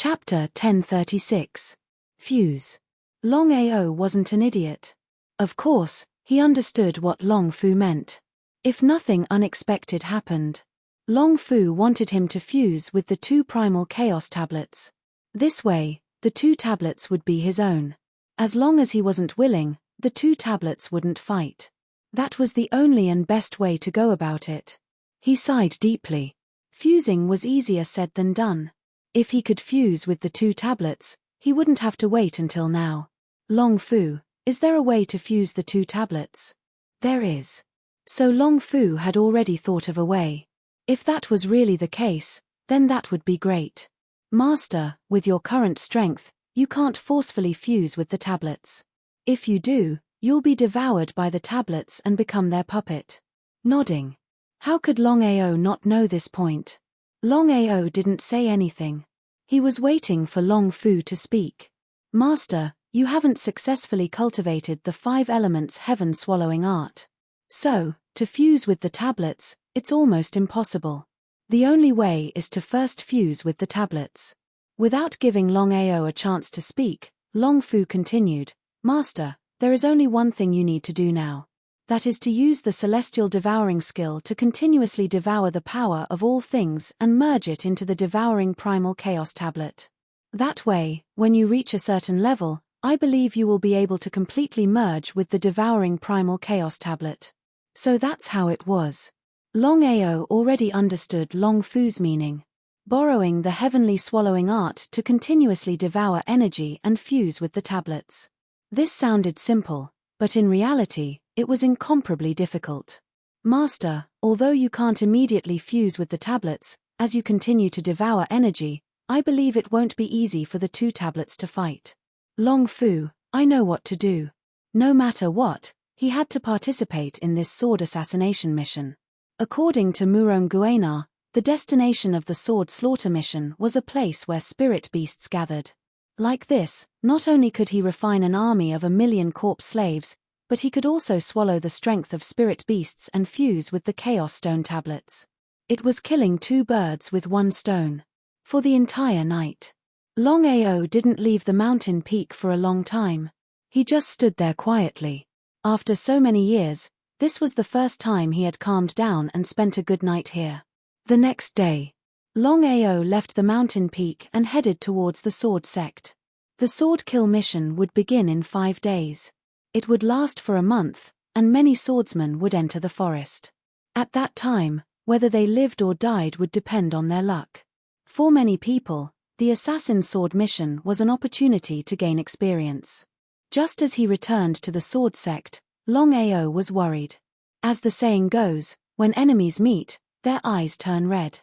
Chapter 1036. Fuse. Longao wasn't an idiot. Of course, he understood what Long Fu meant. If nothing unexpected happened, Long Fu wanted him to fuse with the 2 primal chaos tablets. This way, the 2 tablets would be his own. As long as he wasn't willing, the 2 tablets wouldn't fight. That was the only and best way to go about it. He sighed deeply. Fusing was easier said than done. If he could fuse with the 2 tablets, he wouldn't have to wait until now. Long Fu, is there a way to fuse the 2 tablets? There is. So Long Fu had already thought of a way. If that was really the case, then that would be great. Master, with your current strength, you can't forcefully fuse with the tablets. If you do, you'll be devoured by the tablets and become their puppet. Nodding. How could Longao not know this point? Longao didn't say anything. He was waiting for Long Fu to speak. Master, you haven't successfully cultivated the 5 elements heaven-swallowing art. So, to fuse with the tablets, it's almost impossible. The only way is to first fuse with the tablets. Without giving Longao a chance to speak, Long Fu continued, Master, there is only one thing you need to do now. That is to use the celestial devouring skill to continuously devour the power of all things and merge it into the devouring primal chaos tablet. That way, when you reach a certain level, I believe you will be able to completely merge with the devouring primal chaos tablet. So that's how it was. Longao already understood Long Fu's meaning. Borrowing the heavenly swallowing art to continuously devour energy and fuse with the tablets. This sounded simple, but in reality, it was incomparably difficult. Master, although you can't immediately fuse with the tablets, as you continue to devour energy, I believe it won't be easy for the 2 tablets to fight. Long Fu, I know what to do. No matter what, he had to participate in this sword assassination mission. According to Murong Guenar, the destination of the sword slaughter mission was a place where spirit beasts gathered. Like this, not only could he refine an army of 1,000,000 corpse slaves, but he could also swallow the strength of spirit beasts and fuse with the Chaos Stone tablets. It was killing 2 birds with 1 stone. For the entire night. Longao didn't leave the mountain peak for a long time. He just stood there quietly. After so many years, this was the first time he had calmed down and spent a good night here. The next day, Longao left the mountain peak and headed towards the sword sect. The sword kill mission would begin in 5 days. It would last for a month, and many swordsmen would enter the forest. At that time, whether they lived or died would depend on their luck. For many people, the assassin sword mission was an opportunity to gain experience. Just as he returned to the sword sect, Longao was worried. As the saying goes, when enemies meet, their eyes turn red.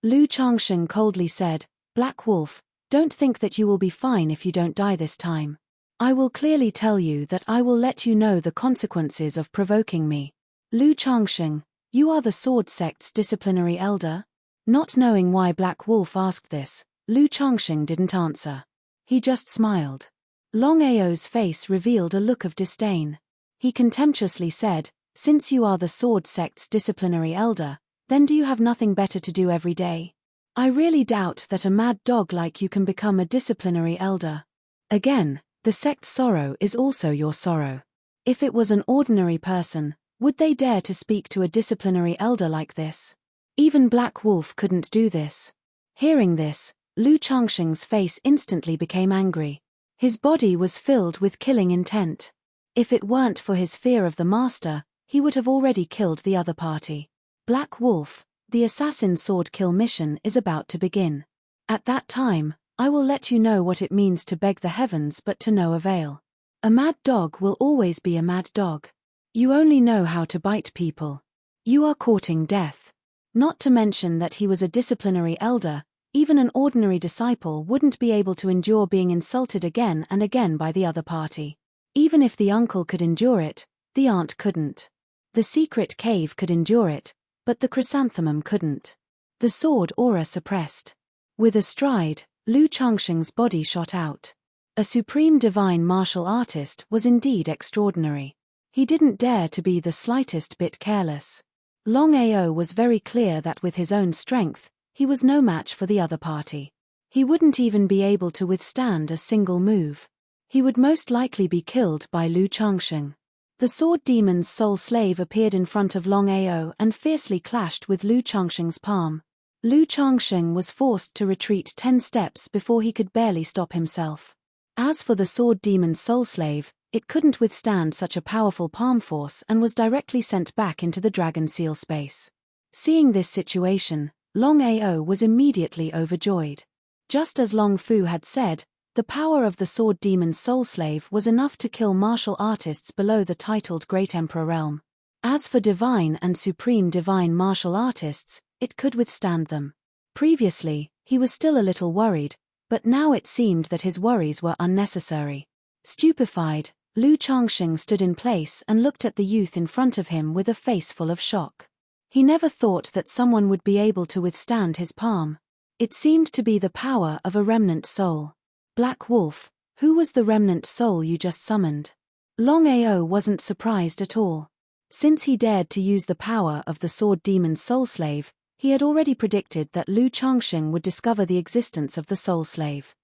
Lu Changsheng coldly said, Black Wolf, don't think that you will be fine if you don't die this time. I will clearly tell you that I will let you know the consequences of provoking me. Lu Changsheng, you are the sword sect's disciplinary elder? Not knowing why Black Wolf asked this, Lu Changsheng didn't answer. He just smiled. Longao's face revealed a look of disdain. He contemptuously said, Since you are the sword sect's disciplinary elder, then do you have nothing better to do every day? I really doubt that a mad dog like you can become a disciplinary elder. Again, the sect's sorrow is also your sorrow. If it was an ordinary person, would they dare to speak to a disciplinary elder like this? Even Black Wolf couldn't do this. Hearing this, Lu Changsheng's face instantly became angry. His body was filled with killing intent. If it weren't for his fear of the master, he would have already killed the other party. Black Wolf, the assassin sword kill mission is about to begin. At that time, I will let you know what it means to beg the heavens but to no avail. A mad dog will always be a mad dog. You only know how to bite people. You are courting death. Not to mention that he was a disciplinary elder, even an ordinary disciple wouldn't be able to endure being insulted again and again by the other party. Even if the uncle could endure it, the aunt couldn't. The secret cave could endure it, but the chrysanthemum couldn't. The sword aura suppressed. With a stride, Lu Changsheng's body shot out. A supreme divine martial artist was indeed extraordinary. He didn't dare to be the slightest bit careless. Longao was very clear that with his own strength, he was no match for the other party. He wouldn't even be able to withstand a single move. He would most likely be killed by Lu Changsheng. The sword demon's soul slave appeared in front of Longao and fiercely clashed with Lu Changsheng's palm. Lu Changsheng was forced to retreat 10 steps before he could barely stop himself. As for the sword demon's soul slave, it couldn't withstand such a powerful palm force and was directly sent back into the dragon seal space. Seeing this situation, Longao was immediately overjoyed. Just as Long Fu had said, the power of the sword demon's soul slave was enough to kill martial artists below the titled Great Emperor realm. As for divine and supreme divine martial artists, it could withstand them. Previously, he was still a little worried, but now it seemed that his worries were unnecessary. Stupefied, Lu Changsheng stood in place and looked at the youth in front of him with a face full of shock. He never thought that someone would be able to withstand his palm. It seemed to be the power of a remnant soul. Black Wolf, who was the remnant soul you just summoned? Longao wasn't surprised at all. Since he dared to use the power of the sword demon's soul slave, he had already predicted that Lu Changsheng would discover the existence of the soul slave.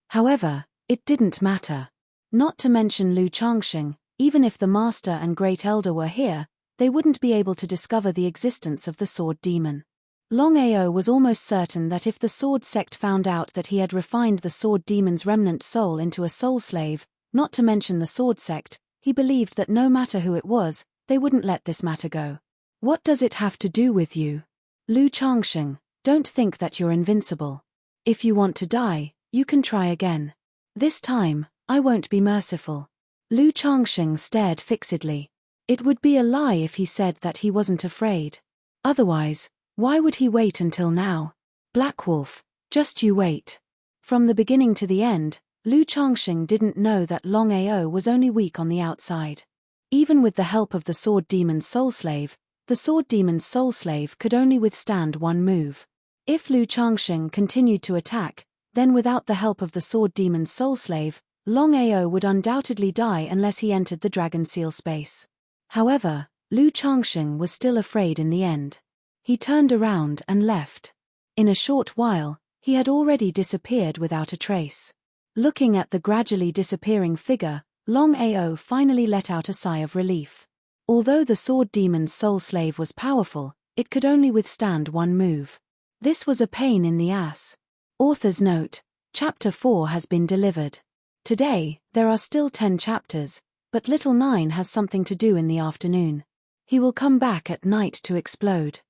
However, it didn't matter. Not to mention Lu Changsheng, even if the Master and Great Elder were here, they wouldn't be able to discover the existence of the sword demon. Longao was almost certain that if the sword sect found out that he had refined the sword demon's remnant soul into a soul slave, not to mention the sword sect, he believed that no matter who it was, they wouldn't let this matter go. What does it have to do with you? Lu Changsheng, don't think that you're invincible. If you want to die, you can try again. This time, I won't be merciful. Lu Changsheng stared fixedly. It would be a lie if he said that he wasn't afraid. Otherwise, why would he wait until now? Black Wolf, just you wait. From the beginning to the end, Lu Changsheng didn't know that Longao was only weak on the outside. Even with the help of the sword demon's soul slave, the sword demon's soul slave could only withstand one move. If Lu Changsheng continued to attack, then without the help of the sword demon's soul slave, Longao would undoubtedly die unless he entered the dragon seal space. However, Lu Changsheng was still afraid in the end. He turned around and left. In a short while, he had already disappeared without a trace. Looking at the gradually disappearing figure, Longao finally let out a sigh of relief. Although the sword demon's soul slave was powerful, it could only withstand one move. This was a pain in the ass. Author's note: Chapter 4 has been delivered. Today, there are still 10 chapters, but Little Nine has something to do in the afternoon. He will come back at night to explode.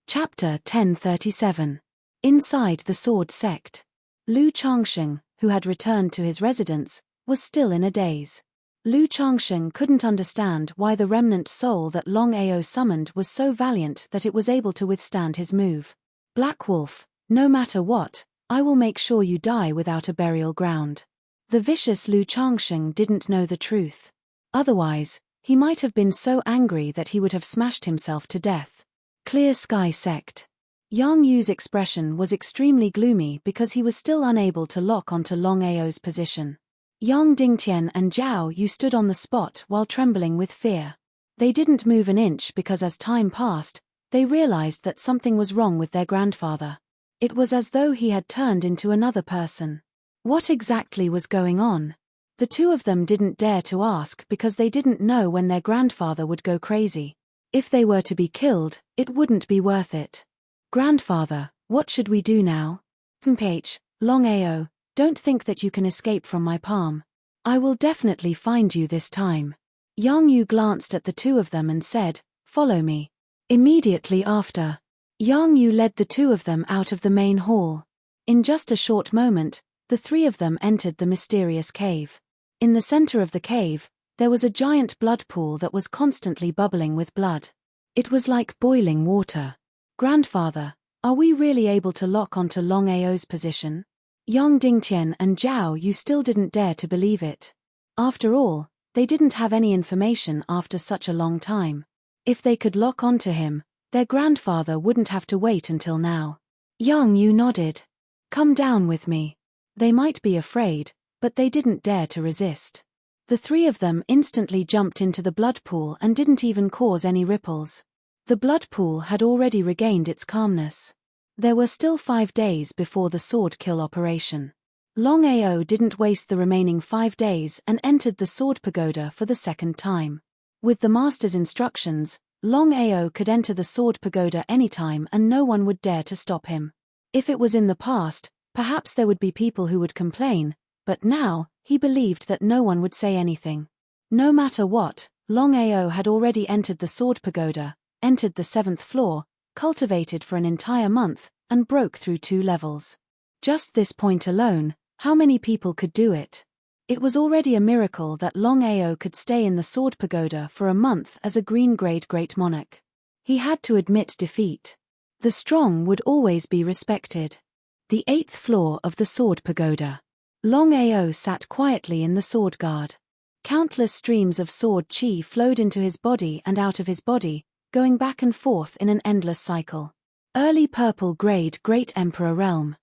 Chapter 1037. Inside the Sword Sect. Lu Changsheng, who had returned to his residence, was still in a daze. Lu Changsheng couldn't understand why the remnant soul that Longao summoned was so valiant that it was able to withstand his move. Black Wolf, no matter what, I will make sure you die without a burial ground. The vicious Lu Changsheng didn't know the truth. Otherwise, he might have been so angry that he would have smashed himself to death. Clear Sky Sect. Yang Yu's expression was extremely gloomy because he was still unable to lock onto Longao's position. Yang Dingtian and Zhao Yu stood on the spot while trembling with fear. They didn't move an inch because as time passed, they realized that something was wrong with their grandfather. It was as though he had turned into another person. What exactly was going on? The two of them didn't dare to ask because they didn't know when their grandfather would go crazy. If they were to be killed, it wouldn't be worth it. Grandfather, what should we do now? Longao, don't think that you can escape from my palm. I will definitely find you this time. Yang Yu glanced at the two of them and said, follow me. Immediately after, Yang Yu led the two of them out of the main hall. In just a short moment, the three of them entered the mysterious cave. In the center of the cave, there was a giant blood pool that was constantly bubbling with blood. It was like boiling water. Grandfather, are we really able to lock onto Longao's position? Yang Dingtian and Zhao Yu still didn't dare to believe it. After all, they didn't have any information after such a long time. If they could lock onto him, their grandfather wouldn't have to wait until now. Yang Yu nodded. Come down with me. They might be afraid, but they didn't dare to resist. The three of them instantly jumped into the blood pool and didn't even cause any ripples. The blood pool had already regained its calmness. There were still 5 days before the sword kill operation. Longao didn't waste the remaining 5 days and entered the sword pagoda for the second time. With the master's instructions, Longao could enter the sword pagoda anytime and no one would dare to stop him. If it was in the past, perhaps there would be people who would complain, but now, he believed that no one would say anything. No matter what, Longao had already entered the sword pagoda, entered the 7th floor, cultivated for an entire month, and broke through 2 levels. Just this point alone, how many people could do it? It was already a miracle that Longao could stay in the sword pagoda for a month as a green-grade great monarch. He had to admit defeat. The strong would always be respected. The 8th floor of the sword pagoda. Longao sat quietly in the sword guard. Countless streams of sword chi flowed into his body and out of his body, going back and forth in an endless cycle. Early purple grade Great Emperor Realm.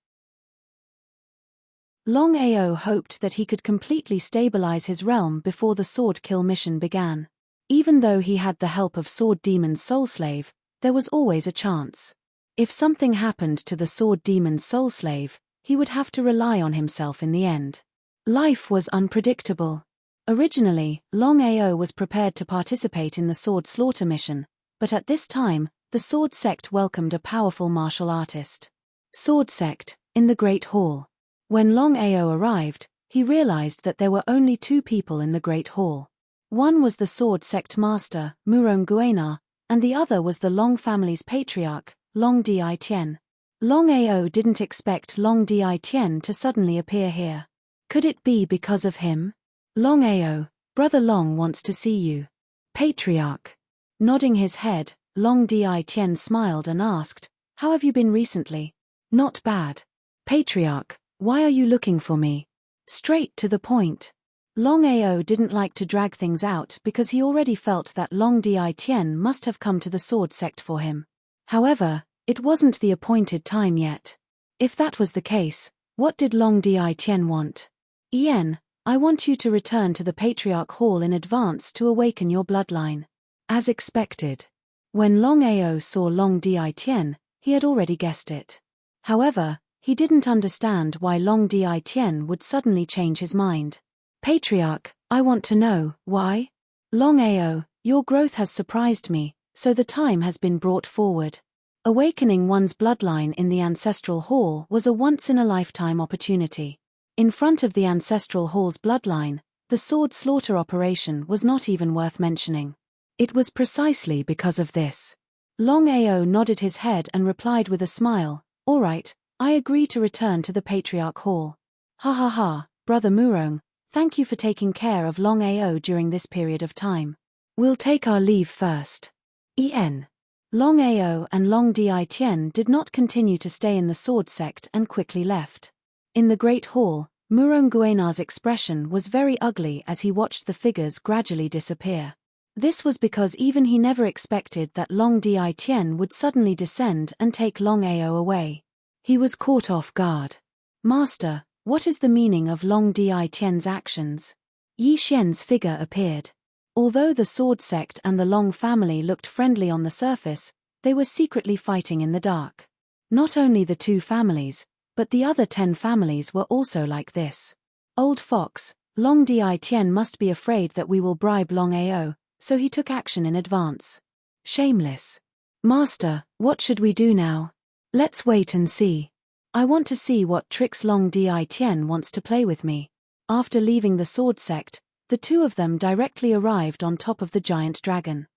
Longao hoped that he could completely stabilize his realm before the sword kill mission began. Even though he had the help of Sword Demon's soul slave, there was always a chance. If something happened to the Sword Demon's soul slave, he would have to rely on himself in the end. Life was unpredictable. Originally, Longao was prepared to participate in the sword slaughter mission, but at this time, the sword sect welcomed a powerful martial artist. Sword sect, in the Great Hall. When Longao arrived, he realized that there were only 2 people in the Great Hall. One was the sword sect master, Murong Guena, and the other was the Long family's patriarch, Long Di Tien. Longao didn't expect Long Di Tien to suddenly appear here. Could it be because of him? Longao, Brother Long wants to see you. Patriarch. Nodding his head, Long Di Tien smiled and asked, "How have you been recently?" "Not bad." "Patriarch, why are you looking for me?" Straight to the point. Longao didn't like to drag things out because he already felt that Long Di Tien must have come to the sword sect for him. However, it wasn't the appointed time yet. If that was the case, what did Long Di Tien want? "Ian, I want you to return to the Patriarch Hall in advance to awaken your bloodline." As expected. When Longao saw Long Di Tien, he had already guessed it. However, he didn't understand why Long Di Tien would suddenly change his mind. "Patriarch, I want to know, why?" "Longao, your growth has surprised me, so the time has been brought forward." Awakening one's bloodline in the Ancestral Hall was a once-in-a-lifetime opportunity. In front of the Ancestral Hall's bloodline, the sword slaughter operation was not even worth mentioning. It was precisely because of this. Longao nodded his head and replied with a smile, "All right, I agree to return to the Patriarch Hall." "Ha ha ha, Brother Murong, thank you for taking care of Longao during this period of time. We'll take our leave first." En. Longao and Long Di Tien did not continue to stay in the sword sect and quickly left. In the Great Hall, Murong Guena's expression was very ugly as he watched the figures gradually disappear. This was because even he never expected that Long Di Tien would suddenly descend and take Longao away. He was caught off guard. "Master, what is the meaning of Long Di Tien's actions?" Yi Xian's figure appeared. Although the sword sect and the Long family looked friendly on the surface, they were secretly fighting in the dark. Not only the 2 families, but the other 10 families were also like this. "Old fox, Long Di Tien must be afraid that we will bribe Longao, so he took action in advance." Shameless. "Master, what should we do now?" "Let's wait and see. I want to see what tricks Long Di Tien wants to play with me." After leaving the sword sect, the 2 of them directly arrived on top of the giant dragon.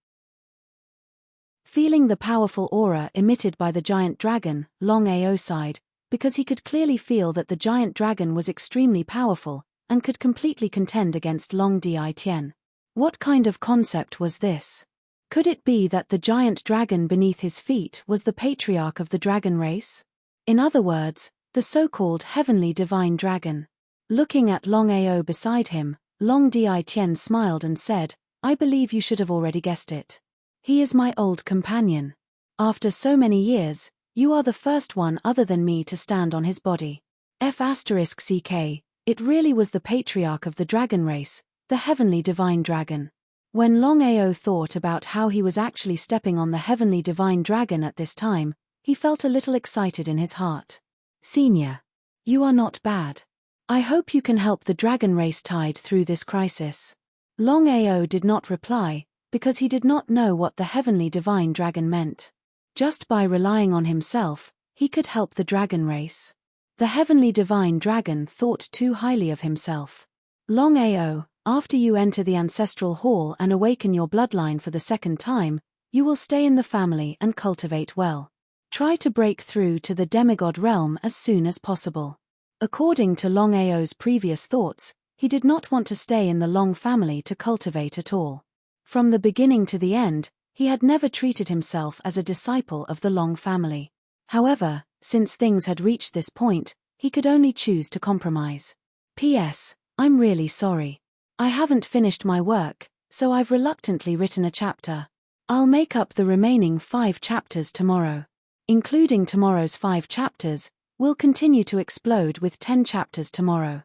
Feeling the powerful aura emitted by the giant dragon, Longao sighed, because he could clearly feel that the giant dragon was extremely powerful, and could completely contend against Long Di Tien. What kind of concept was this? Could it be that the giant dragon beneath his feet was the patriarch of the dragon race? In other words, the so-called heavenly divine dragon. Looking at Longao beside him, Long Di Tien smiled and said, "I believe you should have already guessed it. He is my old companion. After so many years, you are the first one other than me to stand on his body." F***ck, it really was the patriarch of the dragon race, The Heavenly Divine Dragon. When Longao thought about how he was actually stepping on the Heavenly Divine Dragon at this time, he felt a little excited in his heart. Senior. You are not bad. I hope you can help the dragon race tide through this crisis. Longao did not reply, because he did not know what the Heavenly Divine Dragon meant. Just by relying on himself, he could help the dragon race. The Heavenly Divine Dragon thought too highly of himself. Longao, after you enter the ancestral hall and awaken your bloodline for the second time, you will stay in the family and cultivate well. Try to break through to the demigod realm as soon as possible. According to Longao's previous thoughts, he did not want to stay in the Long family to cultivate at all. From the beginning to the end, he had never treated himself as a disciple of the Long family. However, since things had reached this point, he could only choose to compromise. P.S. I'm really sorry. I haven't finished my work, so I've reluctantly written a chapter. I'll make up the remaining 5 chapters tomorrow. Including tomorrow's 5 chapters, we'll continue to explode with 10 chapters tomorrow.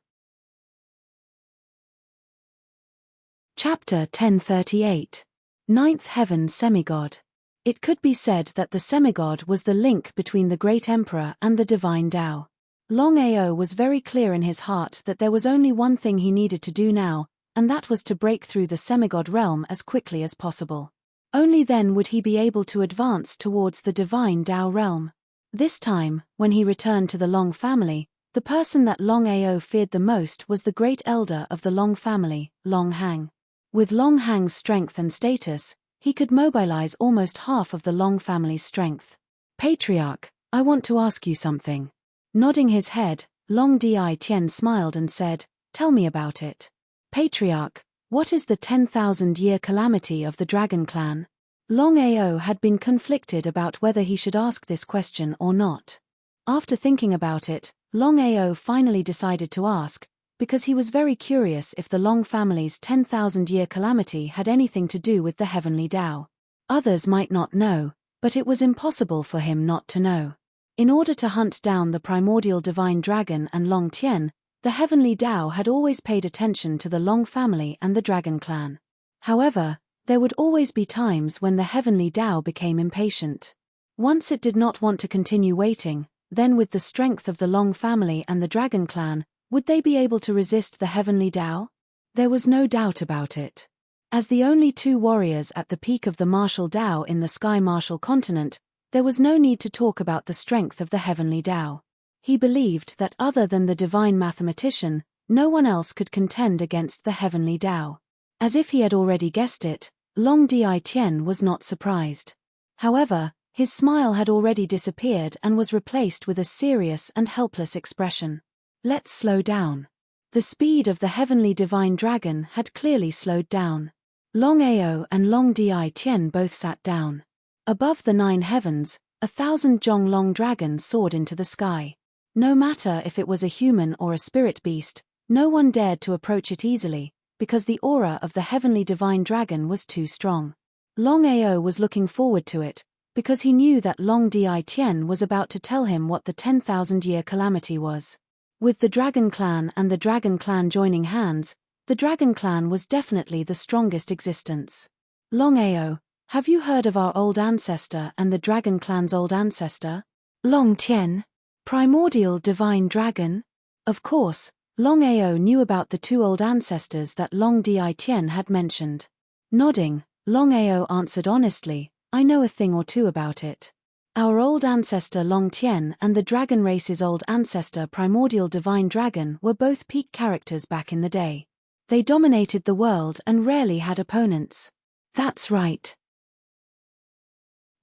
Chapter 1038. Ninth Heaven Semigod. It could be said that the semigod was the link between the Great Emperor and the Divine Tao. Longao was very clear in his heart that there was only one thing he needed to do now, and that was to break through the semigod realm as quickly as possible. Only then would he be able to advance towards the Divine Tao realm. This time, when he returned to the Long family, the person that Longao feared the most was the great elder of the Long family, Long Hang. With Long Hang's strength and status, he could mobilize almost half of the Long family's strength. Patriarch, I want to ask you something. Nodding his head, Long Di Tien smiled and said, Tell me about it. Patriarch, what is the 10,000-year calamity of the Dragon Clan? Longao had been conflicted about whether he should ask this question or not. After thinking about it, Longao finally decided to ask, because he was very curious if the Long family's 10,000-year calamity had anything to do with the Heavenly Tao. Others might not know, but it was impossible for him not to know. In order to hunt down the primordial divine dragon and Long Tien, the Heavenly Tao had always paid attention to the Long family and the Dragon Clan. However, there would always be times when the Heavenly Tao became impatient. Once it did not want to continue waiting, then with the strength of the Long family and the Dragon Clan, would they be able to resist the Heavenly Tao? There was no doubt about it. As the only 2 warriors at the peak of the martial Tao in the Sky Martial continent, there was no need to talk about the strength of the Heavenly Tao. He believed that other than the divine mathematician, no one else could contend against the Heavenly Tao. As if he had already guessed it, Long Di Tien was not surprised. However, his smile had already disappeared and was replaced with a serious and helpless expression. Let's slow down. The speed of the Heavenly Divine Dragon had clearly slowed down. Longao and Long Di Tien both sat down. Above the 9 heavens, 1,000 Zhonglong dragon soared into the sky. No matter if it was a human or a spirit beast, no one dared to approach it easily, because the aura of the Heavenly Divine Dragon was too strong. Longao was looking forward to it, because he knew that Long Di Tien was about to tell him what the 10,000-year calamity was. With the Dragon Clan and the Dragon Clan joining hands, the Dragon Clan was definitely the strongest existence. Longao, have you heard of our old ancestor and the Dragon Clan's old ancestor? Long Tien. Primordial Divine Dragon? Of course, Longao knew about the 2 old ancestors that Long Di Tien had mentioned. Nodding, Longao answered honestly, I know a thing or 2 about it. Our old ancestor Long Tien and the dragon race's old ancestor Primordial Divine Dragon were both peak characters back in the day. They dominated the world and rarely had opponents. That's right.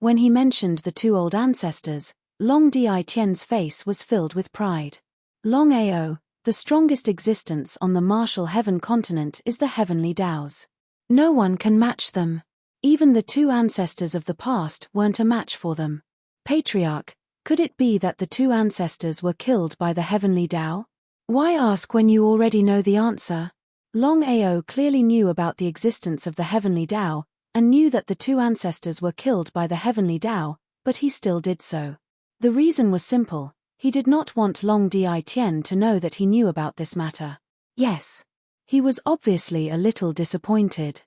When he mentioned the 2 old ancestors, Long Di Tien's face was filled with pride. Longao, the strongest existence on the martial heaven continent is the Heavenly Taos. No one can match them. Even the 2 ancestors of the past weren't a match for them. Patriarch, could it be that the 2 ancestors were killed by the Heavenly Tao? Why ask when you already know the answer? Longao clearly knew about the existence of the Heavenly Tao, and knew that the 2 ancestors were killed by the Heavenly Tao, but he still did so. The reason was simple, he did not want Long Di Tien to know that he knew about this matter. Yes. He was obviously a little disappointed.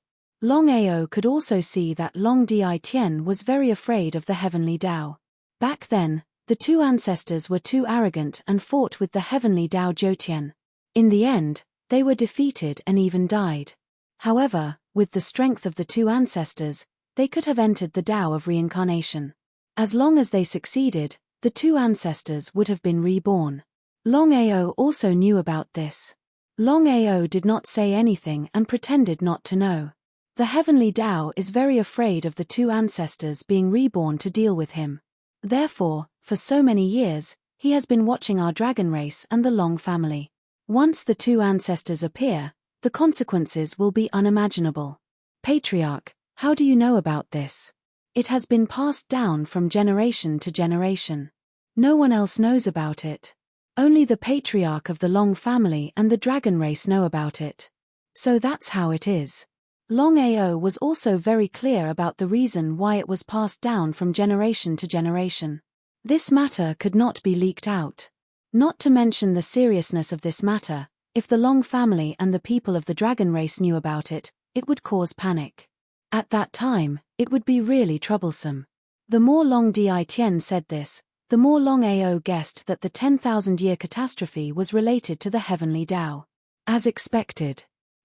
Longao could also see that Long Dietian was very afraid of the heavenly Tao. Back then, the two ancestors were too arrogant and fought with the heavenly Tao Jiutian. In the end, they were defeated and even died. However, with the strength of the two ancestors, they could have entered the Tao of reincarnation. As long as they succeeded, the two ancestors would have been reborn. Longao also knew about this. Longao did not say anything and pretended not to know. The heavenly Tao is very afraid of the two ancestors being reborn to deal with him. Therefore, for so many years, he has been watching our dragon race and the Long family. Once the two ancestors appear, the consequences will be unimaginable. Patriarch, how do you know about this? It has been passed down from generation to generation. No one else knows about it. Only the patriarch of the Long family and the dragon race know about it. So that's how it is. Longao was also very clear about the reason why it was passed down from generation to generation. This matter could not be leaked out. Not to mention the seriousness of this matter, if the Long family and the people of the dragon race knew about it, it would cause panic. At that time, it would be really troublesome. The more Long Dietian said this, the more Longao guessed that the 10,000-year catastrophe was related to the heavenly Tao. As expected.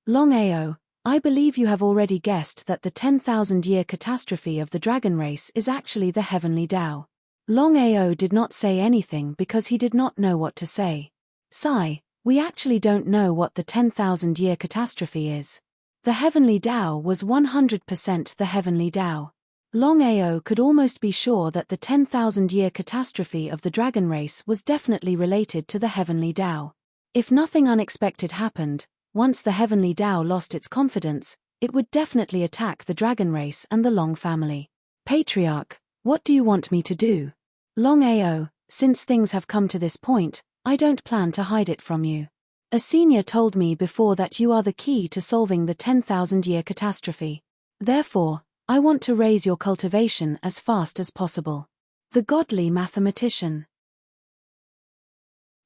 Longao, I believe you have already guessed that the 10,000-year catastrophe of the dragon race is actually the heavenly Tao. Longao did not say anything because he did not know what to say. Sigh, we actually don't know what the 10,000-year catastrophe is. The heavenly Tao was 100% the heavenly Tao. Longao could almost be sure that the 10,000-year catastrophe of the dragon race was definitely related to the heavenly Tao. If nothing unexpected happened, once the heavenly Tao lost its confidence, it would definitely attack the dragon race and the Long family. Patriarch, what do you want me to do? Longao, since things have come to this point, I don't plan to hide it from you. A senior told me before that you are the key to solving the 10,000-year catastrophe. Therefore, I want to raise your cultivation as fast as possible. The godly mathematician.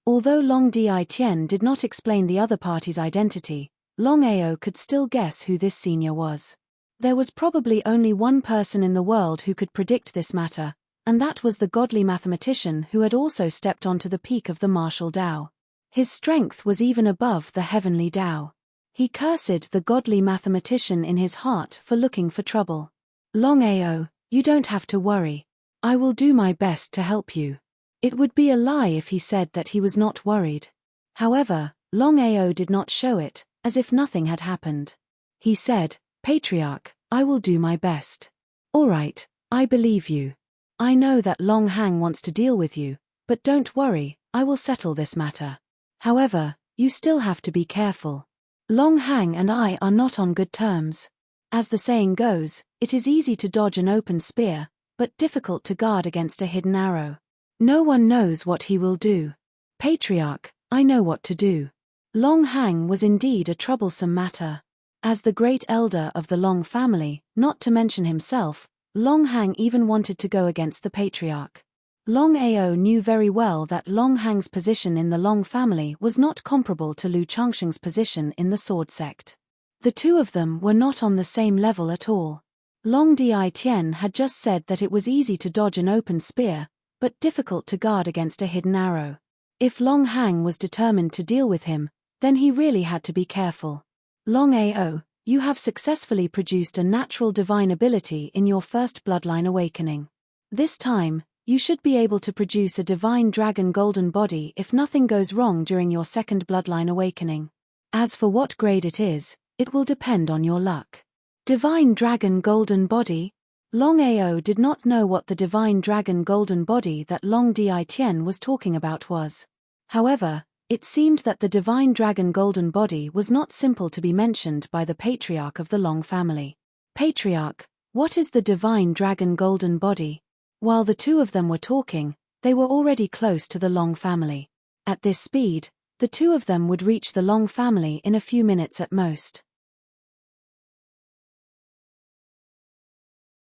Although Long Dietian did not explain the other party's identity, Longao could still guess who this senior was. There was probably only one person in the world who could predict this matter, and that was the godly mathematician who had also stepped onto the peak of the martial Tao. His strength was even above the heavenly Tao. He cursed the godly mathematician in his heart for looking for trouble. Longao, you don't have to worry. I will do my best to help you. It would be a lie if he said that he was not worried. However, Longao did not show it, as if nothing had happened. He said, Patriarch, I will do my best. All right, I believe you. I know that Long Hang wants to deal with you, but don't worry, I will settle this matter. However, you still have to be careful. Long Hang and I are not on good terms. As the saying goes, it is easy to dodge an open spear, but difficult to guard against a hidden arrow. No one knows what he will do. Patriarch, I know what to do. Long Hang was indeed a troublesome matter. As the great elder of the Long family, not to mention himself, Long Hang even wanted to go against the patriarch. Longao knew very well that Long Hang's position in the Long family was not comparable to Lu Changsheng's position in the sword sect. The two of them were not on the same level at all. Long Dietian had just said that it was easy to dodge an open spear, but difficult to guard against a hidden arrow. If Long Hang was determined to deal with him, then he really had to be careful. Longao, you have successfully produced a natural divine ability in your first bloodline awakening. This time, you should be able to produce a divine dragon golden body if nothing goes wrong during your second bloodline awakening. As for what grade it is, it will depend on your luck. Divine dragon golden body? Longao did not know what the divine dragon golden body that Long Dietian was talking about was. However, it seemed that the divine dragon golden body was not simple to be mentioned by the patriarch of the Long family. Patriarch, what is the divine dragon golden body? While the two of them were talking, they were already close to the Long family. At this speed, the two of them would reach the Long family in a few minutes at most.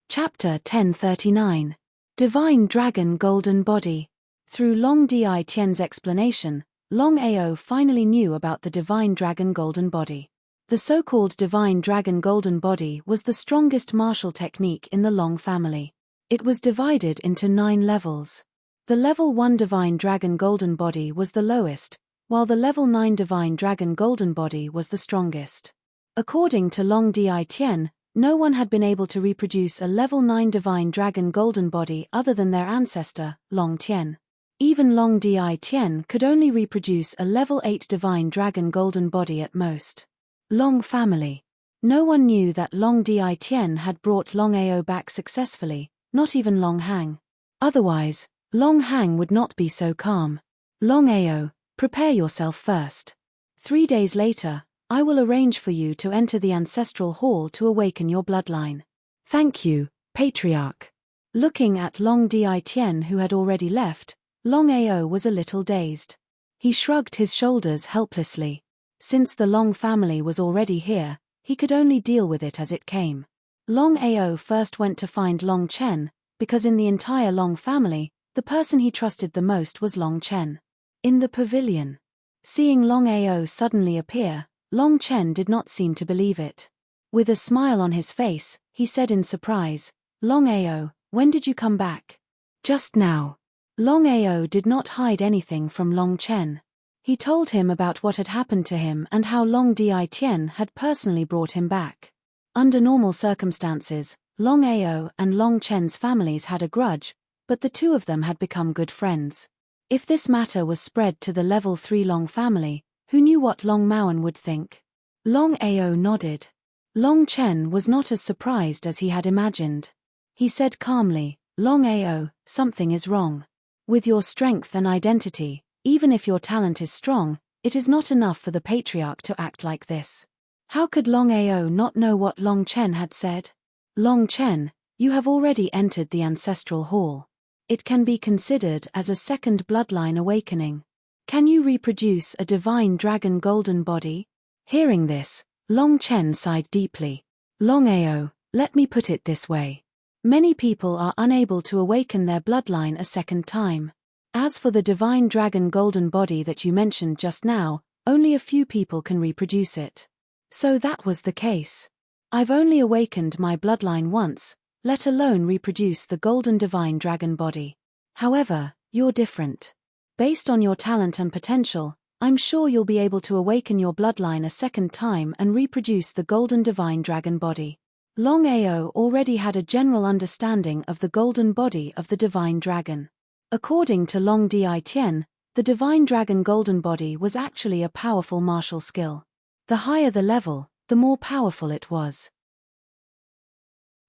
Chapter 1039. Divine Dragon Golden Body. Through Long Dietian's explanation, Longao finally knew about the Divine Dragon Golden Body. The so-called divine dragon golden body was the strongest martial technique in the Long family. It was divided into 9 levels. The level 1 divine dragon golden body was the lowest, while the level 9 divine dragon golden body was the strongest. According to Long Di Tien, no one had been able to reproduce a level 9 divine dragon golden body other than their ancestor, Long Tien. Even Long Di Tien could only reproduce a level 8 divine dragon golden body at most. Long family. No one knew that Long Di Tien had brought Longao back successfully, not even Long Hang. Otherwise, Long Hang would not be so calm. Longao, prepare yourself first. 3 days later, I will arrange for you to enter the ancestral hall to awaken your bloodline. Thank you, Patriarch. Looking at Long Di Tien, who had already left, Longao was a little dazed. He shrugged his shoulders helplessly. Since the Long family was already here, he could only deal with it as it came. Longao first went to find Long Chen, because in the entire Long family, the person he trusted the most was Long Chen. In the pavilion. Seeing Longao suddenly appear, Long Chen did not seem to believe it. With a smile on his face, he said in surprise, "Longao, when did you come back?" "Just now." Longao did not hide anything from Long Chen. He told him about what had happened to him and how Long Di Tien had personally brought him back. Under normal circumstances, Longao and Long Chen's families had a grudge, but the two of them had become good friends. If this matter was spread to the level 3 Long family, who knew what Long Maoan would think? Longao nodded. Long Chen was not as surprised as he had imagined. He said calmly, "Longao, something is wrong. With your strength and identity, even if your talent is strong, it is not enough for the Patriarch to act like this." How could Longao not know what Long Chen had said? "Long Chen, you have already entered the ancestral hall. It can be considered as a second bloodline awakening. Can you reproduce a divine dragon golden body?" Hearing this, Long Chen sighed deeply. "Longao, let me put it this way. Many people are unable to awaken their bloodline a second time. As for the divine dragon golden body that you mentioned just now, only a few people can reproduce it. So that was the case. I've only awakened my bloodline once, let alone reproduce the golden divine dragon body. However, you're different. Based on your talent and potential, I'm sure you'll be able to awaken your bloodline a second time and reproduce the golden divine dragon body." Longao already had a general understanding of the golden body of the divine dragon. According to Long Di Tien, the divine dragon golden body was actually a powerful martial skill. The higher the level, the more powerful it was.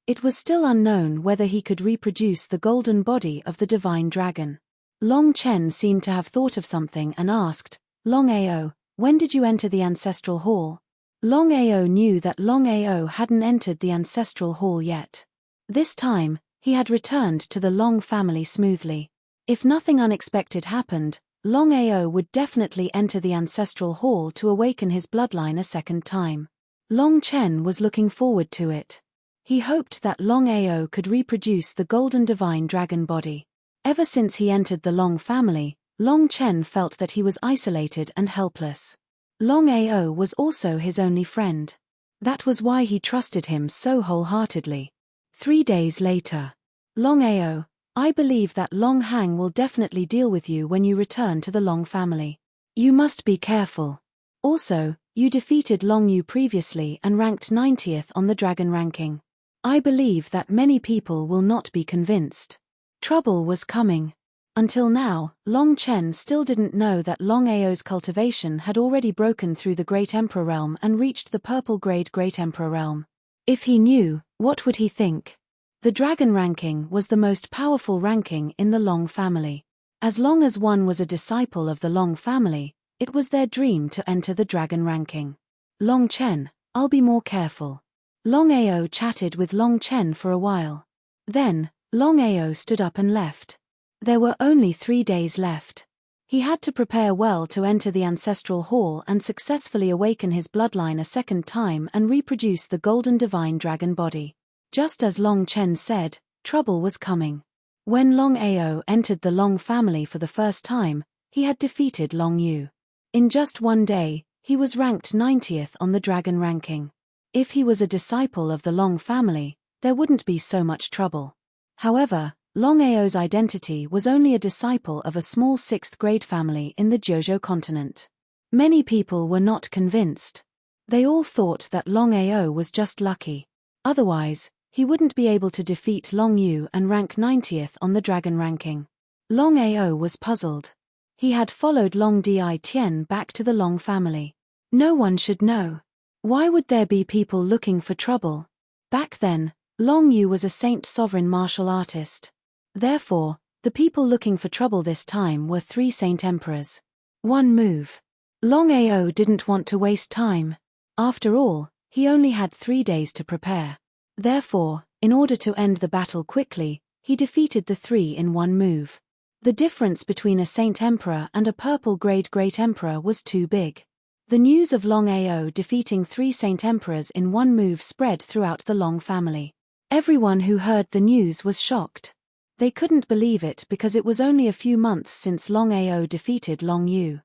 It was still unknown whether he could reproduce the golden body of the divine dragon. Long Chen seemed to have thought of something and asked, "Longao, when did you enter the ancestral hall?" Longao knew that Longao hadn't entered the ancestral hall yet. This time, he had returned to the Long family smoothly. If nothing unexpected happened, Longao would definitely enter the ancestral hall to awaken his bloodline a second time. Long Chen was looking forward to it. He hoped that Longao could reproduce the golden divine dragon body. Ever since he entered the Long family, Long Chen felt that he was isolated and helpless. Longao was also his only friend. That was why he trusted him so wholeheartedly. 3 days later. "Longao, I believe that Long Hang will definitely deal with you when you return to the Long family. You must be careful. Also, you defeated Long Yu previously and ranked 90th on the dragon ranking. I believe that many people will not be convinced." Trouble was coming. Until now, Long Chen still didn't know that Longao's cultivation had already broken through the Great Emperor realm and reached the purple grade Great Emperor realm. If he knew, what would he think? The dragon ranking was the most powerful ranking in the Long family. As long as one was a disciple of the Long family, it was their dream to enter the dragon ranking. "Long Chen, I'll be more careful." Longao chatted with Long Chen for a while. Then, Longao stood up and left. There were only 3 days left. He had to prepare well to enter the ancestral hall and successfully awaken his bloodline a second time and reproduce the golden divine dragon body. Just as Long Chen said, trouble was coming. When Longao entered the Long family for the first time, he had defeated Long Yu. In just 1 day, He was ranked 90th on the dragon ranking. If he was a disciple of the Long family, there wouldn't be so much trouble. However, Longao's identity was only a disciple of a small 6th grade family in the Jojo continent. Many people were not convinced. They all thought that Longao was just lucky. Otherwise, he wouldn't be able to defeat Long Yu and rank 90th on the dragon ranking. Longao was puzzled. He had followed Long Di Tian back to the Long family. No one should know. Why would there be people looking for trouble? Back then, Long Yu was a saint sovereign martial artist. Therefore, the people looking for trouble this time were 3 saint emperors. One move. Longao didn't want to waste time. After all, he only had 3 days to prepare. Therefore, in order to end the battle quickly, he defeated the 3 in one move. The difference between a saint emperor and a purple grade great emperor was too big. The news of Longao defeating 3 saint emperors in one move spread throughout the Long family. Everyone who heard the news was shocked. They couldn't believe it because it was only a few months since Longao defeated Long Yu.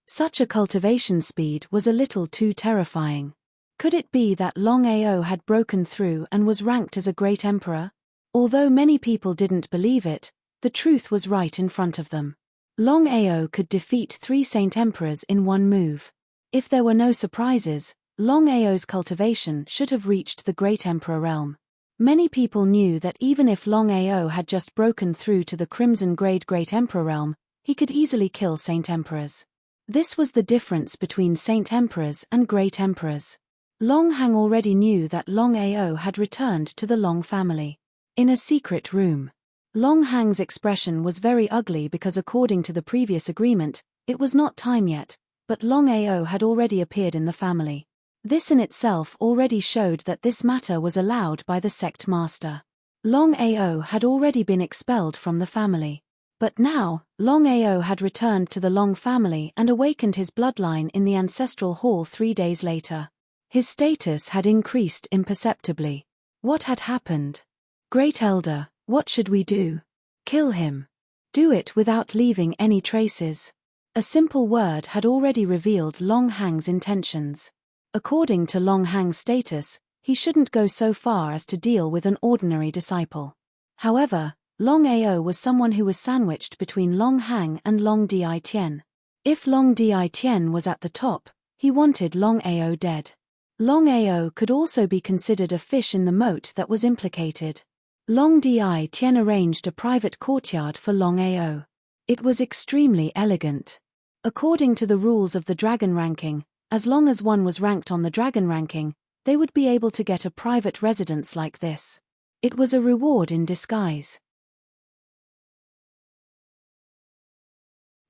Such a cultivation speed was a little too terrifying. Could it be that Longao had broken through and was ranked as a great emperor? Although many people didn't believe it, the truth was right in front of them. Longao could defeat 3 saint emperors in one move. If there were no surprises, Longao's cultivation should have reached the great emperor realm. Many people knew that even if Longao had just broken through to the crimson grade great emperor realm, he could easily kill saint emperors. This was the difference between saint emperors and great emperors. Long Hang already knew that Longao had returned to the Long family. In a secret room. Long Hang's expression was very ugly because according to the previous agreement, it was not time yet, but Longao had already appeared in the family. This in itself already showed that this matter was allowed by the sect master. Longao had already been expelled from the family. But now, Longao had returned to the Long family and awakened his bloodline in the ancestral hall 3 days later. His status had increased imperceptibly. What had happened? Great Elder, what should we do? Kill him. Do it without leaving any traces. A simple word had already revealed Long Hang's intentions. According to Long Hang's status, he shouldn't go so far as to deal with an ordinary disciple. However, Longao was someone who was sandwiched between Long Hang and Long Di Tian. If Long Di Tian was at the top, he wanted Longao dead. Longao could also be considered a fish in the moat that was implicated. Long Di Tian arranged a private courtyard for Longao. It was extremely elegant. According to the rules of the dragon ranking, as long as one was ranked on the dragon ranking, they would be able to get a private residence like this. It was a reward in disguise.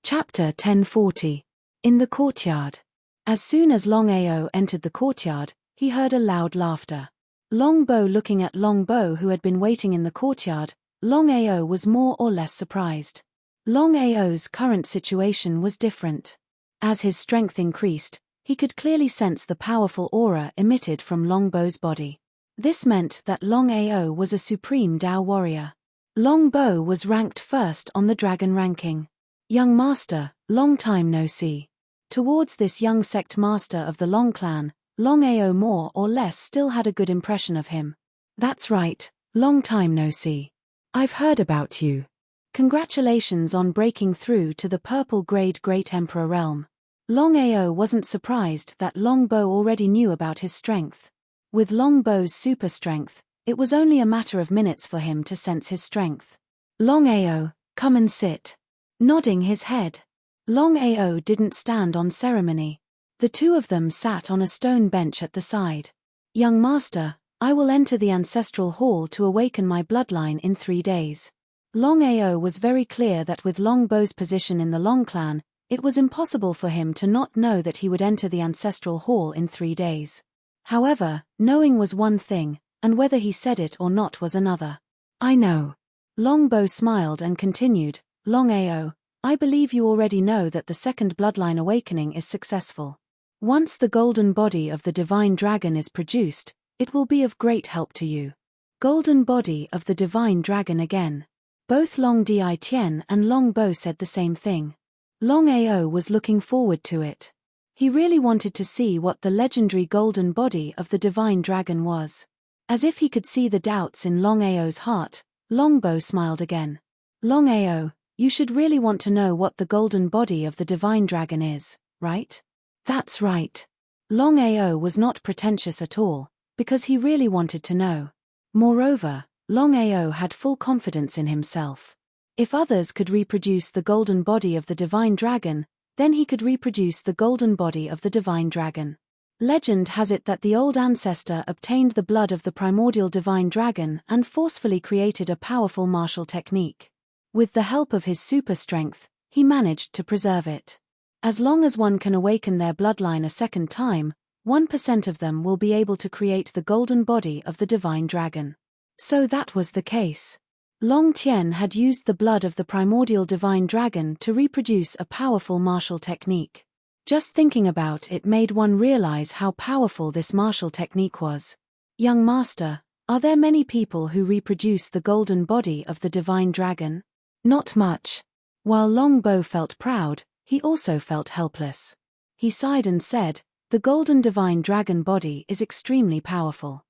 Chapter 1040. In the courtyard. As soon as Longao entered the courtyard, he heard a loud laughter. Longbo looking at Longbo who had been waiting in the courtyard, Longao was more or less surprised. Longao's current situation was different. As his strength increased, he could clearly sense the powerful aura emitted from Longbo's body. This meant that Longao was a supreme Dao warrior. Longbo was ranked first on the dragon ranking. Young master, long time no see. Towards this young sect master of the Long clan, Longao more or less still had a good impression of him. That's right, long time no see. I've heard about you. Congratulations on breaking through to the purple grade great emperor realm. Longao wasn't surprised that Longbo already knew about his strength. With Longbo's super strength, it was only a matter of minutes for him to sense his strength. Longao, come and sit. Nodding his head. Longao didn't stand on ceremony. The two of them sat on a stone bench at the side. Young master, I will enter the ancestral hall to awaken my bloodline in 3 days. Longao was very clear that with Longbo's position in the Long clan, it was impossible for him to not know that he would enter the ancestral hall in 3 days. However, knowing was one thing, and whether he said it or not was another. I know. Longbo smiled and continued, Longao, I believe you already know that the second bloodline awakening is successful. Once the golden body of the divine dragon is produced, it will be of great help to you. Golden body of the divine dragon again. Both Long Di Tian and Longbo said the same thing. Longao was looking forward to it. He really wanted to see what the legendary golden body of the divine dragon was. As if he could see the doubts in Longao's heart, Longbow smiled again. Longao, you should really want to know what the golden body of the divine dragon is, right? That's right. Longao was not pretentious at all, because he really wanted to know. Moreover, Longao had full confidence in himself. If others could reproduce the golden body of the divine dragon, then he could reproduce the golden body of the divine dragon. Legend has it that the old ancestor obtained the blood of the primordial divine dragon and forcefully created a powerful martial technique. With the help of his super strength, he managed to preserve it. As long as one can awaken their bloodline a second time, 1% of them will be able to create the golden body of the divine dragon. So that was the case. Long Tian had used the blood of the primordial divine dragon to reproduce a powerful martial technique. Just thinking about it made one realize how powerful this martial technique was. Young master, are there many people who reproduce the golden body of the divine dragon? Not much. While Longbow felt proud, he also felt helpless. He sighed and said, the golden divine dragon body is extremely powerful.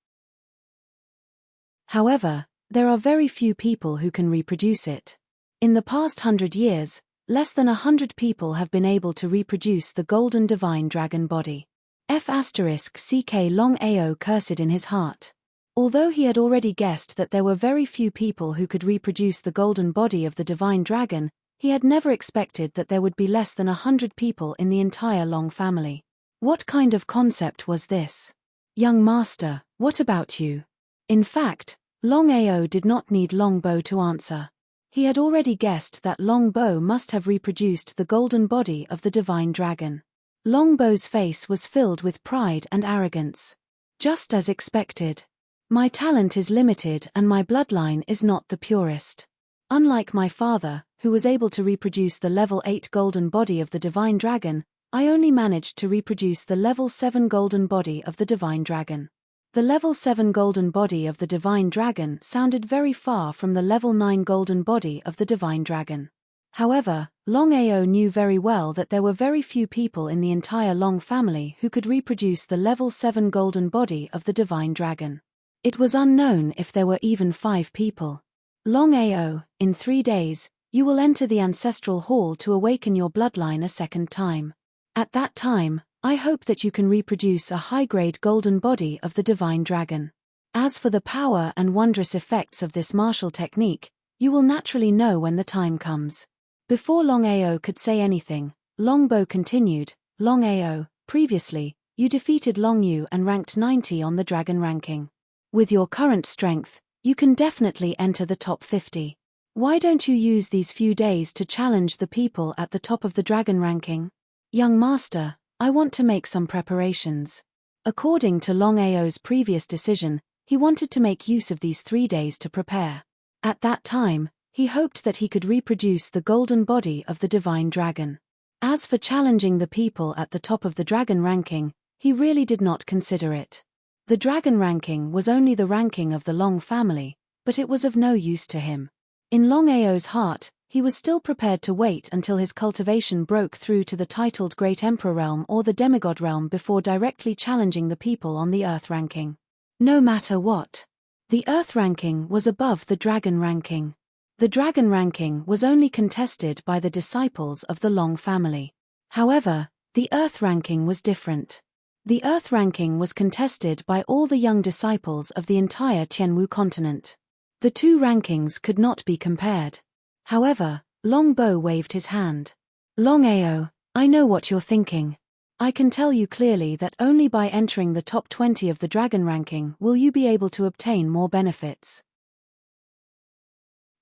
However, there are very few people who can reproduce it. In the past 100 years, less than 100 people have been able to reproduce the golden divine dragon body. *CK Longao cursed in his heart. Although he had already guessed that there were very few people who could reproduce the golden body of the divine dragon, he had never expected that there would be less than 100 people in the entire Long family. What kind of concept was this? Young master, what about you? In fact, Longao did not need Longbow to answer. He had already guessed that Longbow must have reproduced the golden body of the divine dragon. Longbow's face was filled with pride and arrogance. Just as expected. My talent is limited and my bloodline is not the purest. Unlike my father, who was able to reproduce the level 8 golden body of the divine dragon, I only managed to reproduce the level 7 golden body of the divine dragon. The level 7 golden body of the divine dragon sounded very far from the level 9 golden body of the divine dragon. However, Longao knew very well that there were very few people in the entire Long family who could reproduce the level 7 golden body of the divine dragon. It was unknown if there were even 5 people. Longao, in 3 days, you will enter the ancestral hall to awaken your bloodline a second time. At that time, I hope that you can reproduce a high-grade golden body of the divine dragon. As for the power and wondrous effects of this martial technique, you will naturally know when the time comes. Before Longao could say anything, Longbow continued, Longao, previously, you defeated Longyu and ranked 90 on the dragon ranking. With your current strength, you can definitely enter the top 50. Why don't you use these few days to challenge the people at the top of the dragon ranking? Young master, I want to make some preparations. According to Longao's previous decision, he wanted to make use of these 3 days to prepare. At that time, he hoped that he could reproduce the golden body of the divine dragon. As for challenging the people at the top of the dragon ranking, he really did not consider it. The dragon ranking was only the ranking of the Long family, but it was of no use to him. In Longao's heart, he was still prepared to wait until his cultivation broke through to the titled Great Emperor realm or the demigod realm before directly challenging the people on the Earth ranking. No matter what. The Earth ranking was above the dragon ranking. The dragon ranking was only contested by the disciples of the Long family. However, the Earth ranking was different. The Earth ranking was contested by all the young disciples of the entire Tianwu continent. The two rankings could not be compared. However, Longbow waved his hand. Longao, I know what you're thinking. I can tell you clearly that only by entering the top 20 of the dragon ranking will you be able to obtain more benefits.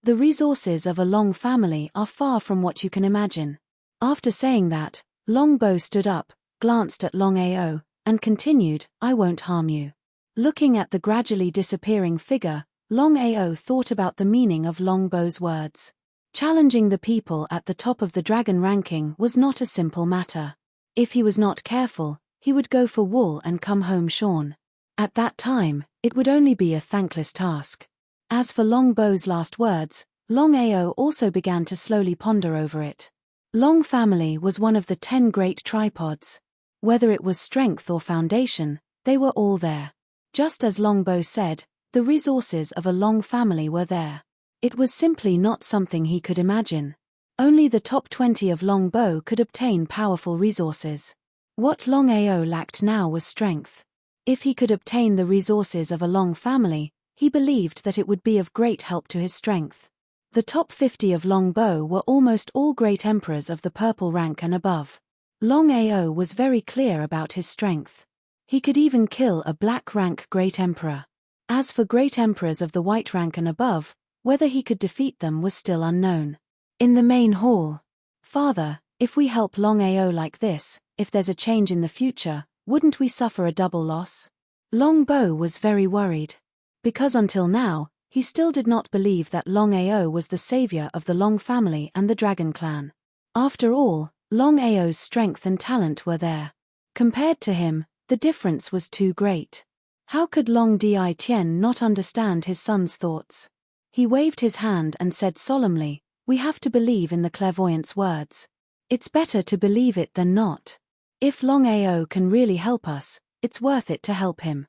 The resources of a Long family are far from what you can imagine. After saying that, Longbow stood up, glanced at Longao, and continued, I won't harm you. Looking at the gradually disappearing figure, Longao thought about the meaning of Longbow's words. Challenging the people at the top of the dragon ranking was not a simple matter. If he was not careful, he would go for wool and come home shorn. At that time, it would only be a thankless task. As for Longbow's last words, Longao also began to slowly ponder over it. Long family was one of the 10 great tripods. Whether it was strength or foundation, they were all there. Just as Longbow said, the resources of a Long family were there. It was simply not something he could imagine. Only the top 20 of Longbow could obtain powerful resources. What Longao lacked now was strength. If he could obtain the resources of a Long family, he believed that it would be of great help to his strength. The top 50 of Longbow were almost all great emperors of the purple rank and above. Longao was very clear about his strength. He could even kill a black rank great emperor. As for great emperors of the white rank and above, whether he could defeat them was still unknown. In the main hall. Father, if we help Longao like this, if there's a change in the future, wouldn't we suffer a double loss? Longbow was very worried. Because until now, he still did not believe that Longao was the savior of the Long family and the Dragon clan. After all, Longao's strength and talent were there. Compared to him, the difference was too great. How could Long Di Tien not understand his son's thoughts? He waved his hand and said solemnly, "We have to believe in the clairvoyant's words. It's better to believe it than not. If Longao can really help us, it's worth it to help him."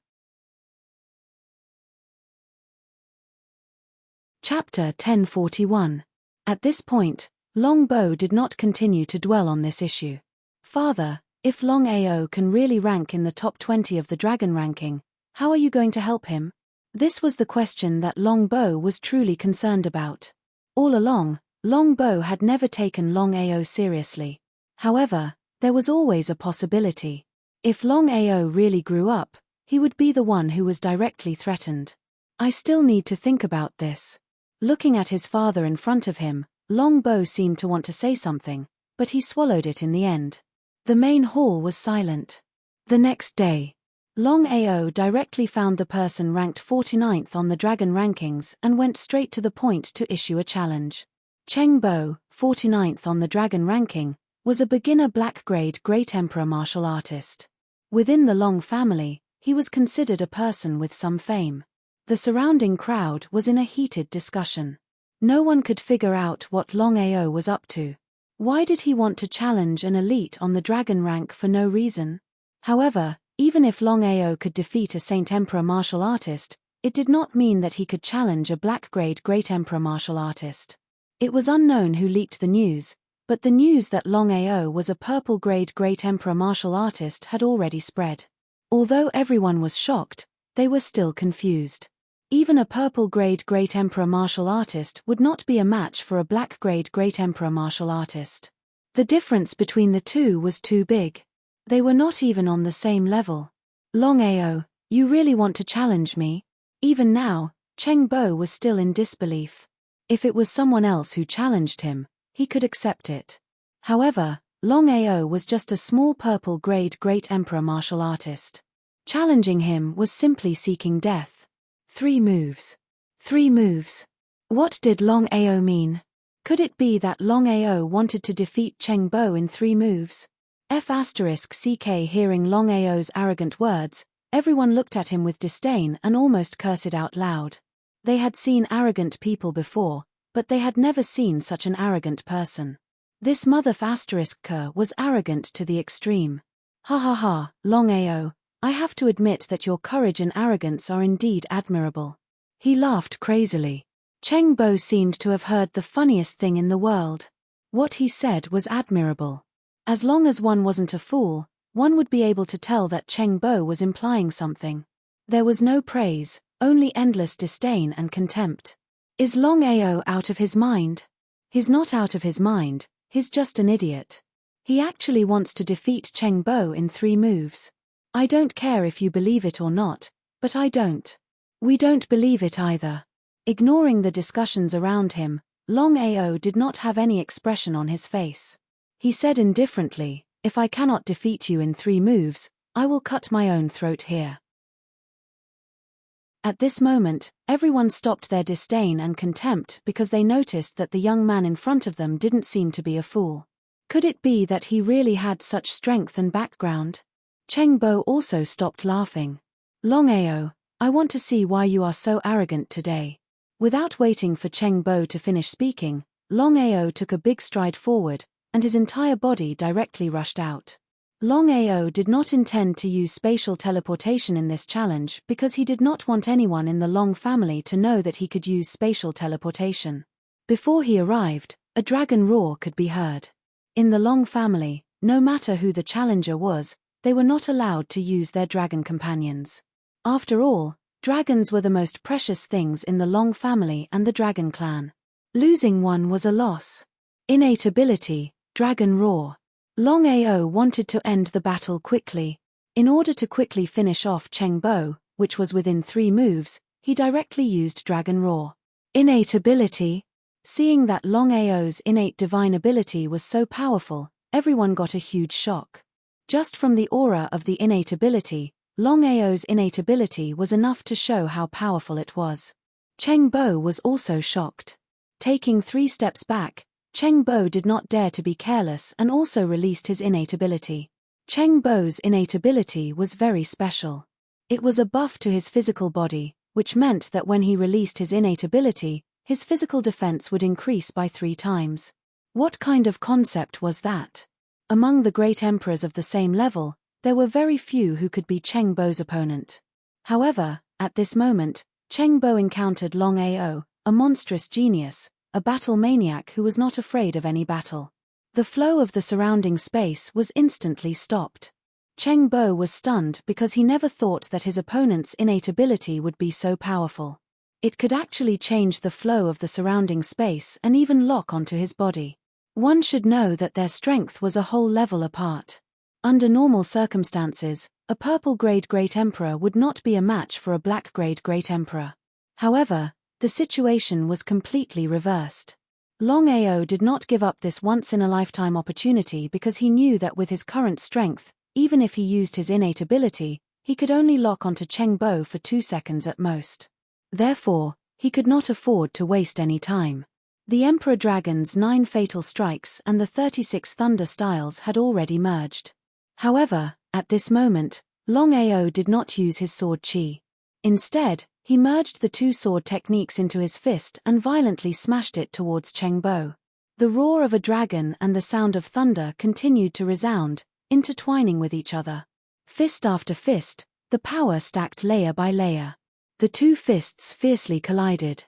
Chapter 1041. At this point, Longbow did not continue to dwell on this issue. Father, if Longao can really rank in the top 20 of the Dragon ranking, how are you going to help him? This was the question that Longbow was truly concerned about. All along, Longbow had never taken Longao seriously. However, there was always a possibility. If Longao really grew up, he would be the one who was directly threatened. I still need to think about this. Looking at his father in front of him, Longbow seemed to want to say something, but he swallowed it in the end. The main hall was silent. The next day, Longao directly found the person ranked 49th on the Dragon rankings and went straight to the point to issue a challenge. Cheng Bo, 49th on the Dragon ranking, was a beginner black-grade Great Emperor martial artist. Within the Long family, he was considered a person with some fame. The surrounding crowd was in a heated discussion. No one could figure out what Longao was up to. Why did he want to challenge an elite on the Dragon rank for no reason? However, even if Longao could defeat a Saint Emperor martial artist, it did not mean that he could challenge a black-grade Great Emperor martial artist. It was unknown who leaked the news, but the news that Longao was a purple-grade Great Emperor martial artist had already spread. Although everyone was shocked, they were still confused. Even a purple-grade Great Emperor martial artist would not be a match for a black-grade Great Emperor martial artist. The difference between the two was too big. They were not even on the same level. Longao, you really want to challenge me? Even now, Cheng Bo was still in disbelief. If it was someone else who challenged him, he could accept it. However, Longao was just a small purple-grade Great Emperor martial artist. Challenging him was simply seeking death. 3 moves. 3 moves. What did Longao mean? Could it be that Longao wanted to defeat Cheng Bo in 3 moves? F***ck hearing Longao's arrogant words, everyone looked at him with disdain and almost cursed out loud. They had seen arrogant people before, but they had never seen such an arrogant person. This mother **k was arrogant to the extreme. Ha ha ha, Longao, I have to admit that your courage and arrogance are indeed admirable. He laughed crazily. Cheng Bo seemed to have heard the funniest thing in the world. What he said was admirable. As long as one wasn't a fool, one would be able to tell that Cheng Bo was implying something. There was no praise, only endless disdain and contempt. Is Longao out of his mind? He's not out of his mind, he's just an idiot. He actually wants to defeat Cheng Bo in 3 moves. I don't care if you believe it or not, but I don't. We don't believe it either. Ignoring the discussions around him, Longao did not have any expression on his face. He said indifferently, "If I cannot defeat you in 3 moves, I will cut my own throat here." At this moment, everyone stopped their disdain and contempt because they noticed that the young man in front of them didn't seem to be a fool. Could it be that he really had such strength and background? Cheng Bo also stopped laughing. Longao, I want to see why you are so arrogant today. Without waiting for Cheng Bo to finish speaking, Longao took a big stride forward, and his entire body directly rushed out. Longao did not intend to use spatial teleportation in this challenge because he did not want anyone in the Long family to know that he could use spatial teleportation. Before he arrived, a dragon roar could be heard. In the Long family, no matter who the challenger was, they were not allowed to use their dragon companions. After all, dragons were the most precious things in the Long family and the dragon clan. Losing one was a loss. Innate ability, Dragon Roar. Longao wanted to end the battle quickly. In order to quickly finish off Cheng Bo, which was within 3 moves, he directly used Dragon Roar. Innate ability. Seeing that Longao's innate divine ability was so powerful, everyone got a huge shock. Just from the aura of the innate ability, Longao's innate ability was enough to show how powerful it was. Cheng Bo was also shocked. Taking 3 steps back, Cheng Bo did not dare to be careless and also released his innate ability. Cheng Bo's innate ability was very special. It was a buff to his physical body, which meant that when he released his innate ability, his physical defense would increase by 3 times. What kind of concept was that? Among the great emperors of the same level, there were very few who could be Cheng Bo's opponent. However, at this moment, Cheng Bo encountered Longao, a monstrous genius, a battle maniac who was not afraid of any battle. The flow of the surrounding space was instantly stopped. Cheng Bo was stunned because he never thought that his opponent's innate ability would be so powerful. It could actually change the flow of the surrounding space and even lock onto his body. One should know that their strength was a whole level apart. Under normal circumstances, a purple-grade Great Emperor would not be a match for a black-grade Great Emperor. However, the situation was completely reversed. Longao did not give up this once-in-a-lifetime opportunity because he knew that with his current strength, even if he used his innate ability, he could only lock onto Cheng Bo for 2 seconds at most. Therefore, he could not afford to waste any time. The Emperor Dragon's 9 fatal strikes and the 36 thunder styles had already merged. However, at this moment, Longao did not use his sword chi. Instead, he merged the 2 sword techniques into his fist and violently smashed it towards Cheng Bo. The roar of a dragon and the sound of thunder continued to resound, intertwining with each other. Fist after fist, the power stacked layer by layer. The 2 fists fiercely collided.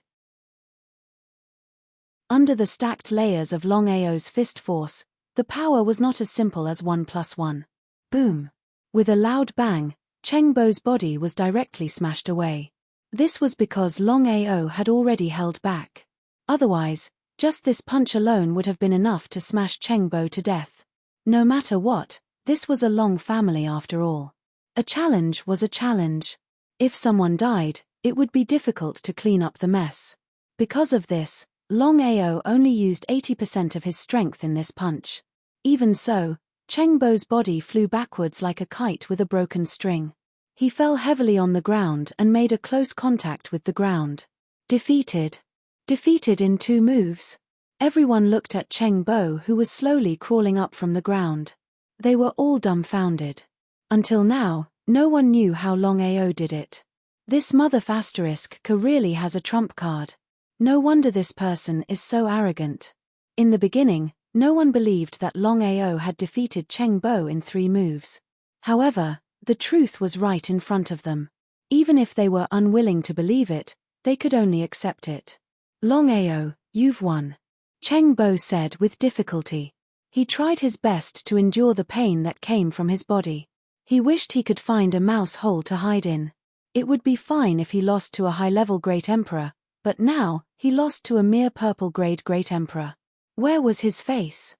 Under the stacked layers of Longao's fist force, the power was not as simple as 1 + 1. Boom! With a loud bang, Cheng Bo's body was directly smashed away. This was because Longao had already held back. Otherwise, just this punch alone would have been enough to smash Cheng Bo to death. No matter what, this was a Long family after all. A challenge was a challenge. If someone died, it would be difficult to clean up the mess. Because of this, Longao only used 80% of his strength in this punch. Even so, Cheng Bo's body flew backwards like a kite with a broken string. He fell heavily on the ground and made a close contact with the ground. Defeated. Defeated in 2 moves. Everyone looked at Cheng Bo, who was slowly crawling up from the ground. They were all dumbfounded. Until now, no one knew how Longao did it. This mother * really has a trump card. No wonder this person is so arrogant. In the beginning, no one believed that Longao had defeated Cheng Bo in 3 moves. However, the truth was right in front of them. Even if they were unwilling to believe it, they could only accept it. Longao, you've won. Cheng Bo said with difficulty. He tried his best to endure the pain that came from his body. He wished he could find a mouse hole to hide in. It would be fine if he lost to a high-level Great Emperor, but now, he lost to a mere purple-grade Great Emperor. Where was his face?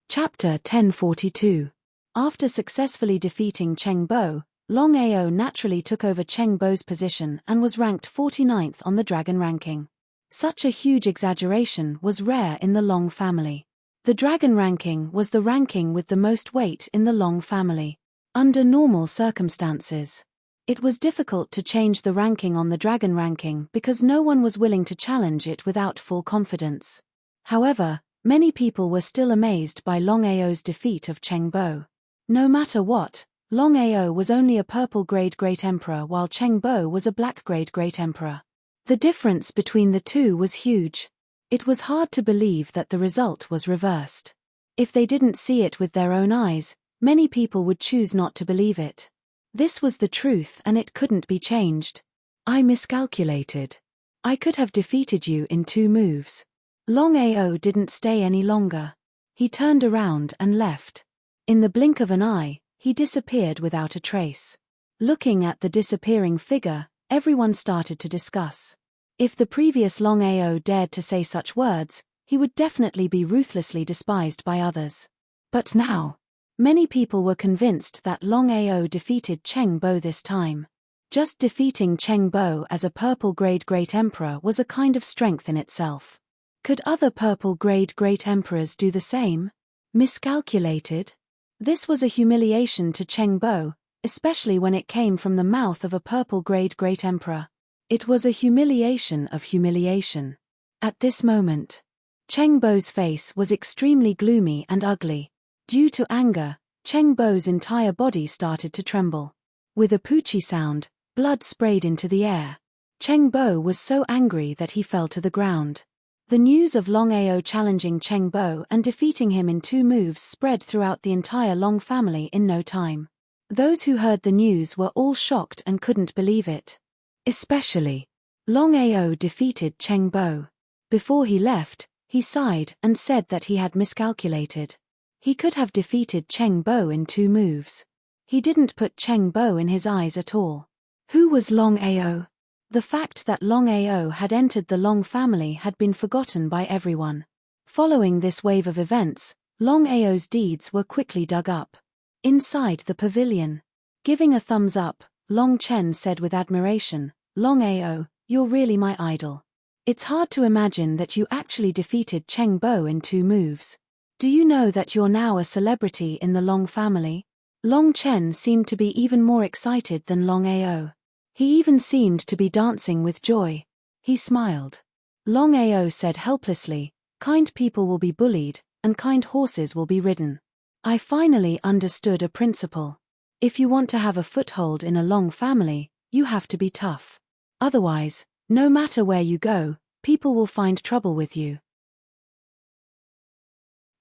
Chapter 1042. After successfully defeating Cheng Bo, Longao naturally took over Cheng Bo's position and was ranked 49th on the dragon ranking. Such a huge exaggeration was rare in the Long family. The dragon ranking was the ranking with the most weight in the Long family. Under normal circumstances, it was difficult to change the ranking on the dragon ranking because no one was willing to challenge it without full confidence. However, many people were still amazed by Longao's defeat of Cheng Bo. No matter what, Longao was only a purple-grade Great Emperor while Cheng Bo was a black-grade Great Emperor. The difference between the 2 was huge. It was hard to believe that the result was reversed. If they didn't see it with their own eyes, many people would choose not to believe it. This was the truth and it couldn't be changed. I miscalculated. I could have defeated you in 2 moves. Longao didn't stay any longer. He turned around and left. In the blink of an eye, he disappeared without a trace. Looking at the disappearing figure, everyone started to discuss. If the previous Longao dared to say such words, he would definitely be ruthlessly despised by others. But now, many people were convinced that Longao defeated Cheng Bo this time. Just defeating Cheng Bo as a purple-grade great emperor was a kind of strength in itself. Could other purple-grade great emperors do the same? Miscalculated? This was a humiliation to Cheng Bo, especially when it came from the mouth of a purple-grade great emperor. It was a humiliation of humiliation. At this moment, Cheng Bo's face was extremely gloomy and ugly. Due to anger, Cheng Bo's entire body started to tremble. With a poochie sound, blood sprayed into the air. Cheng Bo was so angry that he fell to the ground. The news of Longao challenging Cheng Bo and defeating him in 2 moves spread throughout the entire Long family in no time. Those who heard the news were all shocked and couldn't believe it. Especially, Longao defeated Cheng Bo. Before he left, he sighed and said that he had miscalculated. He could have defeated Cheng Bo in 2 moves. He didn't put Cheng Bo in his eyes at all. Who was Longao? The fact that Longao had entered the Long family had been forgotten by everyone. Following this wave of events, Longao's deeds were quickly dug up. Inside the pavilion, giving a thumbs up, Long Chen said with admiration, "Longao, you're really my idol. It's hard to imagine that you actually defeated Cheng Bo in 2 moves. Do you know that you're now a celebrity in the Long family?" Long Chen seemed to be even more excited than Longao. He even seemed to be dancing with joy. He smiled. Longao said helplessly, "Kind people will be bullied, and kind horses will be ridden. I finally understood a principle. If you want to have a foothold in a Long family, you have to be tough. Otherwise, no matter where you go, people will find trouble with you."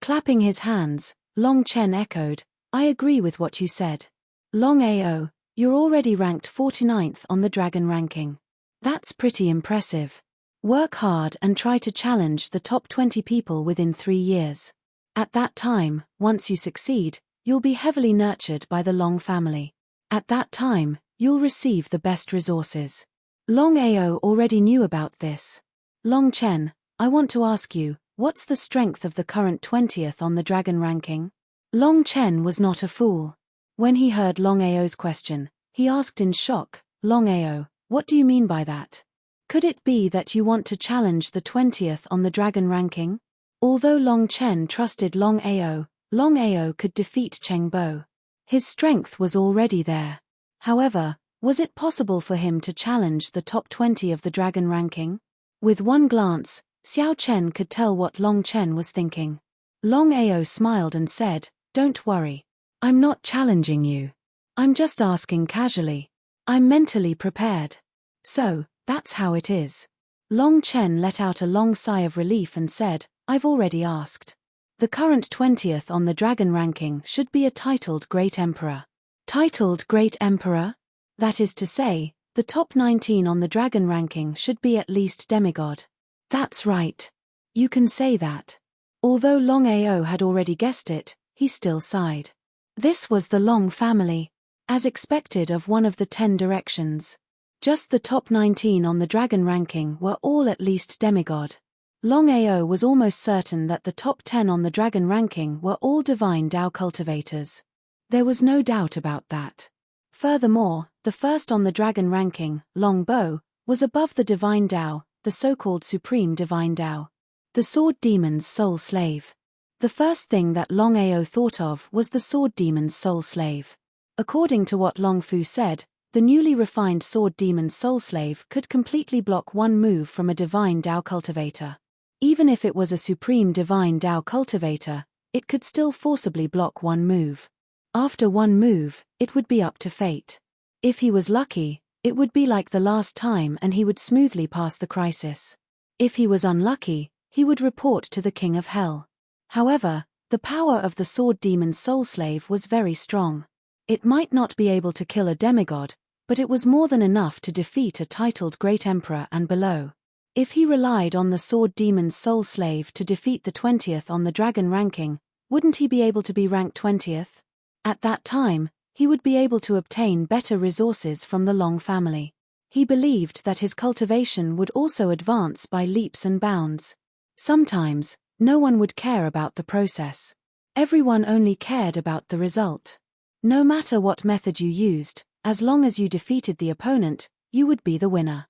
Clapping his hands, Long Chen echoed, "I agree with what you said. Longao, you're already ranked 49th on the dragon ranking. That's pretty impressive. Work hard and try to challenge the top 20 people within 3 years. At that time, once you succeed, you'll be heavily nurtured by the Long family. At that time, you'll receive the best resources." Longao already knew about this. "Long Chen, I want to ask you, what's the strength of the current 20th on the dragon ranking?" Long Chen was not a fool. When he heard Longao's question, he asked in shock, "Longao, what do you mean by that? Could it be that you want to challenge the 20th on the dragon ranking?" Although Long Chen trusted Longao, Longao could defeat Cheng Bo. His strength was already there. However, was it possible for him to challenge the top 20 of the dragon ranking? With one glance, Xiao Chen could tell what Long Chen was thinking. Longao smiled and said, "Don't worry. I'm not challenging you. I'm just asking casually. I'm mentally prepared." "So, that's how it is." Long Chen let out a long sigh of relief and said, "I've already asked. The current 20th on the dragon ranking should be a titled Great Emperor." Titled Great Emperor? That is to say, the top 19 on the dragon ranking should be at least demigod. That's right. You can say that. Although Longao had already guessed it, he still sighed. This was the Long family. As expected of one of the 10 directions. Just the top 19 on the dragon ranking were all at least demigod. Longao was almost certain that the top 10 on the dragon ranking were all divine Dao cultivators. There was no doubt about that. Furthermore, the first on the dragon ranking, Long Bo, was above the divine Dao, the so-called supreme divine Dao. The sword demon's soul slave. The first thing that Longao thought of was the sword demon's soul slave. According to what Long Fu said, the newly refined sword demon's soul slave could completely block one move from a divine Dao cultivator. Even if it was a supreme divine Dao cultivator, it could still forcibly block one move. After one move, it would be up to fate. If he was lucky, it would be like the last time and he would smoothly pass the crisis. If he was unlucky, he would report to the king of hell. However, the power of the sword demon's soul slave was very strong. It might not be able to kill a demigod, but it was more than enough to defeat a titled great emperor and below. If he relied on the sword demon's soul slave to defeat the 20th on the dragon ranking, wouldn't he be able to be ranked 20th? At that time, he would be able to obtain better resources from the Long family. He believed that his cultivation would also advance by leaps and bounds. Sometimes, no one would care about the process. Everyone only cared about the result. No matter what method you used, as long as you defeated the opponent, you would be the winner.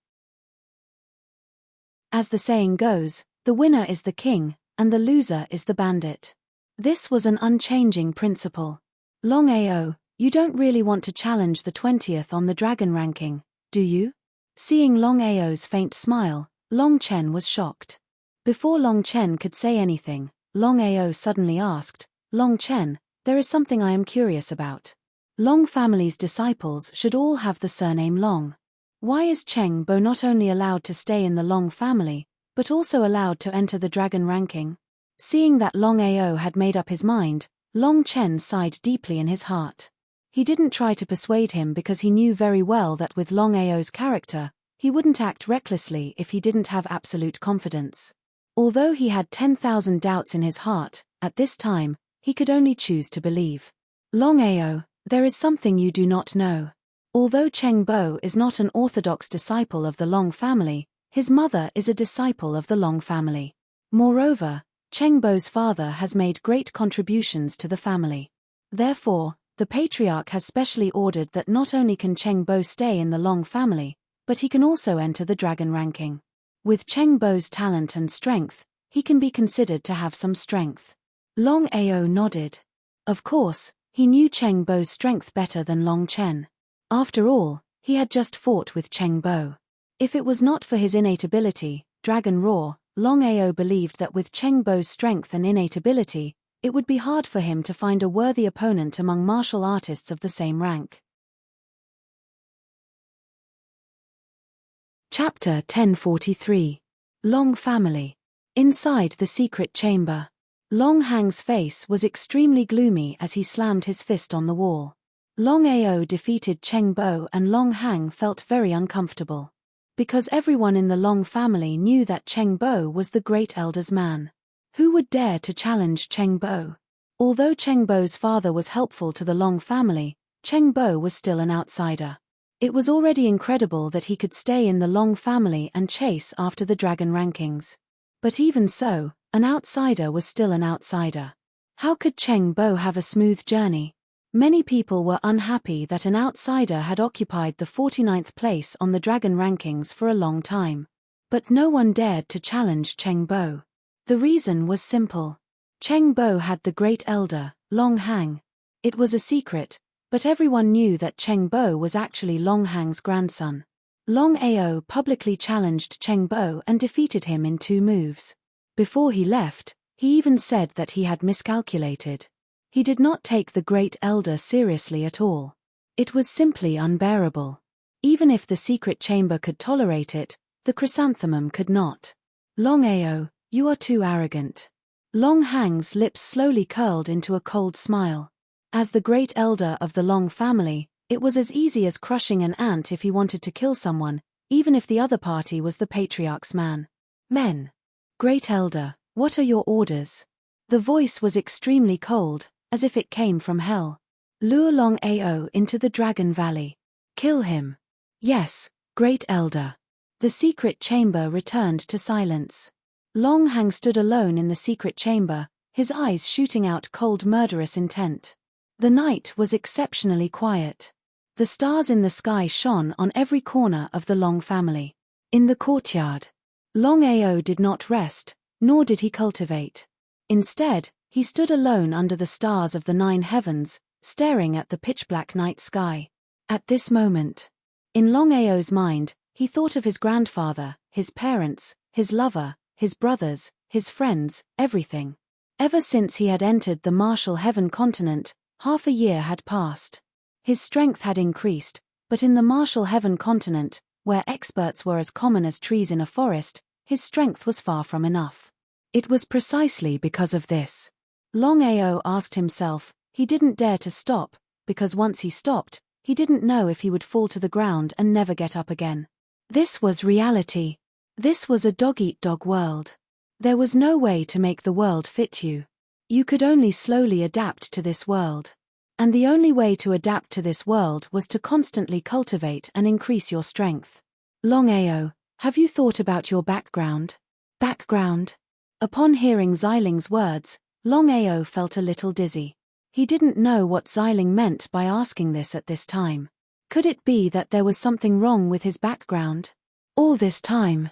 As the saying goes, the winner is the king, and the loser is the bandit. This was an unchanging principle. Longao, you don't really want to challenge the 20th on the dragon ranking, do you? Seeing Longao's faint smile, Long Chen was shocked. Before Long Chen could say anything, Longao suddenly asked, Long Chen, there is something I am curious about. Long family's disciples should all have the surname Long. Why is Cheng Bo not only allowed to stay in the Long family, but also allowed to enter the dragon ranking? Seeing that Longao had made up his mind, Long Chen sighed deeply in his heart. He didn't try to persuade him because he knew very well that with Longao's character, he wouldn't act recklessly if he didn't have absolute confidence. Although he had 10,000 doubts in his heart, at this time, he could only choose to believe. Longao, there is something you do not know. Although Cheng Bo is not an orthodox disciple of the Long family, his mother is a disciple of the Long family. Moreover, Cheng Bo's father has made great contributions to the family. Therefore, the patriarch has specially ordered that not only can Cheng Bo stay in the Long family, but he can also enter the dragon ranking. With Cheng Bo's talent and strength, he can be considered to have some strength. Longao nodded. Of course, he knew Cheng Bo's strength better than Long Chen. After all, he had just fought with Cheng Bo. If it was not for his innate ability, Dragon Roar, Longao believed that with Cheng Bo's strength and innate ability, it would be hard for him to find a worthy opponent among martial artists of the same rank. Chapter 1043. Long Family. Inside the secret chamber. Long Hang's face was extremely gloomy as he slammed his fist on the wall. Longao defeated Cheng Bo and Long Hang felt very uncomfortable. Because everyone in the Long family knew that Cheng Bo was the great elder's man. Who would dare to challenge Cheng Bo? Although Cheng Bo's father was helpful to the Long family, Cheng Bo was still an outsider. It was already incredible that he could stay in the Long family and chase after the dragon rankings. But even so, an outsider was still an outsider. How could Cheng Bo have a smooth journey? Many people were unhappy that an outsider had occupied the 49th place on the dragon rankings for a long time. But no one dared to challenge Cheng Bo. The reason was simple. Cheng Bo had the great elder, Long Hang. It was a secret, but everyone knew that Cheng Bo was actually Long Hang's grandson. Longao publicly challenged Cheng Bo and defeated him in 2 moves. Before he left, he even said that he had miscalculated. He did not take the great elder seriously at all. It was simply unbearable. Even if the secret chamber could tolerate it, the chrysanthemum could not. Longao, you are too arrogant. Long Hang's lips slowly curled into a cold smile. As the great elder of the Long family, it was as easy as crushing an ant if he wanted to kill someone, even if the other party was the patriarch's man. Men. Great elder, what are your orders? The voice was extremely cold, as if it came from hell. Lure Longao into the Dragon Valley. Kill him. Yes, great elder. The secret chamber returned to silence. Long Hang stood alone in the secret chamber, his eyes shooting out cold murderous intent. The night was exceptionally quiet. The stars in the sky shone on every corner of the Long family. In the courtyard, Longao did not rest, nor did he cultivate. Instead, he stood alone under the stars of the 9 heavens, staring at the pitch-black night sky. At this moment, in Longao's mind, he thought of his grandfather, his parents, his lover, his brothers, his friends, everything. Ever since he had entered the martial heaven continent, half a year had passed. His strength had increased, but in the martial heaven continent, where experts were as common as trees in a forest, his strength was far from enough. It was precisely because of this. Longao asked himself, he didn't dare to stop, because once he stopped, he didn't know if he would fall to the ground and never get up again. This was reality. This was a dog-eat-dog world. There was no way to make the world fit you. You could only slowly adapt to this world. And the only way to adapt to this world was to constantly cultivate and increase your strength. Longao, have you thought about your background? Background? Upon hearing Xiling's words, Longao felt a little dizzy. He didn't know what Xiling meant by asking this at this time. Could it be that there was something wrong with his background? All this time,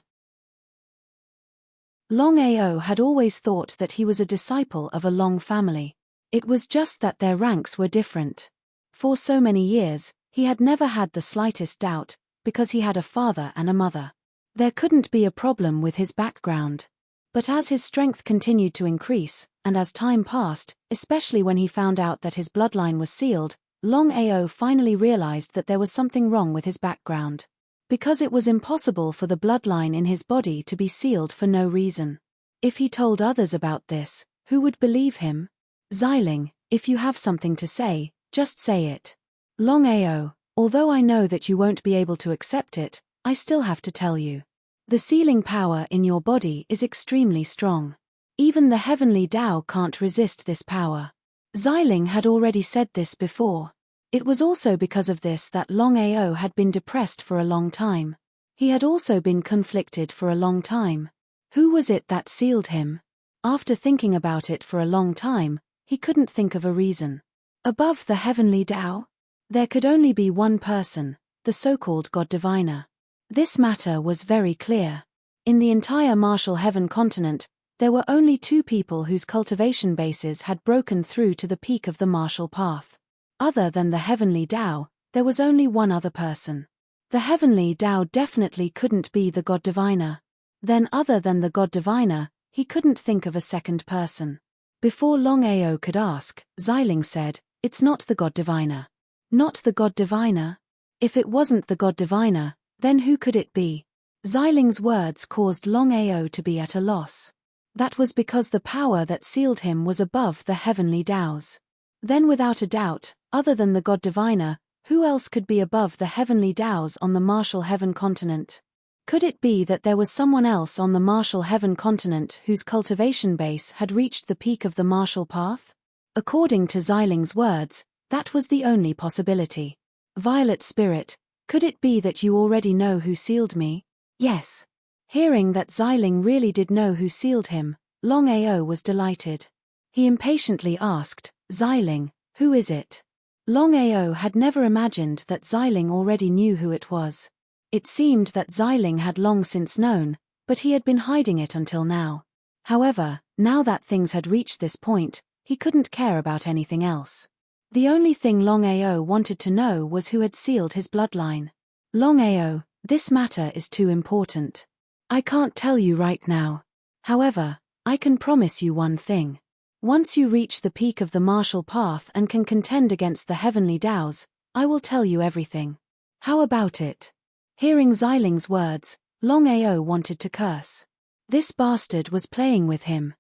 Longao had always thought that he was a disciple of a Long family. It was just that their ranks were different. For so many years, he had never had the slightest doubt, because he had a father and a mother. There couldn't be a problem with his background. But as his strength continued to increase, and as time passed, especially when he found out that his bloodline was sealed, Longao finally realized that there was something wrong with his background. Because it was impossible for the bloodline in his body to be sealed for no reason. If he told others about this, who would believe him? Xiling, if you have something to say, just say it. Longao, although I know that you won't be able to accept it, I still have to tell you. The sealing power in your body is extremely strong. Even the heavenly Tao can't resist this power. Xiling had already said this before. It was also because of this that Longao had been depressed for a long time. He had also been conflicted for a long time. Who was it that sealed him? After thinking about it for a long time, he couldn't think of a reason. Above the heavenly Tao? There could only be one person, the so-called God Diviner. This matter was very clear. In the entire Martial Heaven continent, there were only two people whose cultivation bases had broken through to the peak of the martial path. Other than the heavenly Tao, there was only one other person. The heavenly Tao definitely couldn't be the God Diviner. Then other than the God Diviner, he couldn't think of a second person. Before Longao could ask, Xiling said, "It's not the God Diviner." Not the God Diviner? If it wasn't the God Diviner, then who could it be? Xiling's words caused Longao to be at a loss. That was because the power that sealed him was above the heavenly Taos. Then without a doubt, other than the God Diviner, who else could be above the heavenly Taos on the Martial Heaven continent? Could it be that there was someone else on the Martial Heaven continent whose cultivation base had reached the peak of the martial path? According to Xiling's words, that was the only possibility. Violet Spirit, could it be that you already know who sealed me? Yes. Hearing that Xiling really did know who sealed him, Longao was delighted. He impatiently asked, "Xiling, who is it?" Longao had never imagined that Xiling already knew who it was. It seemed that Xiling had long since known, but he had been hiding it until now. However, now that things had reached this point, he couldn't care about anything else. The only thing Longao wanted to know was who had sealed his bloodline. Longao, this matter is too important. I can't tell you right now. However, I can promise you one thing. Once you reach the peak of the martial path and can contend against the heavenly Taos, I will tell you everything. How about it? Hearing Xiling's words, Longao wanted to curse. This bastard was playing with him.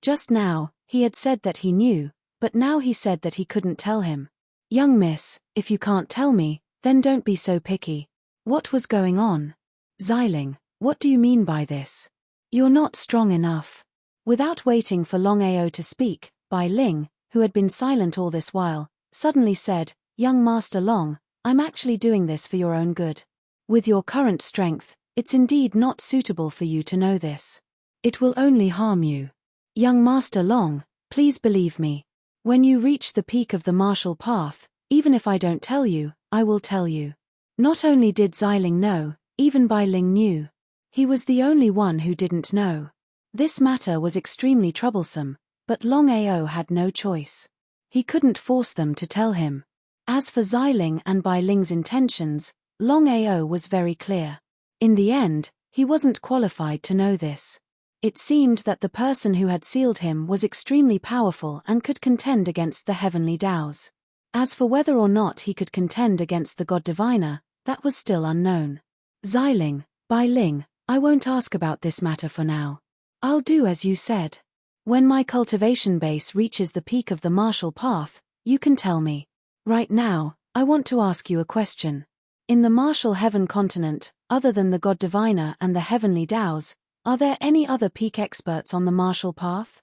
Just now, he had said that he knew, but now he said that he couldn't tell him. Young miss, if you can't tell me, then don't be so picky. What was going on? Xiling, what do you mean by this? You're not strong enough. Without waiting for Longao to speak, Bai Ling, who had been silent all this while, suddenly said, "Young Master Long, I'm actually doing this for your own good. With your current strength, it's indeed not suitable for you to know this. It will only harm you. Young Master Long, please believe me. When you reach the peak of the martial path, even if I don't tell you, I will tell you." Not only did Xiling know, even Bai Ling knew. He was the only one who didn't know. This matter was extremely troublesome, but Longao had no choice. He couldn't force them to tell him. As for Xiling and Bai Ling's intentions, Longao was very clear. In the end, he wasn't qualified to know this. It seemed that the person who had sealed him was extremely powerful and could contend against the heavenly Taos. As for whether or not he could contend against the God Diviner, that was still unknown. Xiling, Bai Ling, I won't ask about this matter for now. I'll do as you said. When my cultivation base reaches the peak of the martial path, you can tell me. Right now, I want to ask you a question. In the martial heaven continent, other than the God Diviner and the heavenly Taos, are there any other peak experts on the martial path?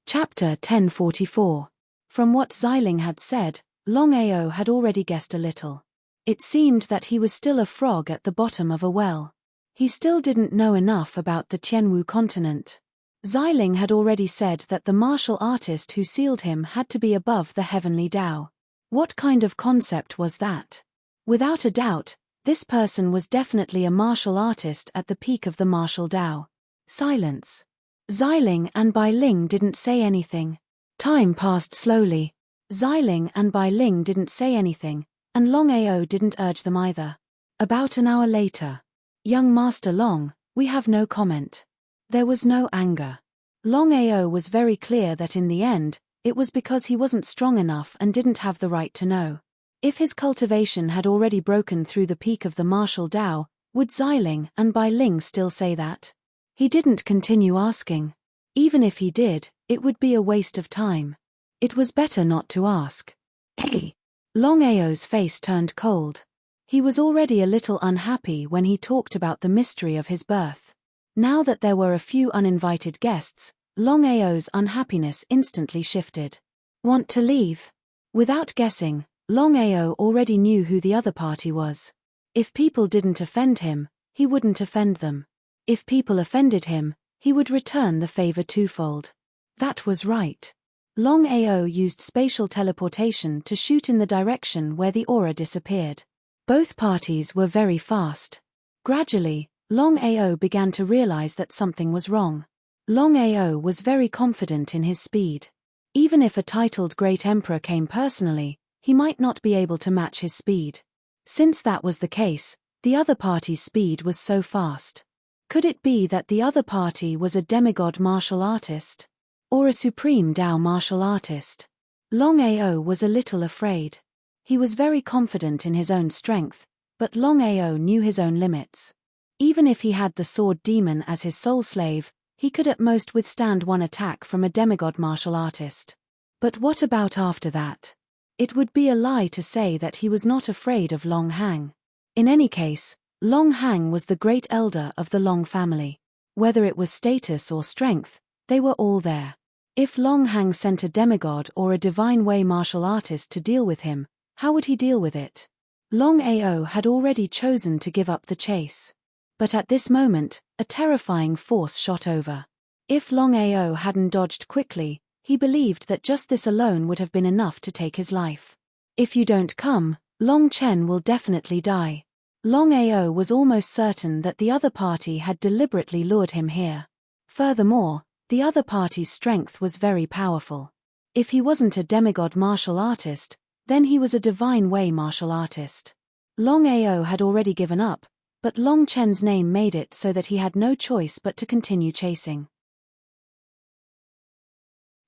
Chapter 1044. From what Xiling had said, Longao had already guessed a little. It seemed that he was still a frog at the bottom of a well. He still didn't know enough about the Tianwu continent. Xiling had already said that the martial artist who sealed him had to be above the heavenly Tao. What kind of concept was that? Without a doubt, this person was definitely a martial artist at the peak of the martial Tao. Silence. Xiling and Bai Ling didn't say anything. Time passed slowly. Xiling and Bai Ling didn't say anything, and Longao didn't urge them either. About an hour later. Young Master Long, we have no comment. There was no anger. Longao was very clear that in the end, it was because he wasn't strong enough and didn't have the right to know. If his cultivation had already broken through the peak of the martial Tao, would Xiling and Bai Ling still say that? He didn't continue asking. Even if he did, it would be a waste of time. It was better not to ask. Hey! Longao's face turned cold. He was already a little unhappy when he talked about the mystery of his birth. Now that there were a few uninvited guests, Longao's unhappiness instantly shifted. Want to leave? Without guessing, Longao already knew who the other party was. If people didn't offend him, he wouldn't offend them. If people offended him, he would return the favor twofold. That was right. Longao used spatial teleportation to shoot in the direction where the aura disappeared. Both parties were very fast. Gradually, Longao began to realize that something was wrong. Longao was very confident in his speed. Even if a titled Great Emperor came personally, he might not be able to match his speed. Since that was the case, the other party's speed was so fast. Could it be that the other party was a demigod martial artist? Or a supreme Tao martial artist? Longao was a little afraid. He was very confident in his own strength, but Longao knew his own limits. Even if he had the sword demon as his soul slave, he could at most withstand one attack from a demigod martial artist. But what about after that? It would be a lie to say that he was not afraid of Long Hang. In any case, Long Hang was the great elder of the Long family. Whether it was status or strength, they were all there. If Long Hang sent a demigod or a divine way martial artist to deal with him, how would he deal with it? Longao had already chosen to give up the chase. But at this moment, a terrifying force shot over. If Longao hadn't dodged quickly, he believed that just this alone would have been enough to take his life. If you don't come, Long Chen will definitely die. Longao was almost certain that the other party had deliberately lured him here. Furthermore, the other party's strength was very powerful. If he wasn't a demigod martial artist, then he was a divine way martial artist. Longao had already given up, but Long Chen's name made it so that he had no choice but to continue chasing.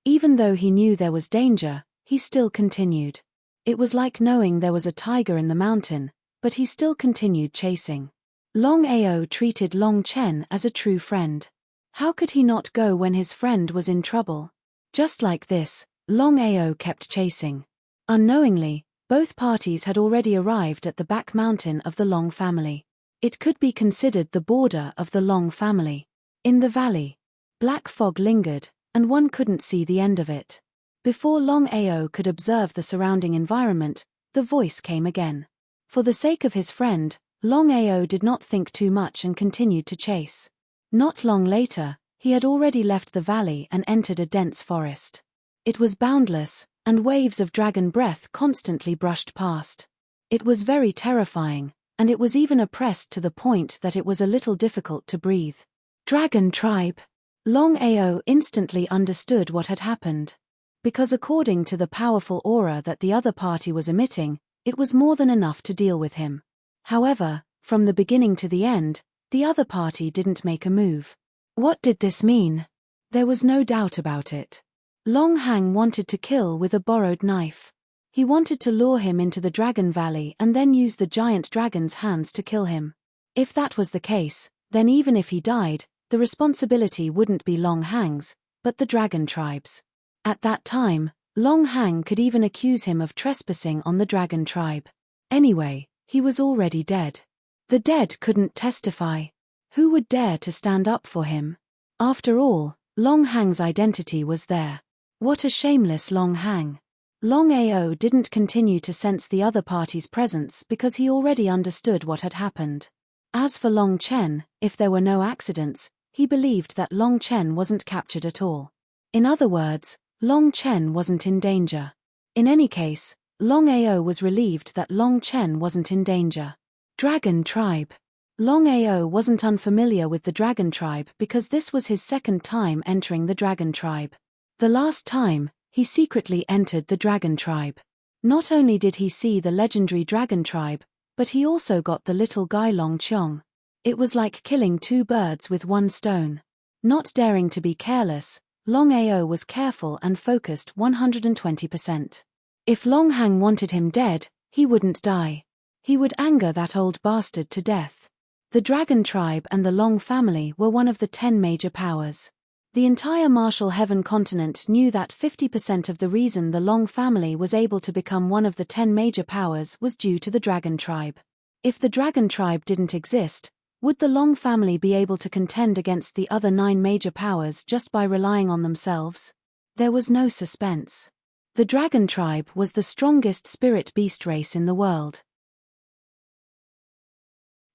Even though he knew there was danger, he still continued. It was like knowing there was a tiger in the mountain, but he still continued chasing. Longao treated Long Chen as a true friend. How could he not go when his friend was in trouble? Just like this, Longao kept chasing. Unknowingly, both parties had already arrived at the back mountain of the Long family. It could be considered the border of the Long family. In the valley, black fog lingered, and one couldn't see the end of it. Before Longao could observe the surrounding environment, the voice came again. For the sake of his friend, Longao did not think too much and continued to chase. Not long later, he had already left the valley and entered a dense forest. It was boundless, and waves of dragon breath constantly brushed past. It was very terrifying, and it was even oppressed to the point that it was a little difficult to breathe. Dragon tribe. Longao instantly understood what had happened. Because according to the powerful aura that the other party was emitting, it was more than enough to deal with him. However, from the beginning to the end, the other party didn't make a move. What did this mean? There was no doubt about it. Long Hang wanted to kill with a borrowed knife. He wanted to lure him into the Dragon Valley and then use the giant dragon's hands to kill him. If that was the case, then even if he died, the responsibility wouldn't be Long Hang's, but the dragon tribe's. At that time, Long Hang could even accuse him of trespassing on the dragon tribe. Anyway, he was already dead. The dead couldn't testify. Who would dare to stand up for him? After all, Long Hang's identity was there. What a shameless Long Hang. Longao didn't continue to sense the other party's presence because he already understood what had happened. As for Long Chen, if there were no accidents, he believed that Long Chen wasn't captured at all. In other words, Long Chen wasn't in danger. In any case, Longao was relieved that Long Chen wasn't in danger. Dragon Tribe. Longao wasn't unfamiliar with the Dragon Tribe because this was his second time entering the Dragon Tribe. The last time, he secretly entered the Dragon Tribe. Not only did he see the legendary Dragon Tribe, but he also got the little guy Long Qiong. It was like killing two birds with one stone. Not daring to be careless, Longao was careful and focused 120%. If Long Hang wanted him dead, he wouldn't die. He would anger that old bastard to death. The Dragon Tribe and the Long family were one of the 10 major powers. The entire Martial Heaven continent knew that 50% of the reason the Long family was able to become one of the 10 major powers was due to the Dragon Tribe. If the Dragon Tribe didn't exist, would the Long family be able to contend against the other 9 major powers just by relying on themselves? There was no suspense. The Dragon Tribe was the strongest spirit beast race in the world.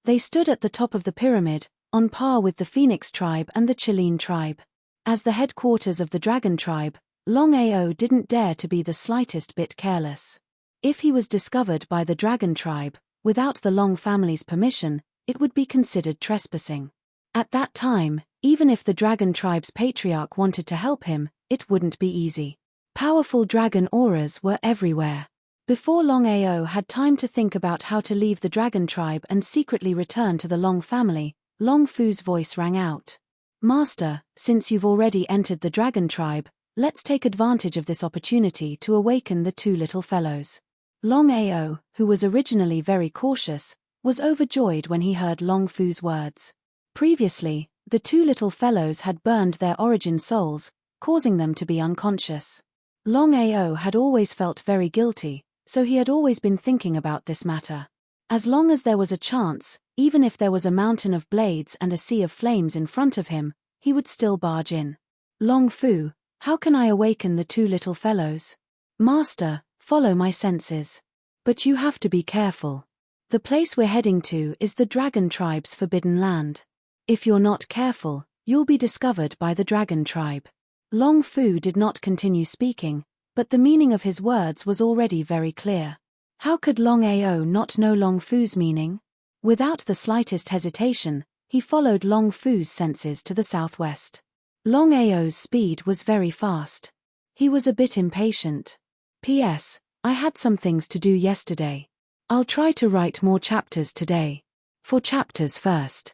They stood at the top of the pyramid, on par with the Phoenix Tribe and the Chilean Tribe. As the headquarters of the Dragon Tribe, Longao didn't dare to be the slightest bit careless. If he was discovered by the Dragon Tribe, without the Long family's permission, it would be considered trespassing. At that time, even if the Dragon Tribe's patriarch wanted to help him, it wouldn't be easy. Powerful dragon auras were everywhere. Before Longao had time to think about how to leave the Dragon Tribe and secretly return to the Long family, Long Fu's voice rang out. Master, since you've already entered the Dragon Tribe, let's take advantage of this opportunity to awaken the 2 little fellows. Longao, who was originally very cautious, was overjoyed when he heard Long Fu's words. Previously, the 2 little fellows had burned their origin souls, causing them to be unconscious. Longao had always felt very guilty, so he had always been thinking about this matter. As long as there was a chance, even if there was a mountain of blades and a sea of flames in front of him, he would still barge in. Long Fu, how can I awaken the 2 little fellows? Master, follow my senses. But you have to be careful. The place we're heading to is the Dragon Tribe's forbidden land. If you're not careful, you'll be discovered by the Dragon Tribe. Long Fu did not continue speaking, but the meaning of his words was already very clear. How could Longao not know Long Fu's meaning? Without the slightest hesitation, he followed Long Fu's senses to the southwest. Longao's speed was very fast. He was a bit impatient. P.S. I had some things to do yesterday. I'll try to write more chapters today. 4 chapters first.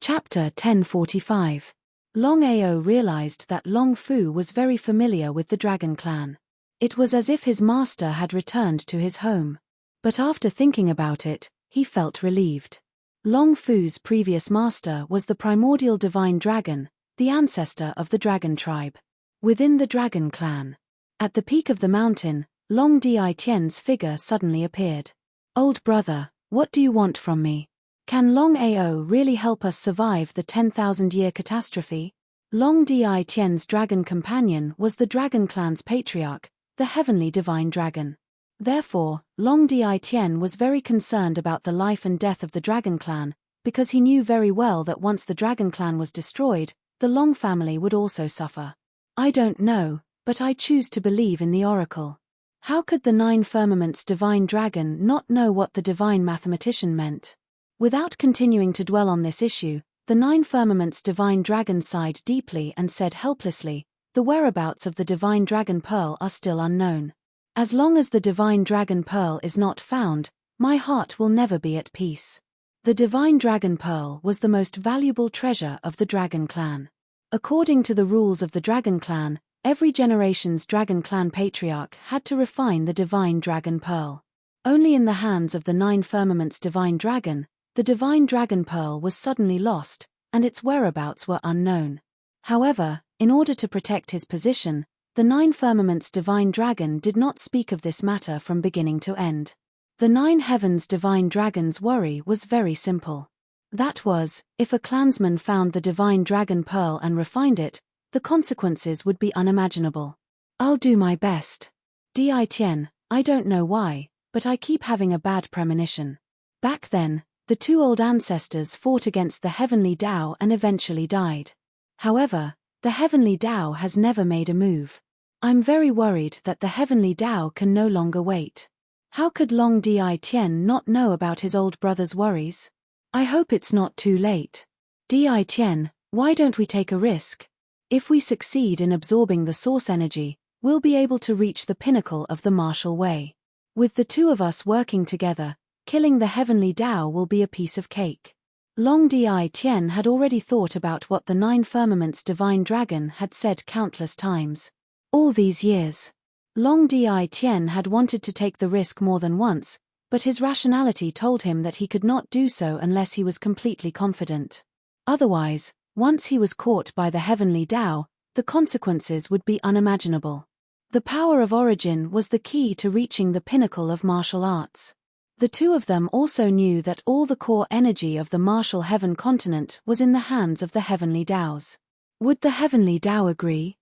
Chapter 1045. Longao realized that Long Fu was very familiar with the Dragon Clan. It was as if his master had returned to his home. But after thinking about it, he felt relieved. Long Fu's previous master was the primordial divine dragon, the ancestor of the Dragon Tribe. Within the Dragon Clan. At the peak of the mountain, Long Di Tian's figure suddenly appeared. Old brother, what do you want from me? Can Longao really help us survive the 10,000-year catastrophe? Long Di Tian's dragon companion was the Dragon Clan's patriarch, the heavenly divine dragon. Therefore, Long Di Tian was very concerned about the life and death of the Dragon Clan, because he knew very well that once the Dragon Clan was destroyed, the Long family would also suffer. I don't know, but I choose to believe in the oracle. How could the 9 firmaments divine dragon not know what the divine mathematician meant? Without continuing to dwell on this issue, the 9 firmaments divine dragon sighed deeply and said helplessly, the whereabouts of the divine dragon pearl are still unknown. As long as the divine dragon pearl is not found, my heart will never be at peace. The divine dragon pearl was the most valuable treasure of the Dragon Clan. According to the rules of the Dragon Clan, every generation's Dragon Clan patriarch had to refine the divine dragon pearl. Only in the hands of the 9 firmaments divine dragon, the divine dragon pearl was suddenly lost, and its whereabouts were unknown. However, in order to protect his position, the 9 firmaments divine dragon did not speak of this matter from beginning to end. The 9 heavens divine dragon's worry was very simple. That was, if a clansman found the divine dragon pearl and refined it, the consequences would be unimaginable. I'll do my best. Ditien, I don't know why, but I keep having a bad premonition. Back then, the 2 old ancestors fought against the heavenly Tao and eventually died. However, the heavenly Tao has never made a move. I'm very worried that the heavenly Tao can no longer wait. How could Long Ditien not know about his old brother's worries? I hope it's not too late. Ditien, why don't we take a risk? If we succeed in absorbing the source energy, we'll be able to reach the pinnacle of the martial way. With the 2 of us working together, killing the heavenly Tao will be a piece of cake. Long Ditien had already thought about what the 9 firmaments divine dragon had said countless times. All these years, Long Ditien had wanted to take the risk more than once, but his rationality told him that he could not do so unless he was completely confident. Otherwise, once he was caught by the heavenly Tao, the consequences would be unimaginable. The power of origin was the key to reaching the pinnacle of martial arts. The 2 of them also knew that all the core energy of the martial heaven continent was in the hands of the heavenly Taos. Would the heavenly Tao agree?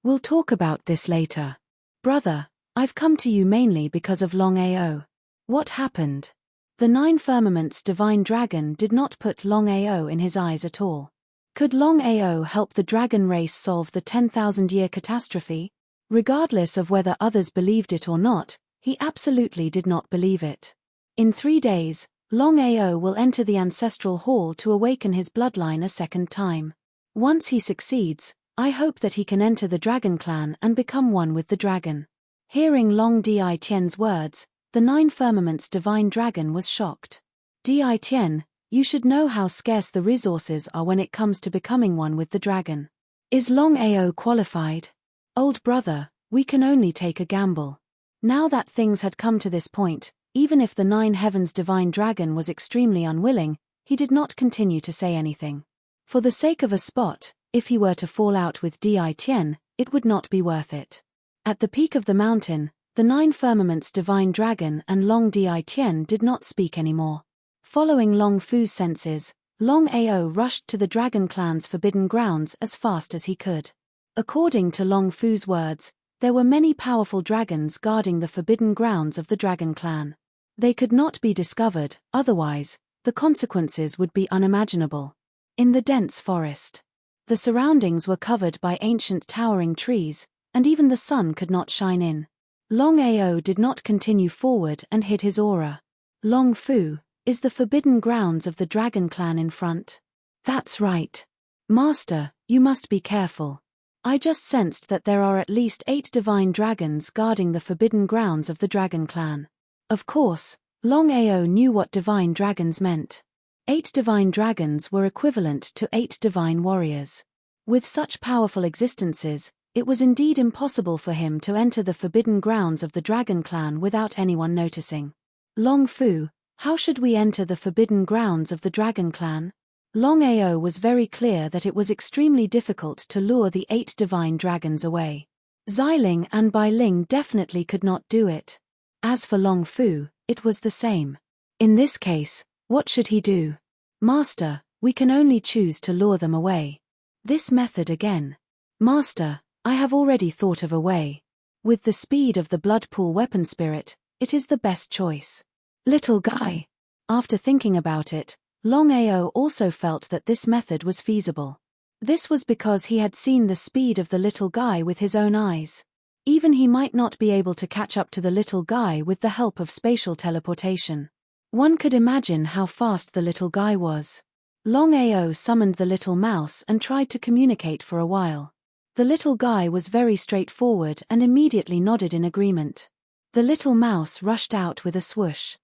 We'll talk about this later. Brother, I've come to you mainly because of Longao. What happened? The 9 firmaments divine dragon did not put Longao in his eyes at all. Could Longao help the dragon race solve the 10,000-year catastrophe? Regardless of whether others believed it or not, he absolutely did not believe it. In 3 days, Longao will enter the ancestral hall to awaken his bloodline a second time. Once he succeeds, I hope that he can enter the Dragon Clan and become one with the dragon. Hearing Long Ditien's words, the 9 firmaments divine dragon was shocked. Ditien, you should know how scarce the resources are when it comes to becoming one with the dragon. Is Longao qualified? Old brother, we can only take a gamble. Now that things had come to this point, even if the 9 heavens divine dragon was extremely unwilling, he did not continue to say anything. For the sake of a spot, if he were to fall out with Ditien, it would not be worth it. At the peak of the mountain, the 9 firmaments divine dragon and Long Ditien did not speak anymore. Following Long Fu's senses, Longao rushed to the Dragon Clan's forbidden grounds as fast as he could. According to Long Fu's words, there were many powerful dragons guarding the forbidden grounds of the Dragon Clan. They could not be discovered, otherwise, the consequences would be unimaginable. In the dense forest, the surroundings were covered by ancient towering trees, and even the sun could not shine in. Longao did not continue forward and hid his aura. Long Fu, is the forbidden grounds of the Dragon Clan in front? That's right. Master, you must be careful. I just sensed that there are at least 8 divine dragons guarding the forbidden grounds of the Dragon Clan. Of course, Longao knew what divine dragons meant. 8 divine dragons were equivalent to 8 divine warriors. With such powerful existences, it was indeed impossible for him to enter the forbidden grounds of the Dragon Clan without anyone noticing. Long Fu, how should we enter the forbidden grounds of the Dragon Clan? Longao was very clear that it was extremely difficult to lure the 8 divine dragons away. Xiling and Bai Ling definitely could not do it. As for Long Fu, it was the same. In this case, what should he do? Master, we can only choose to lure them away. This method again. Master, I have already thought of a way. With the speed of the blood pool weapon spirit, it is the best choice. Little guy. After thinking about it, Longao also felt that this method was feasible. This was because he had seen the speed of the little guy with his own eyes. Even he might not be able to catch up to the little guy with the help of spatial teleportation. One could imagine how fast the little guy was. Longao summoned the little mouse and tried to communicate for a while. The little guy was very straightforward and immediately nodded in agreement. The little mouse rushed out with a swoosh.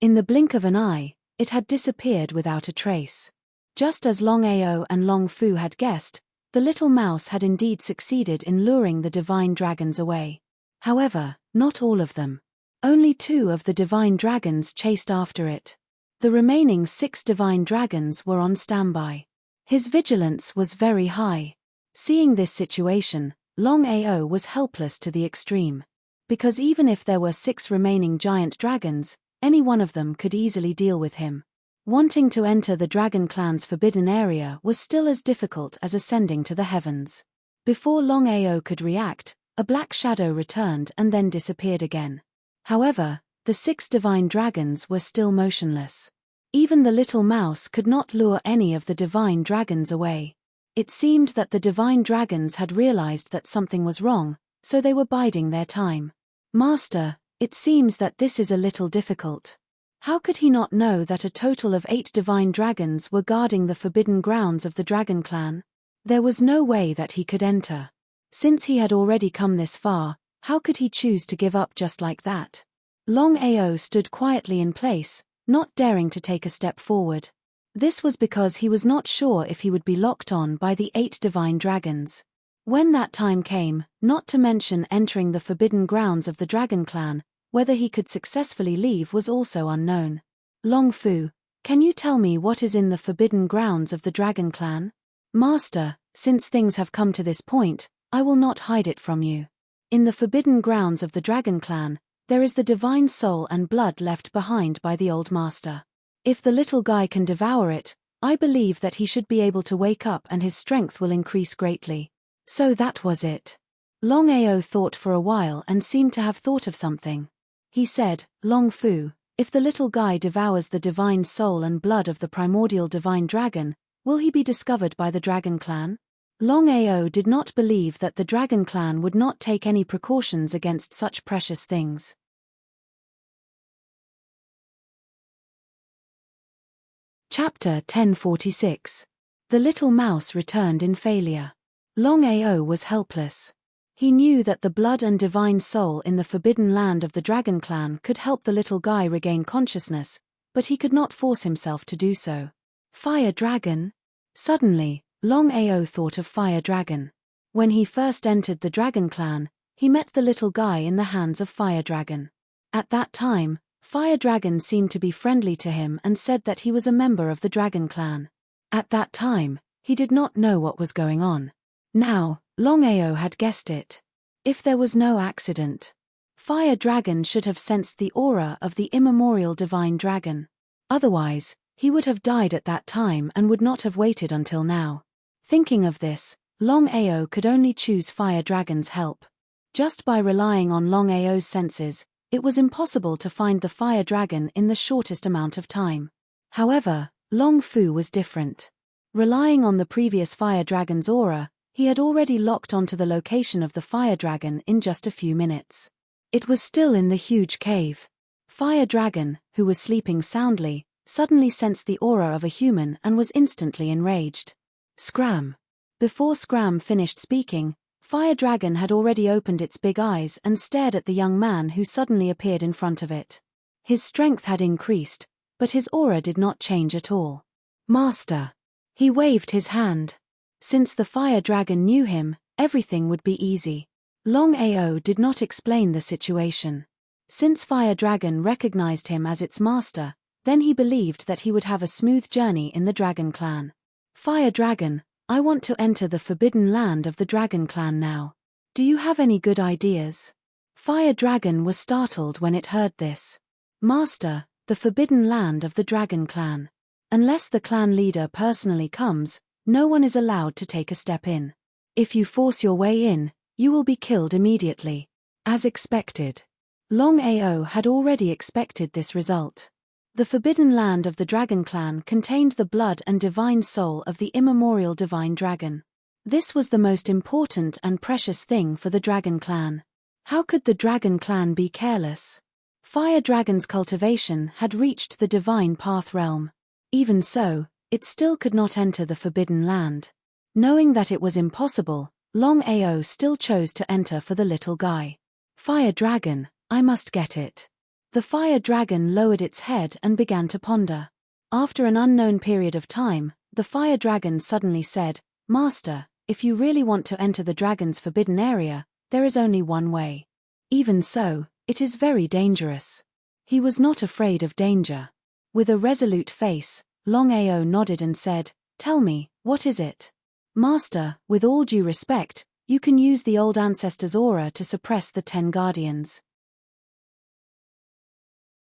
In the blink of an eye, It had disappeared without a trace. Just as Longao and Long Fu had guessed, the little mouse had indeed succeeded in luring the divine dragons away. However, not all of them. Only 2 of the divine dragons chased after it. The remaining 6 divine dragons were on standby. His vigilance was very high. Seeing this situation, Longao was helpless to the extreme. Because even if there were 6 remaining giant dragons, any one of them could easily deal with him. Wanting to enter the dragon clan's forbidden area was still as difficult as ascending to the heavens. Before Longao could react, a black shadow returned and then disappeared again. However, the 6 divine dragons were still motionless. Even the little mouse could not lure any of the divine dragons away. It seemed that the divine dragons had realized that something was wrong, so they were biding their time. Master, it seems that this is a little difficult. How could he not know that a total of 8 divine dragons were guarding the forbidden grounds of the dragon clan? There was no way that he could enter. Since he had already come this far, how could he choose to give up just like that? Longao stood quietly in place, not daring to take a step forward. This was because he was not sure if he would be locked on by the 8 divine dragons. When that time came, not to mention entering the forbidden grounds of the dragon clan, whether he could successfully leave was also unknown. Long Fu, can you tell me what is in the forbidden grounds of the dragon clan? Master, since things have come to this point, I will not hide it from you. In the forbidden grounds of the dragon clan, there is the divine soul and blood left behind by the old master. If the little guy can devour it, I believe that he should be able to wake up and his strength will increase greatly. So that was it. Longao thought for a while and seemed to have thought of something. He said, Long Fu, if the little guy devours the divine soul and blood of the primordial divine dragon, will he be discovered by the dragon clan? Longao did not believe that the dragon clan would not take any precautions against such precious things. Chapter 1046. The little mouse returned in failure. Longao was helpless. He knew that the blood and divine soul in the forbidden land of the dragon clan could help the little guy regain consciousness, but he could not force himself to do so. Fire dragon? Suddenly, Longao thought of Fire Dragon. When he first entered the dragon clan, he met the little guy in the hands of Fire Dragon. At that time, Fire Dragon seemed to be friendly to him and said that he was a member of the dragon clan. At that time, he did not know what was going on. Now, Longao had guessed it. If there was no accident, Fire Dragon should have sensed the aura of the immemorial divine dragon. Otherwise, he would have died at that time and would not have waited until now. Thinking of this, Longao could only choose Fire Dragon's help. Just by relying on Longao's senses, it was impossible to find the Fire Dragon in the shortest amount of time. However, Long Fu was different. Relying on the previous Fire Dragon's aura, he had already locked onto the location of the Fire Dragon in just a few minutes. It was still in the huge cave. Fire Dragon, who was sleeping soundly, suddenly sensed the aura of a human and was instantly enraged. Scram! Before Scram finished speaking, Fire Dragon had already opened its big eyes and stared at the young man who suddenly appeared in front of it. His strength had increased, but his aura did not change at all. Master! He waved his hand. Since the Fire Dragon knew him, everything would be easy. Longao did not explain the situation. Since Fire Dragon recognized him as its master, then he believed that he would have a smooth journey in the Dragon Clan. Fire Dragon, I want to enter the forbidden land of the Dragon Clan now. Do you have any good ideas? Fire Dragon was startled when it heard this. Master, the forbidden land of the Dragon Clan. Unless the clan leader personally comes, no one is allowed to take a step in. If you force your way in, you will be killed immediately. As expected. Longao had already expected this result. The forbidden land of the Dragon Clan contained the blood and divine soul of the immemorial divine dragon. This was the most important and precious thing for the Dragon Clan. How could the Dragon Clan be careless? Fire Dragon's cultivation had reached the divine path realm. Even so, it still could not enter the forbidden land. Knowing that it was impossible, Longao still chose to enter for the little guy. Fire Dragon, I must get it. The Fire Dragon lowered its head and began to ponder. After an unknown period of time, the fire dragon suddenly said, "Master, if you really want to enter the dragon's forbidden area, there is only one way. Even so, it is very dangerous." He was not afraid of danger. With a resolute face, Longao nodded and said, "Tell me, what is it?" "Master, with all due respect, you can use the old ancestor's aura to suppress the 10 guardians.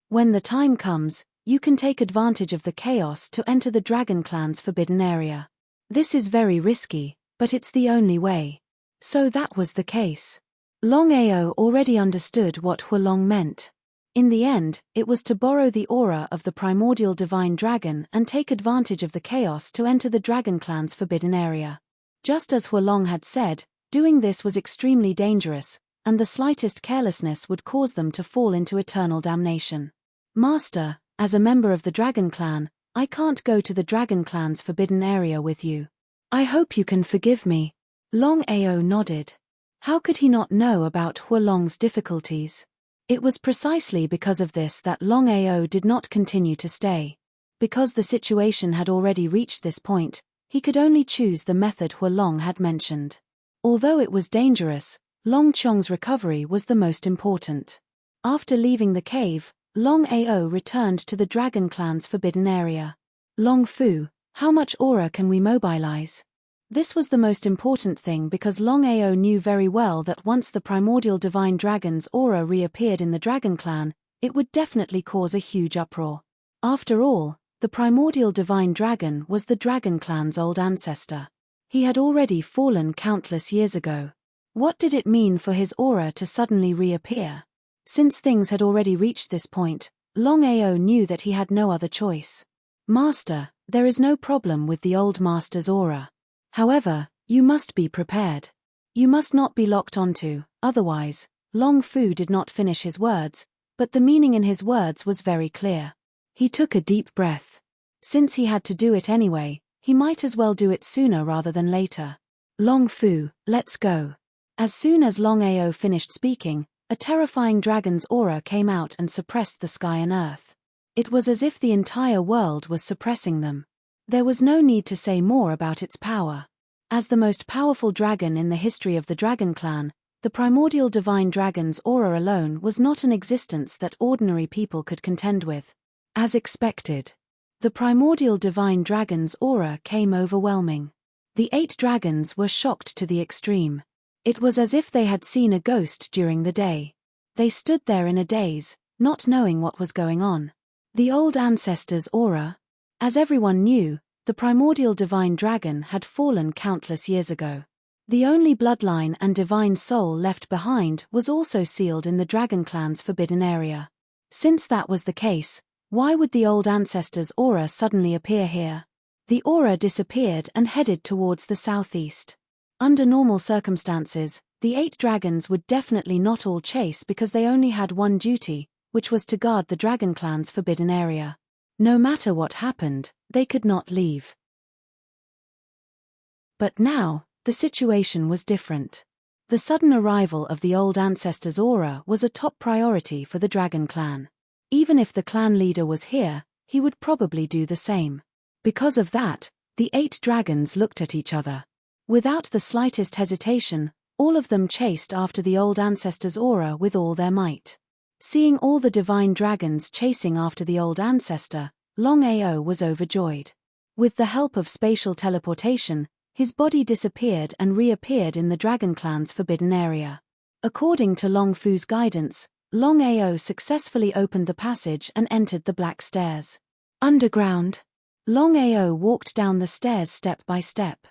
When the time comes, you can take advantage of the chaos to enter the dragon clan's forbidden area. This is very risky, but it's the only way." So that was the case. Longao already understood what Huolong meant. In the end, it was to borrow the aura of the primordial divine dragon and take advantage of the chaos to enter the dragon clan's forbidden area. Just as Huolong had said, doing this was extremely dangerous, and the slightest carelessness would cause them to fall into eternal damnation. "Master, as a member of the dragon clan, I can't go to the dragon clan's forbidden area with you. I hope you can forgive me." Longao nodded. How could he not know about Huolong's difficulties? It was precisely because of this that Longao did not continue to stay. Because the situation had already reached this point, he could only choose the method Huolong had mentioned. Although it was dangerous, Long Chong's recovery was the most important. After leaving the cave, Longao returned to the dragon clan's forbidden area. "Long Fu, how much aura can we mobilize?" This was the most important thing because Longao knew very well that once the primordial divine dragon's aura reappeared in the dragon clan, it would definitely cause a huge uproar. After all, the primordial divine dragon was the dragon clan's old ancestor. He had already fallen countless years ago. What did it mean for his aura to suddenly reappear? Since things had already reached this point, Longao knew that he had no other choice. "Master, there is no problem with the old master's aura. However, you must be prepared. You must not be locked onto, otherwise." Long Fu did not finish his words, but the meaning in his words was very clear. He took a deep breath. Since he had to do it anyway, he might as well do it sooner rather than later. "Long Fu, let's go." As soon as Longao finished speaking, a terrifying dragon's aura came out and suppressed the sky and earth. It was as if the entire world was suppressing them. There was no need to say more about its power. As the most powerful dragon in the history of the Dragon Clan, the primordial divine dragon's aura alone was not an existence that ordinary people could contend with. As expected, the primordial divine dragon's aura came overwhelming. The 8 dragons were shocked to the extreme. It was as if they had seen a ghost during the day. They stood there in a daze, not knowing what was going on. The old ancestor's aura? As everyone knew, the primordial divine dragon had fallen countless years ago. The only bloodline and divine soul left behind was also sealed in the dragon clan's forbidden area. Since that was the case, why would the old ancestor's aura suddenly appear here? The aura disappeared and headed towards the southeast. Under normal circumstances, the 8 dragons would definitely not all chase because they only had one duty, which was to guard the dragon clan's forbidden area. No matter what happened, they could not leave. But now, the situation was different. The sudden arrival of the old ancestor's aura was a top priority for the dragon clan. Even if the clan leader was here, he would probably do the same. Because of that, the 8 dragons looked at each other. Without the slightest hesitation, all of them chased after the old ancestor's aura with all their might. Seeing all the divine dragons chasing after the old ancestor, Longao was overjoyed. With the help of spatial teleportation, his body disappeared and reappeared in the dragon clan's forbidden area. According to Long Fu's guidance, Longao successfully opened the passage and entered the black stairs. Underground. Longao walked down the stairs step by step.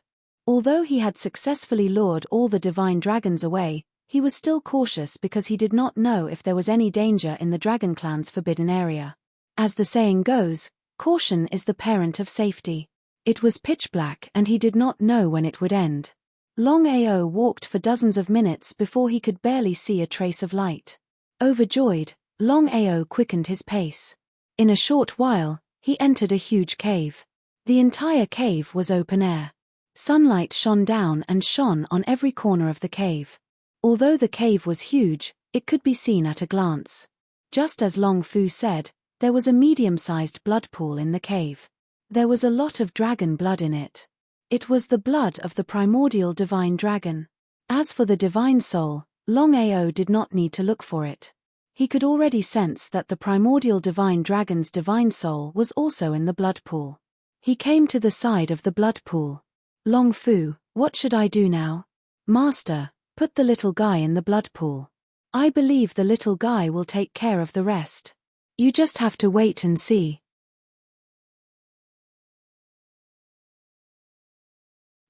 Although he had successfully lured all the divine dragons away, he was still cautious because he did not know if there was any danger in the dragon clan's forbidden area. As the saying goes, caution is the parent of safety. It was pitch black and he did not know when it would end. Longao walked for dozens of minutes before he could barely see a trace of light. Overjoyed, Longao quickened his pace. In a short while, he entered a huge cave. The entire cave was open air. Sunlight shone down and shone on every corner of the cave. Although the cave was huge, it could be seen at a glance. Just as Long Fu said, There was a medium-sized blood pool in the cave. There was a lot of dragon blood in it. It was the blood of the primordial divine dragon. As for the divine soul, Longao did not need to look for it. He could already sense that the primordial divine dragon's divine soul was also in the blood pool. He came to the side of the blood pool. Long Fu, what should I do now? Master, put the little guy in the blood pool. I believe the little guy will take care of the rest. You just have to wait and see.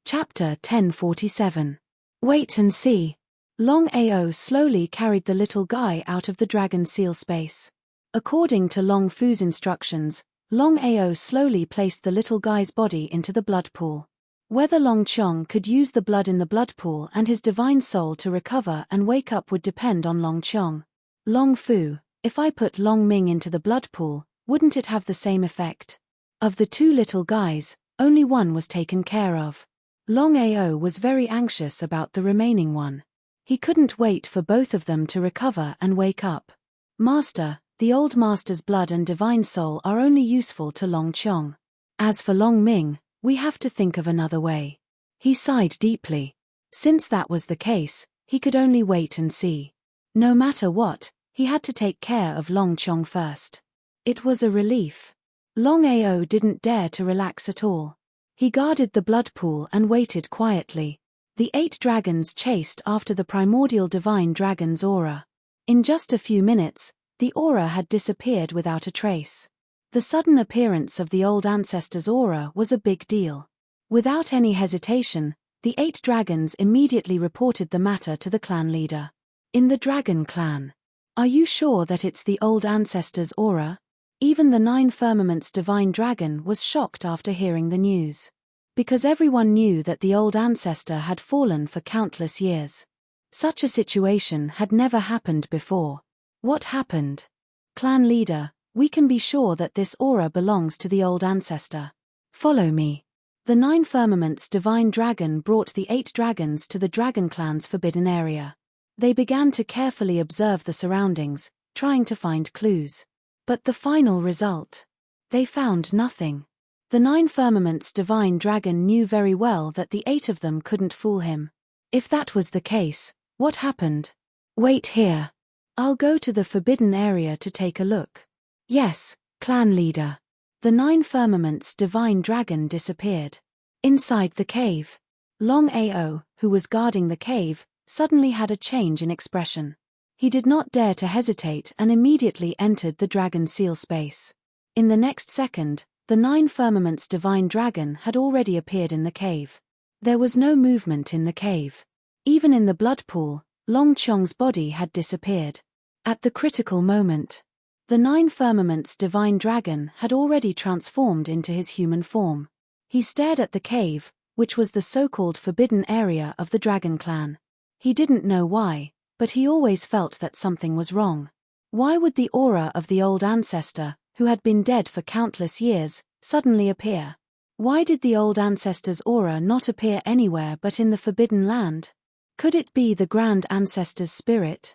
Chapter 1047. Wait and see. Longao slowly carried the little guy out of the dragon seal space. According to Long Fu's instructions, Longao slowly placed the little guy's body into the blood pool. Whether Long Chong could use the blood in the blood pool and his divine soul to recover and wake up would depend on Long Chong. Long Fu, if I put Long Ming into the blood pool, wouldn't it have the same effect? Of the two little guys, only one was taken care of. Longao was very anxious about the remaining one. He couldn't wait for both of them to recover and wake up. Master, the old master's blood and divine soul are only useful to Long Chong. As for Long Ming, we have to think of another way. He sighed deeply. Since that was the case, he could only wait and see. No matter what, he had to take care of Long Chong first. It was a relief. Longao didn't dare to relax at all. He guarded the blood pool and waited quietly. The 8 dragons chased after the primordial divine dragon's aura. In just a few minutes, the aura had disappeared without a trace. The sudden appearance of the old ancestor's aura was a big deal. Without any hesitation, the 8 dragons immediately reported the matter to the clan leader. In the dragon clan. Are you sure that it's the old ancestor's aura? Even the 9 firmaments divine dragon was shocked after hearing the news. Because everyone knew that the old ancestor had fallen for countless years. Such a situation had never happened before. What happened? Clan leader, we can be sure that this aura belongs to the old ancestor. Follow me. The 9 firmaments divine dragon brought the 8 dragons to the dragon clan's forbidden area. They began to carefully observe the surroundings, trying to find clues. But the final result? They found nothing. The 9 firmaments divine dragon knew very well that the 8 of them couldn't fool him. If that was the case, what happened? Wait here. I'll go to the forbidden area to take a look. Yes, clan leader. The 9 firmaments divine dragon disappeared. Inside the cave, Longao, who was guarding the cave, suddenly had a change in expression. He did not dare to hesitate and immediately entered the dragon seal space. In the next second, the 9 firmaments divine dragon had already appeared in the cave. There was no movement in the cave. Even in the blood pool, Long Chong's body had disappeared. At the critical moment, the 9 firmaments divine dragon had already transformed into his human form. He stared at the cave, which was the so-called forbidden area of the dragon clan. He didn't know why, but he always felt that something was wrong. Why would the aura of the old ancestor, who had been dead for countless years, suddenly appear? Why did the old ancestor's aura not appear anywhere but in the forbidden land? Could it be the grand ancestor's spirit?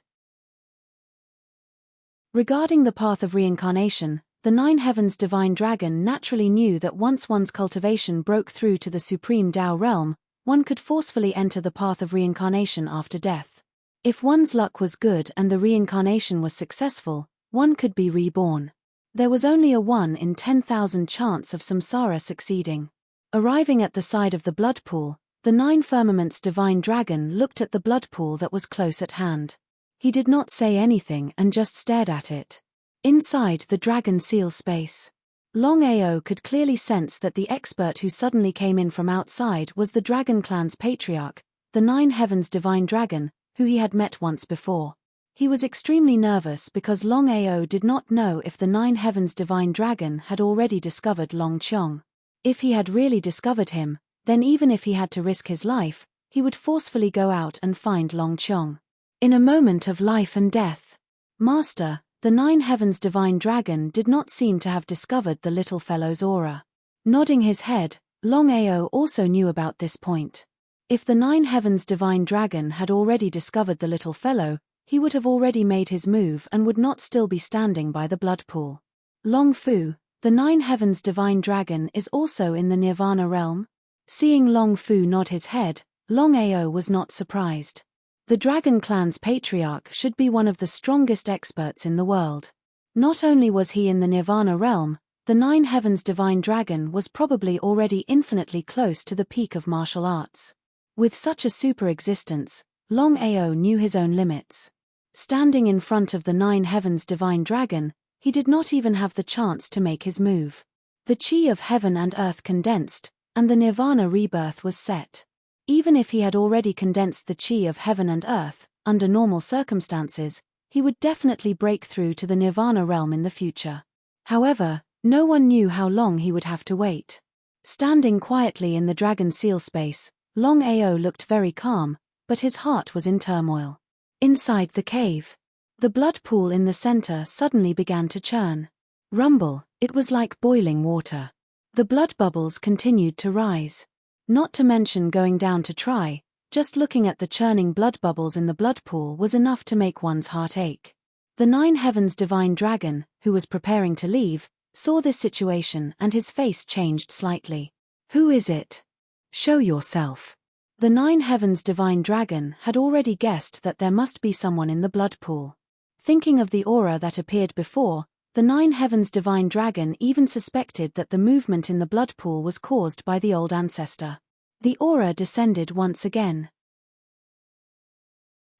Regarding the path of reincarnation, the 9 heavens divine dragon naturally knew that once one's cultivation broke through to the supreme Tao realm, one could forcefully enter the path of reincarnation after death. If one's luck was good and the reincarnation was successful, one could be reborn. There was only a 1 in 10,000 chance of samsara succeeding. Arriving at the side of the blood pool, the 9 firmaments divine dragon looked at the blood pool that was close at hand. He did not say anything and just stared at it. Inside the dragon seal space, Longao could clearly sense that the expert who suddenly came in from outside was the dragon clan's patriarch, the 9 heavens divine dragon, who he had met once before. He was extremely nervous because Longao did not know if the 9 heavens divine dragon had already discovered Long Chong. If he had really discovered him, then even if he had to risk his life, he would forcefully go out and find Long Chong. In a moment of life and death, Master, the 9 heavens divine dragon did not seem to have discovered the little fellow's aura. Nodding his head, Longao also knew about this point. If the 9 heavens divine dragon had already discovered the little fellow, he would have already made his move and would not still be standing by the blood pool. Long Fu, the Nine Heavens divine dragon, is also in the Nirvana realm? Seeing Long Fu nod his head, Longao was not surprised. The Dragon Clan's patriarch should be one of the strongest experts in the world. Not only was he in the Nirvana realm, the Nine Heavens divine dragon was probably already infinitely close to the peak of martial arts. With such a super existence, Longao knew his own limits. Standing in front of the Nine Heavens divine dragon, he did not even have the chance to make his move. The chi of heaven and earth condensed, and the Nirvana rebirth was set. Even if he had already condensed the chi of heaven and earth, under normal circumstances, he would definitely break through to the Nirvana realm in the future. However, no one knew how long he would have to wait. Standing quietly in the dragon seal space, Longao looked very calm, but his heart was in turmoil. Inside the cave, the blood pool in the center suddenly began to churn. Rumble, it was like boiling water. The blood bubbles continued to rise. Not to mention going down to try, just looking at the churning blood bubbles in the blood pool was enough to make one's heart ache. The Nine Heavens divine dragon, who was preparing to leave, saw this situation and his face changed slightly. Who is it? Show yourself. The Nine Heavens divine dragon had already guessed that there must be someone in the blood pool. Thinking of the aura that appeared before, the Nine Heavens divine dragon even suspected that the movement in the blood pool was caused by the old ancestor. The aura descended once again.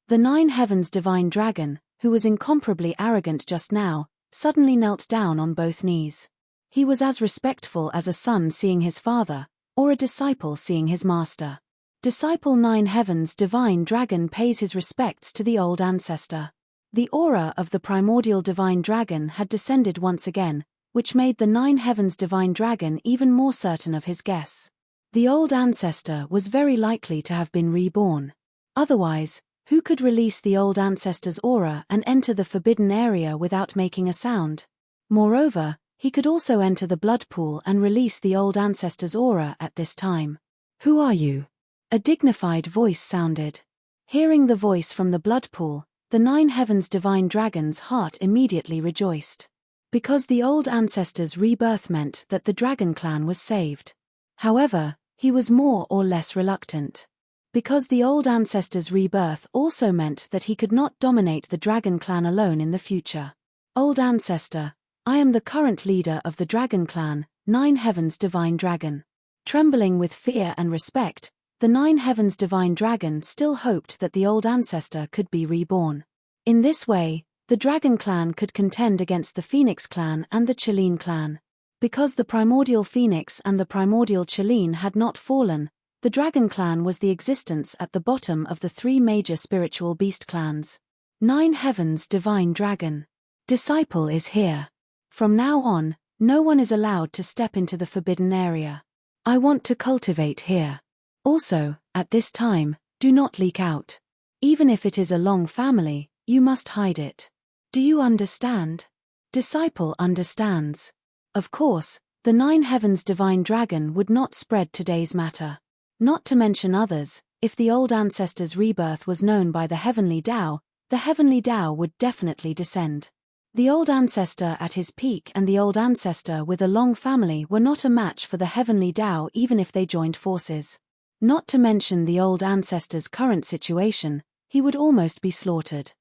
The Nine Heavens divine dragon, who was incomparably arrogant just now, suddenly knelt down on both knees. He was as respectful as a son seeing his father, or a disciple seeing his master. Disciple Nine Heavens divine dragon pays his respects to the old ancestor. The aura of the primordial divine dragon had descended once again, which made the Nine Heavens divine dragon even more certain of his guess. The old ancestor was very likely to have been reborn. Otherwise, who could release the old ancestor's aura and enter the forbidden area without making a sound? Moreover, he could also enter the blood pool and release the old ancestor's aura at this time. Who are you? A dignified voice sounded. Hearing the voice from the blood pool, the Nine Heavens divine dragon's heart immediately rejoiced. Because the old ancestor's rebirth meant that the dragon clan was saved. However, he was more or less reluctant. Because the old ancestor's rebirth also meant that he could not dominate the dragon clan alone in the future. Old ancestor, I am the current leader of the dragon clan, Nine Heavens divine dragon. Trembling with fear and respect, the Nine Heavens divine dragon still hoped that the old ancestor could be reborn. In this way, the dragon clan could contend against the Phoenix clan and the Chilean clan. Because the primordial Phoenix and the primordial Chilean had not fallen, the dragon clan was the existence at the bottom of the three major spiritual beast clans. Nine Heavens divine dragon. Disciple is here. From now on, no one is allowed to step into the forbidden area. I want to cultivate here. Also, at this time, do not leak out. Even if it is a long family, you must hide it. Do you understand? Disciple understands. Of course, the Nine Heavens divine dragon would not spread today's matter. Not to mention others, if the old ancestor's rebirth was known by the heavenly Tao, the heavenly Tao would definitely descend. The old ancestor at his peak and the old ancestor with a long family were not a match for the heavenly Tao even if they joined forces. Not to mention the old ancestor's current situation, he would almost be slaughtered.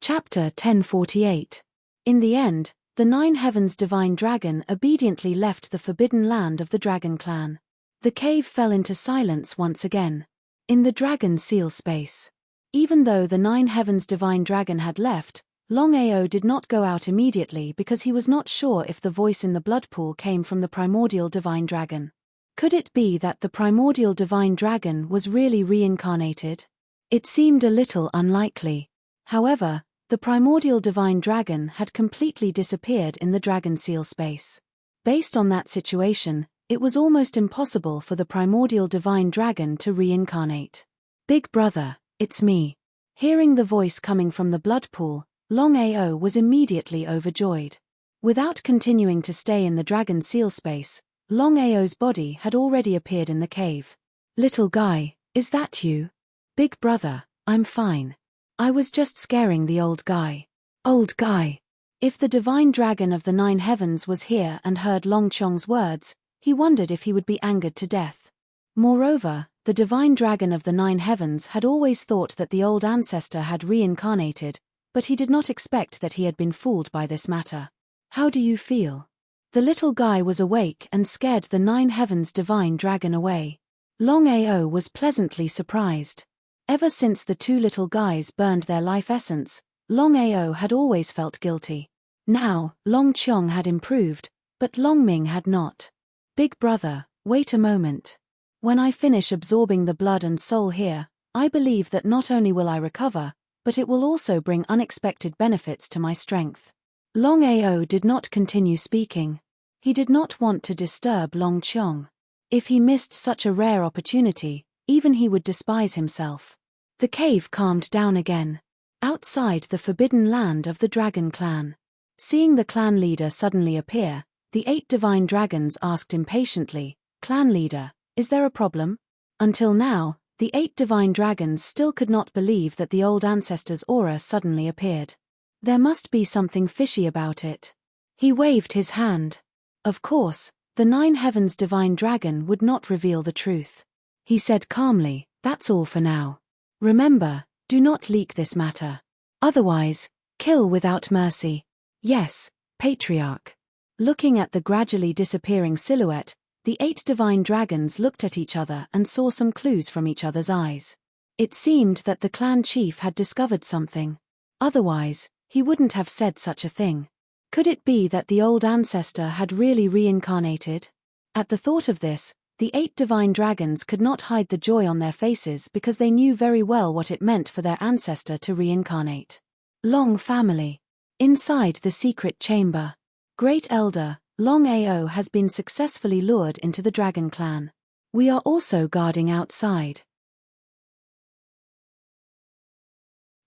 Chapter 1048. In the end, the Nine Heavens divine dragon obediently left the forbidden land of the dragon clan. The cave fell into silence once again. In the dragon seal space. Even though the Nine Heavens divine dragon had left, Longao did not go out immediately because he was not sure if the voice in the blood pool came from the primordial divine dragon. Could it be that the primordial divine dragon was really reincarnated? It seemed a little unlikely. However, the primordial divine dragon had completely disappeared in the dragon seal space. Based on that situation, it was almost impossible for the primordial divine dragon to reincarnate. Big brother, it's me. Hearing the voice coming from the blood pool, Longao was immediately overjoyed. Without continuing to stay in the dragon seal space, Longao's body had already appeared in the cave. Little guy, is that you? Big brother, I'm fine. I was just scaring the old guy. Old guy. If the divine dragon of the 9 heavens was here and heard Longchong's words, he wondered if he would be angered to death. Moreover, the divine dragon of the 9 heavens had always thought that the old ancestor had reincarnated, but he did not expect that he had been fooled by this matter. How do you feel? The little guy was awake and scared the 9 heavens divine dragon away. Longao was pleasantly surprised. Ever since the 2 little guys burned their life essence, Longao had always felt guilty. Now, Longchong had improved, but Longming had not. Big brother, wait a moment. When I finish absorbing the blood and soul here, I believe that not only will I recover, but it will also bring unexpected benefits to my strength. Longao did not continue speaking. He did not want to disturb Longchong. If he missed such a rare opportunity, even he would despise himself. The cave calmed down again. Outside the forbidden land of the dragon clan. Seeing the clan leader suddenly appear, the 8 divine dragons asked impatiently, "Clan leader, is there a problem?" Until now, the 8 divine dragons still could not believe that the old ancestor's aura suddenly appeared. There must be something fishy about it. He waved his hand. Of course, the 9 heavens divine dragon would not reveal the truth. He said calmly, "That's all for now. Remember, do not leak this matter. Otherwise, kill without mercy." "Yes, Patriarch." Looking at the gradually disappearing silhouette, the 8 divine dragons looked at each other and saw some clues from each other's eyes. It seemed that the clan chief had discovered something. Otherwise, he wouldn't have said such a thing. Could it be that the old ancestor had really reincarnated? At the thought of this, the 8 divine dragons could not hide the joy on their faces because they knew very well what it meant for their ancestor to reincarnate. Long family. Inside the secret chamber. Great Elder, Longao has been successfully lured into the dragon clan. We are also guarding outside.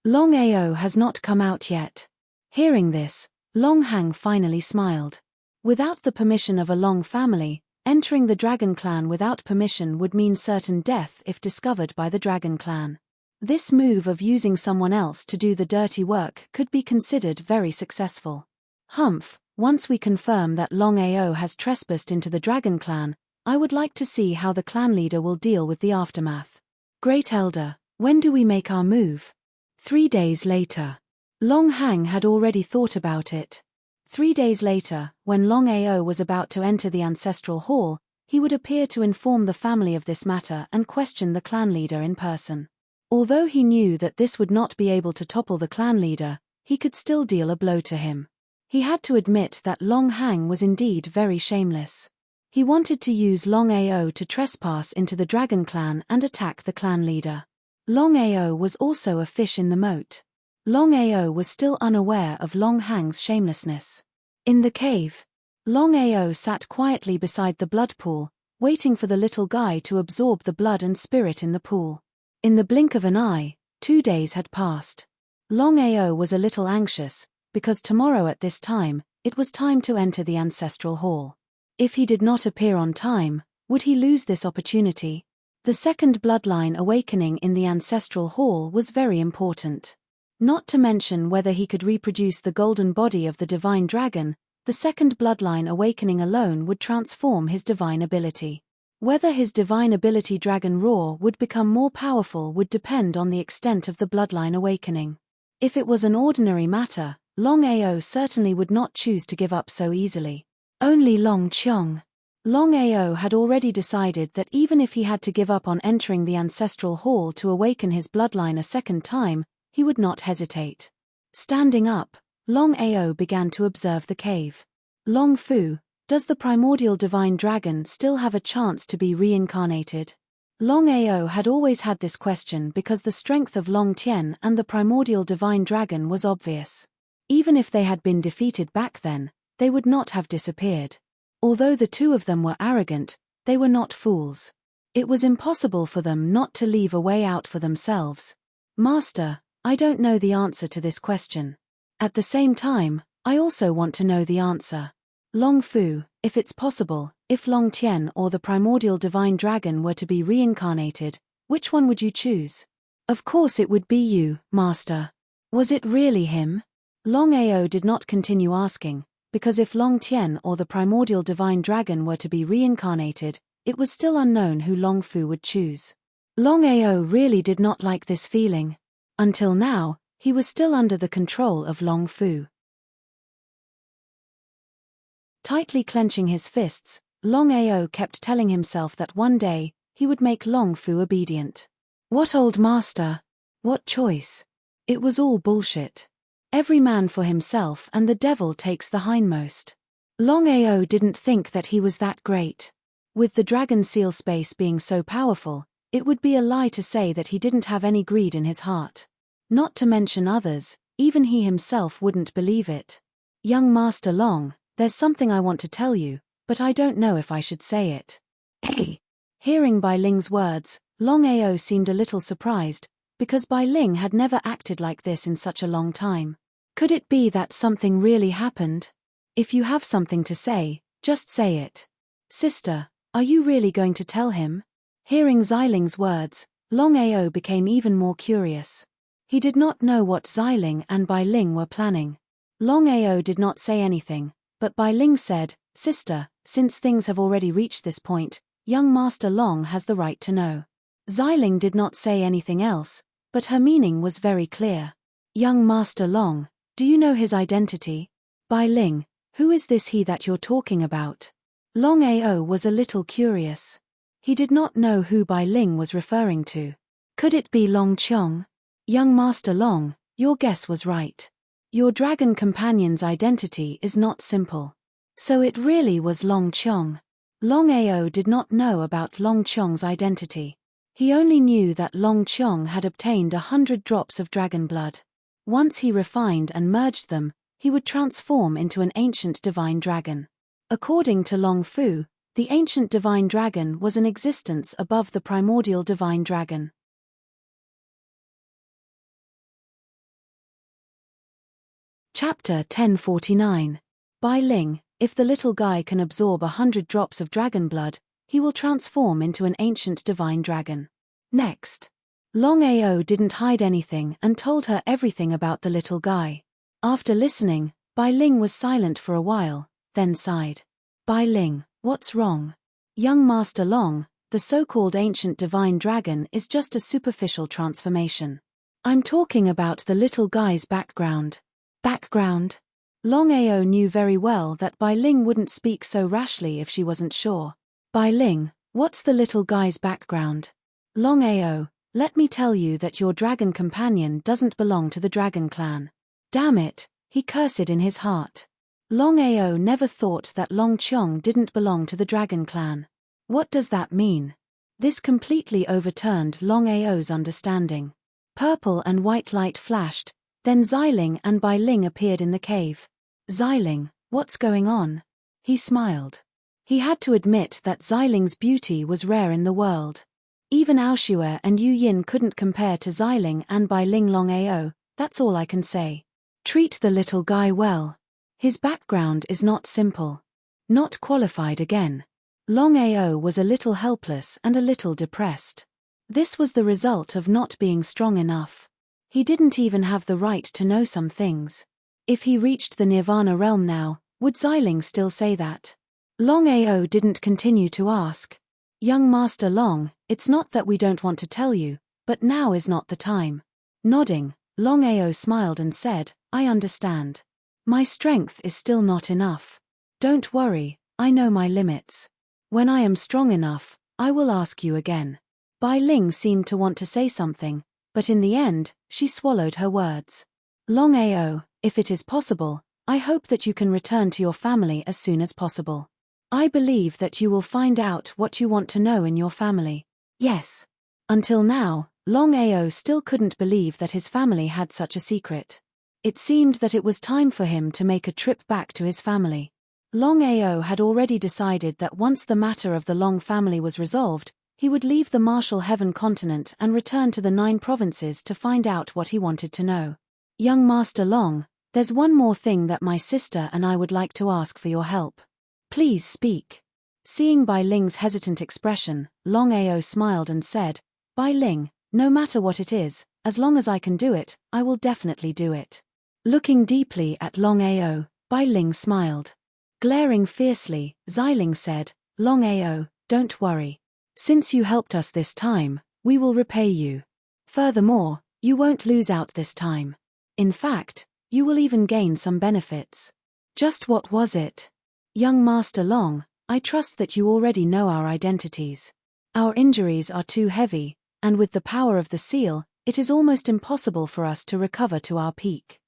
Longao has not come out yet. Hearing this, Longhang finally smiled. Without the permission of a Long family, entering the dragon clan without permission would mean certain death if discovered by the dragon clan. This move of using someone else to do the dirty work could be considered very successful. Humph, once we confirm that Longao has trespassed into the dragon clan, I would like to see how the clan leader will deal with the aftermath. Great Elder, when do we make our move? 3 days later. Longhang had already thought about it. 3 days later, when Longao was about to enter the ancestral hall, he would appear to inform the family of this matter and question the clan leader in person. Although he knew that this would not be able to topple the clan leader, he could still deal a blow to him. He had to admit that Longhang was indeed very shameless. He wanted to use Longao to trespass into the dragon clan and attack the clan leader. Longao was also a fish in the moat. Longao was still unaware of Longhang's shamelessness. In the cave, Longao sat quietly beside the blood pool, waiting for the little guy to absorb the blood and spirit in the pool. In the blink of an eye, 2 days had passed. Longao was a little anxious, because tomorrow at this time, it was time to enter the ancestral hall. If he did not appear on time, would he lose this opportunity? The second bloodline awakening in the ancestral hall was very important. Not to mention whether he could reproduce the golden body of the divine dragon, the second bloodline awakening alone would transform his divine ability. Whether his divine ability Dragon Roar would become more powerful would depend on the extent of the bloodline awakening. If it was an ordinary matter, Longao certainly would not choose to give up so easily. Only Longchong. Longao had already decided that even if he had to give up on entering the ancestral hall to awaken his bloodline a second time, he would not hesitate. Standing up, Longao began to observe the cave. Long Fu, does the primordial divine dragon still have a chance to be reincarnated? Longao had always had this question because the strength of Long Tian and the primordial divine dragon was obvious. Even if they had been defeated back then, they would not have disappeared. Although the 2 of them were arrogant, they were not fools. It was impossible for them not to leave a way out for themselves. Master, I don't know the answer to this question. At the same time, I also want to know the answer. Long Fu, if it's possible, if Long Tian or the primordial divine dragon were to be reincarnated, which one would you choose? Of course it would be you, Master. Was it really him? Longao did not continue asking, because if Long Tian or the primordial divine dragon were to be reincarnated, it was still unknown who Long Fu would choose. Longao really did not like this feeling. Until now, he was still under the control of Long Fu. Tightly clenching his fists, Longao kept telling himself that one day, he would make Long Fu obedient. What old master? What choice? It was all bullshit. Every man for himself and the devil takes the hindmost. Longao didn't think that he was that great. With the dragon seal space being so powerful, it would be a lie to say that he didn't have any greed in his heart. Not to mention others, even he himself wouldn't believe it. Young Master Long, there's something I want to tell you, but I don't know if I should say it. Hey! Hearing Bai Ling's words, Longao seemed a little surprised, because Bai Ling had never acted like this in such a long time. Could it be that something really happened? If you have something to say, just say it. Sister, are you really going to tell him? Hearing Xiling's words, Longao became even more curious. He did not know what Xiling and Bai Ling were planning. Longao did not say anything, but Bai Ling said, Sister, since things have already reached this point, young Master Long has the right to know. Xiling did not say anything else, but her meaning was very clear. Young Master Long, do you know his identity? Bai Ling, who is this he that you're talking about? Longao was a little curious. He did not know who Bai Ling was referring to. Could it be Long Qiong? Young Master Long, your guess was right. Your dragon companion's identity is not simple. So it really was Long Qiong. Longao did not know about Long Qiong's identity. He only knew that Long Qiong had obtained 100 drops of dragon blood. Once he refined and merged them, he would transform into an ancient divine dragon. According to Long Fu, the ancient divine dragon was an existence above the primordial divine dragon. Chapter 1049. Bai Ling, if the little guy can absorb 100 drops of dragon blood, he will transform into an ancient divine dragon. Next. Longao didn't hide anything and told her everything about the little guy. After listening, Bai Ling was silent for a while, then sighed. Bai Ling, what's wrong? Young Master Long, the so-called ancient divine dragon is just a superficial transformation. I'm talking about the little guy's background. Background? Longao knew very well that Bai Ling wouldn't speak so rashly if she wasn't sure. Bai Ling, what's the little guy's background? Longao, let me tell you that your dragon companion doesn't belong to the dragon clan. Damn it, he cursed in his heart. Longao never thought that Long Qiong didn't belong to the dragon clan. What does that mean? This completely overturned Longao's understanding. Purple and white light flashed, then Xiling and Bai Ling appeared in the cave. Xiling, what's going on? He smiled. He had to admit that Xiling's beauty was rare in the world. Even Aoshue and Yu Yin couldn't compare to Xiling and Bai Ling. Longao, that's all I can say. Treat the little guy well. His background is not simple. Not qualified again. Longao was a little helpless and a little depressed. This was the result of not being strong enough. He didn't even have the right to know some things. If he reached the Nirvana realm now, would Xiling still say that? Longao didn't continue to ask. Young Master Long, it's not that we don't want to tell you, but now is not the time. Nodding, Longao smiled and said, I understand. My strength is still not enough. Don't worry, I know my limits. When I am strong enough, I will ask you again. Bai Ling seemed to want to say something, but in the end, she swallowed her words. Longao, if it is possible, I hope that you can return to your family as soon as possible. I believe that you will find out what you want to know in your family. Yes. Until now, Longao still couldn't believe that his family had such a secret. It seemed that it was time for him to make a trip back to his family. Longao had already decided that once the matter of the Long family was resolved, he would leave the Martial Heaven continent and return to the 9 provinces to find out what he wanted to know. Young Master Long, there's one more thing that my sister and I would like to ask for your help. Please speak. Seeing Bai Ling's hesitant expression, Longao smiled and said, Bai Ling, No matter what it is, as long as I can do it, I will definitely do it. Looking deeply at Longao, Bai Ling smiled. Glaring fiercely, Xiling said, Longao, don't worry. Since you helped us this time, we will repay you. Furthermore, you won't lose out this time. In fact, you will even gain some benefits. Just what was it? Young Master Long, I trust that you already know our identities. Our injuries are too heavy, and with the power of the seal, it is almost impossible for us to recover to our peak.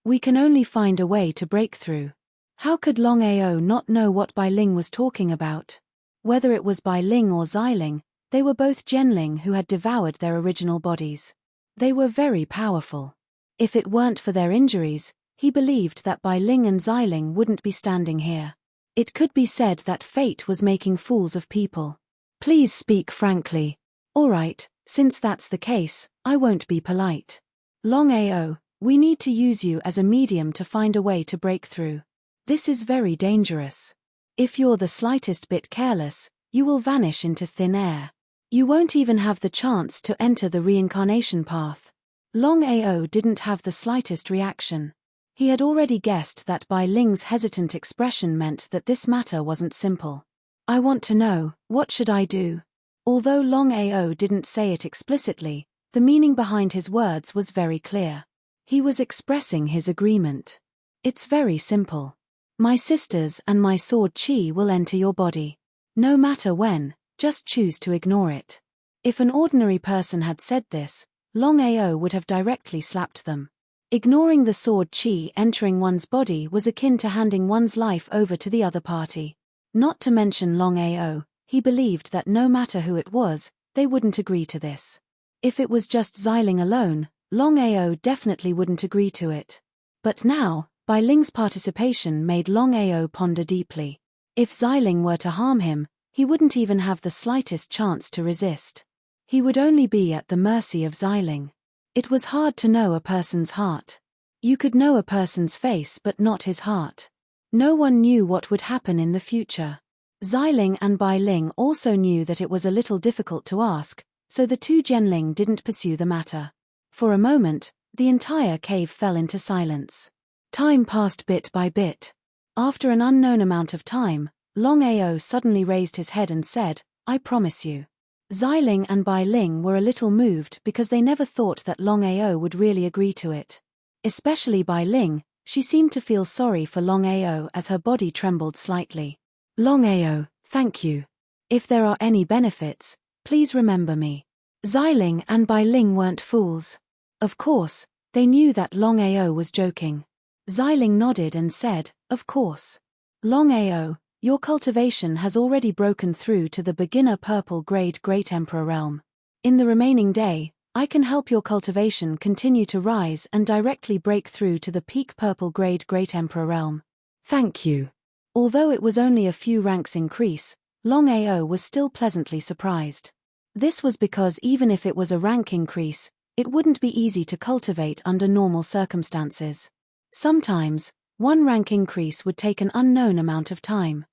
We can only find a way to break through. How could Longao not know what Bai Ling was talking about? Whether it was Bai Ling or Xiling, they were both Genling who had devoured their original bodies. They were very powerful. If it weren't for their injuries, he believed that Bai Ling and Xiling wouldn't be standing here. It could be said that fate was making fools of people. Please speak frankly. All right, since that's the case, I won't be polite. Longao, we need to use you as a medium to find a way to break through. This is very dangerous. If you're the slightest bit careless, you will vanish into thin air. You won't even have the chance to enter the reincarnation path. Longao didn't have the slightest reaction. He had already guessed that Bai Ling's hesitant expression meant that this matter wasn't simple. I want to know, what should I do? Although Longao didn't say it explicitly, the meaning behind his words was very clear. He was expressing his agreement. It's very simple. My sisters and my sword chi will enter your body. No matter when, just choose to ignore it. If an ordinary person had said this, Longao would have directly slapped them. Ignoring the sword chi entering one's body was akin to handing one's life over to the other party. Not to mention Longao, he believed that no matter who it was, they wouldn't agree to this. If it was just Xiling alone, Longao definitely wouldn't agree to it. But now, Bai Ling's participation made Longao ponder deeply. If Xiling were to harm him, he wouldn't even have the slightest chance to resist. He would only be at the mercy of Xiling. It was hard to know a person's heart. You could know a person's face but not his heart. No one knew what would happen in the future. Xiling and Bai Ling also knew that it was a little difficult to ask, so the two Genling didn't pursue the matter. For a moment, the entire cave fell into silence. Time passed bit by bit. After an unknown amount of time, Longao suddenly raised his head and said, I promise you. Xiling and Bai Ling were a little moved because they never thought that Longao would really agree to it. Especially Bai Ling, she seemed to feel sorry for Longao as her body trembled slightly. Longao, thank you. If there are any benefits, please remember me. Xiling and Bai Ling weren't fools. Of course, they knew that Longao was joking. Xiling nodded and said, of course. Longao, your cultivation has already broken through to the beginner purple grade Great Emperor realm. In the remaining day, I can help your cultivation continue to rise and directly break through to the peak purple grade Great Emperor realm. Thank you. Although it was only a few ranks increase, Longao was still pleasantly surprised. This was because even if it was a rank increase, it wouldn't be easy to cultivate under normal circumstances. Sometimes, one rank increase would take an unknown amount of time.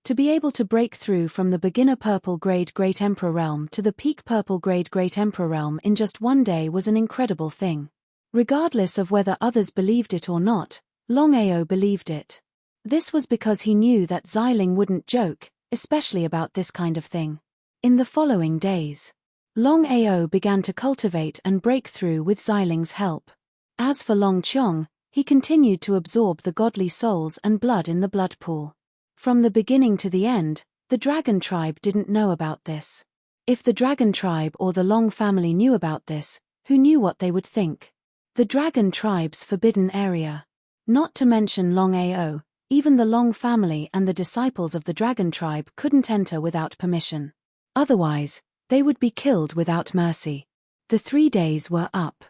To be able to break through from the beginner purple grade Great Emperor realm to the peak purple grade Great Emperor realm in just one day was an incredible thing. Regardless of whether others believed it or not, Longao believed it. This was because he knew that Xiling wouldn't joke, especially about this kind of thing. In the following days, Longao began to cultivate and break through with Xiling's help. As for Long Qiong, he continued to absorb the godly souls and blood in the blood pool. From the beginning to the end, the Dragon Tribe didn't know about this. If the Dragon Tribe or the Long family knew about this, who knew what they would think? The Dragon Tribe's forbidden area. Not to mention Longao, even the Long family and the disciples of the Dragon Tribe couldn't enter without permission. Otherwise, they would be killed without mercy. The 3 days were up.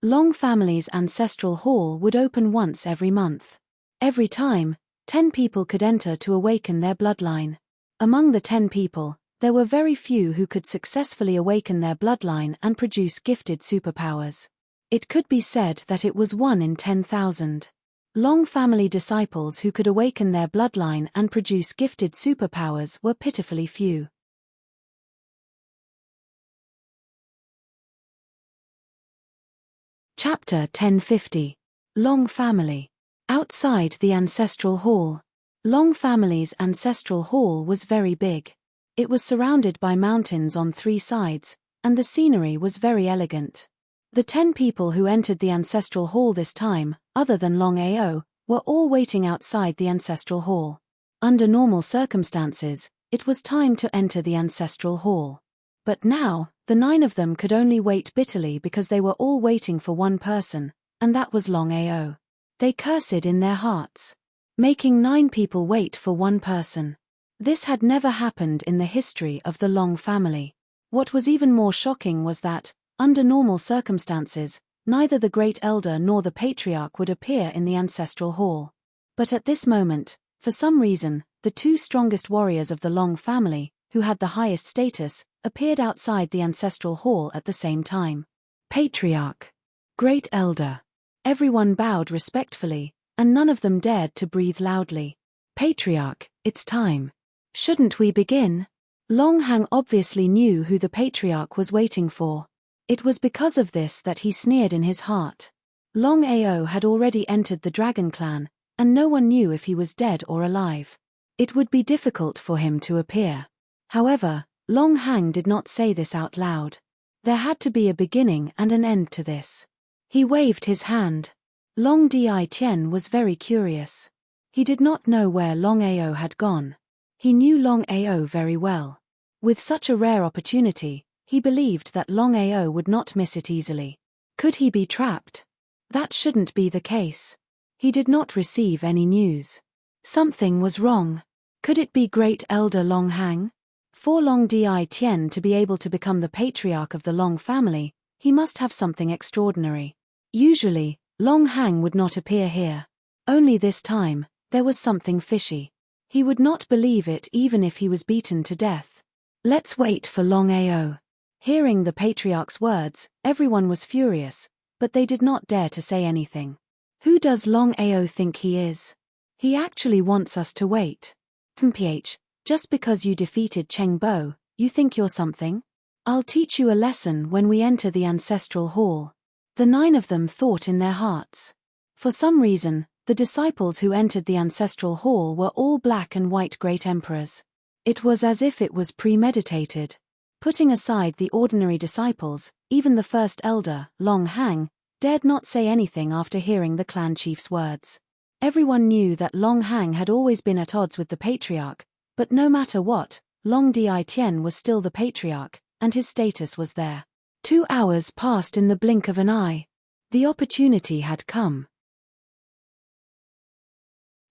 Long family's ancestral hall would open once every month. Every time, 10 people could enter to awaken their bloodline. Among the 10 people, there were very few who could successfully awaken their bloodline and produce gifted superpowers. It could be said that it was 1 in 10,000. Long family disciples who could awaken their bloodline and produce gifted superpowers were pitifully few. Chapter 1050. Long Family. Outside the ancestral hall. Long family's ancestral hall was very big. It was surrounded by mountains on 3 sides, and the scenery was very elegant. The 10 people who entered the ancestral hall this time, other than Longao, were all waiting outside the ancestral hall. Under normal circumstances, it was time to enter the ancestral hall. But now, the 9 of them could only wait bitterly because they were all waiting for one person, and that was Longao. They cursed in their hearts. Making 9 people wait for one person. This had never happened in the history of the Long family. What was even more shocking was that, under normal circumstances, neither the Great Elder nor the Patriarch would appear in the ancestral hall. But at this moment, for some reason, the 2 strongest warriors of the Long family, who had the highest status, appeared outside the ancestral hall at the same time. Patriarch. Great Elder. Everyone bowed respectfully, and none of them dared to breathe loudly. Patriarch, it's time. Shouldn't we begin? Longhang obviously knew who the Patriarch was waiting for. It was because of this that he sneered in his heart. Longao had already entered the Dragon Clan, and no one knew if he was dead or alive. It would be difficult for him to appear. However, Longhang did not say this out loud. There had to be a beginning and an end to this. He waved his hand. Long Di Tian was very curious. He did not know where Longao had gone. He knew Longao very well. With such a rare opportunity, he believed that Longao would not miss it easily. Could he be trapped? That shouldn't be the case. He did not receive any news. Something was wrong. Could it be Great Elder Longhang? For Long Di Tian to be able to become the Patriarch of the Long family, he must have something extraordinary. Usually, Longhang would not appear here. Only this time, there was something fishy. He would not believe it even if he was beaten to death. Let's wait for Longao. Hearing the Patriarch's words, everyone was furious, but they did not dare to say anything. Who does Longao think he is? He actually wants us to wait. Mph, just because you defeated Cheng Bo, you think you're something? I'll teach you a lesson when we enter the ancestral hall. The 9 of them thought in their hearts. For some reason, the disciples who entered the ancestral hall were all black and white great emperors. It was as if it was premeditated. Putting aside the ordinary disciples, even the first elder, Longhang, dared not say anything after hearing the clan chief's words. Everyone knew that Longhang had always been at odds with the Patriarch, but no matter what, Long Di Tian was still the Patriarch, and his status was there. 2 hours passed in the blink of an eye. The opportunity had come.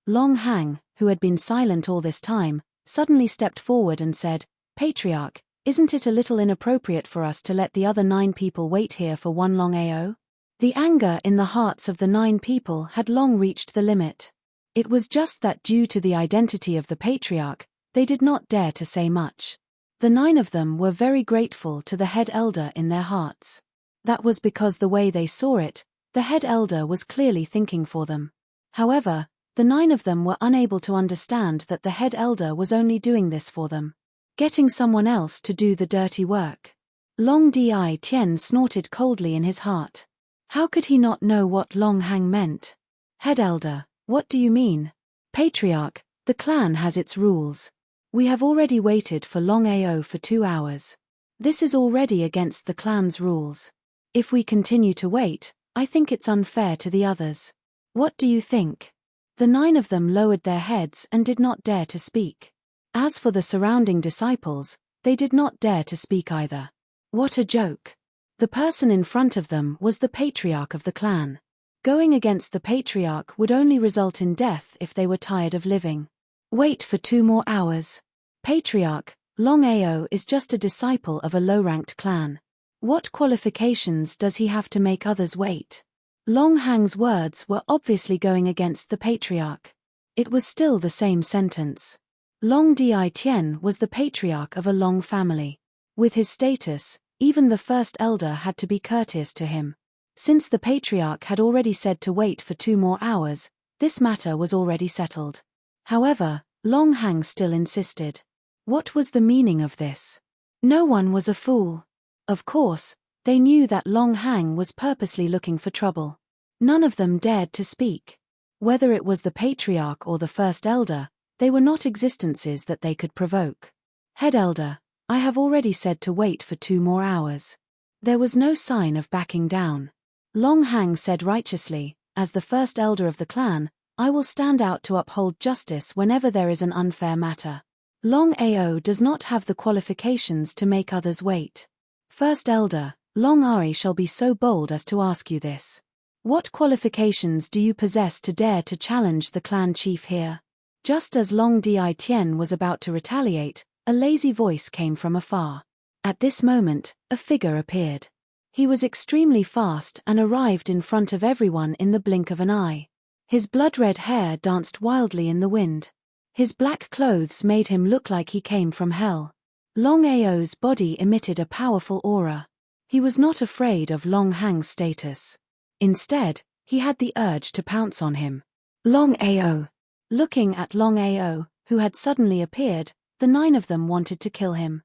Longhang, who had been silent all this time, suddenly stepped forward and said, "Patriarch, isn't it a little inappropriate for us to let the other 9 people wait here for one Longao?" The anger in the hearts of the 9 people had long reached the limit. It was just that due to the identity of the Patriarch, they did not dare to say much. The 9 of them were very grateful to the head elder in their hearts. That was because the way they saw it, the head elder was clearly thinking for them. However, the 9 of them were unable to understand that the head elder was only doing this for them. Getting someone else to do the dirty work. Long Di Tian snorted coldly in his heart. How could he not know what Longhang meant? Head elder, what do you mean? Patriarch, the clan has its rules. We have already waited for Longao for 2 hours. This is already against the clan's rules. If we continue to wait, I think it's unfair to the others. What do you think? The 9 of them lowered their heads and did not dare to speak. As for the surrounding disciples, they did not dare to speak either. What a joke. The person in front of them was the Patriarch of the clan. Going against the Patriarch would only result in death if they were tired of living. Wait for 2 more hours. Patriarch, Longao is just a disciple of a low-ranked clan. What qualifications does he have to make others wait? Longhang's words were obviously going against the Patriarch. It was still the same sentence. Long Di Tian was the Patriarch of a Long family. With his status, even the first elder had to be courteous to him. Since the Patriarch had already said to wait for 2 more hours, This matter was already settled. However, Long Hang still insisted. What was the meaning of this? No one was a fool. Of course, they knew that Long Hang was purposely looking for trouble. None of them dared to speak. Whether it was the patriarch or the first elder, they were not existences that they could provoke. Head elder, I have already said to wait for 2 more hours. There was no sign of backing down. Long Hang said righteously, as the first elder of the clan, I will stand out to uphold justice whenever there is an unfair matter. Longao does not have the qualifications to make others wait. First elder, Long Ari shall be so bold as to ask you this. What qualifications do you possess to dare to challenge the clan chief here? Just as Long Di Tien was about to retaliate, a lazy voice came from afar. At this moment, a figure appeared. He was extremely fast and arrived in front of everyone in the blink of an eye. His blood-red hair danced wildly in the wind. His black clothes made him look like he came from hell. Long Ao's body emitted a powerful aura. He was not afraid of Long Hang's status. Instead, he had the urge to pounce on him. Long Ao. Looking at Long Ao, who had suddenly appeared, the 9 of them wanted to kill him.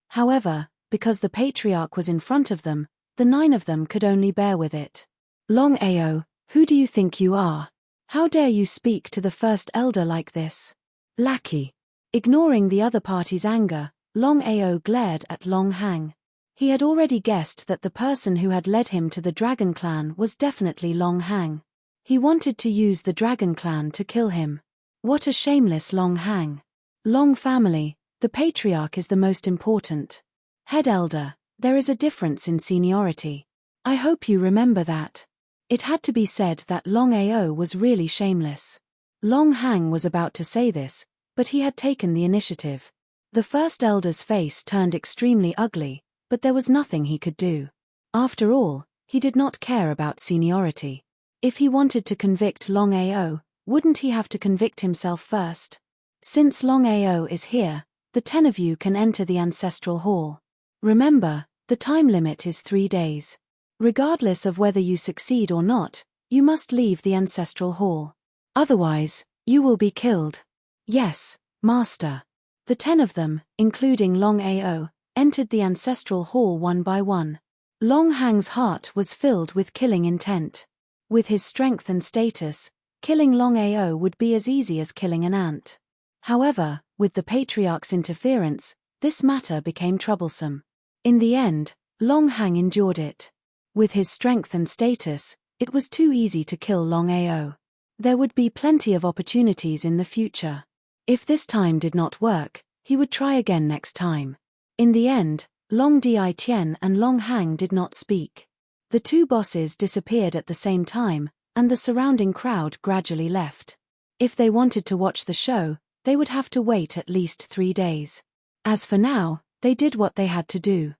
However, because the patriarch was in front of them, the 9 of them could only bear with it. Long Ao, who do you think you are? How dare you speak to the first elder like this? Lackey. Ignoring the other party's anger, Long Ao glared at Long Hang. He had already guessed that the person who had led him to the Dragon Clan was definitely Long Hang. He wanted to use the Dragon Clan to kill him. What a shameless Long Hang. Long family, the patriarch is the most important. Head elder, there is a difference in seniority. I hope you remember that. It had to be said that Long Ao was really shameless. Long Hang was about to say this, but he had taken the initiative. The first elder's face turned extremely ugly, but there was nothing he could do. After all, he did not care about seniority. If he wanted to convict Long Ao, wouldn't he have to convict himself first? Since Long Ao is here, the 10 of you can enter the ancestral hall. Remember, the time limit is 3 days. Regardless of whether you succeed or not, you must leave the ancestral hall. Otherwise, you will be killed. Yes, master. The 10 of them, including Long Ao, entered the ancestral hall one by one. Long Hang's heart was filled with killing intent. With his strength and status, killing Long Ao would be as easy as killing an ant. However, with the patriarch's interference, this matter became troublesome. In the end, Long Hang endured it. With his strength and status, it was too easy to kill Long Ao. There would be plenty of opportunities in the future. If this time did not work, he would try again next time. In the end, Long Di Tien and Long Hang did not speak. The 2 bosses disappeared at the same time, and the surrounding crowd gradually left. If they wanted to watch the show, they would have to wait at least 3 days. As for now, they did what they had to do.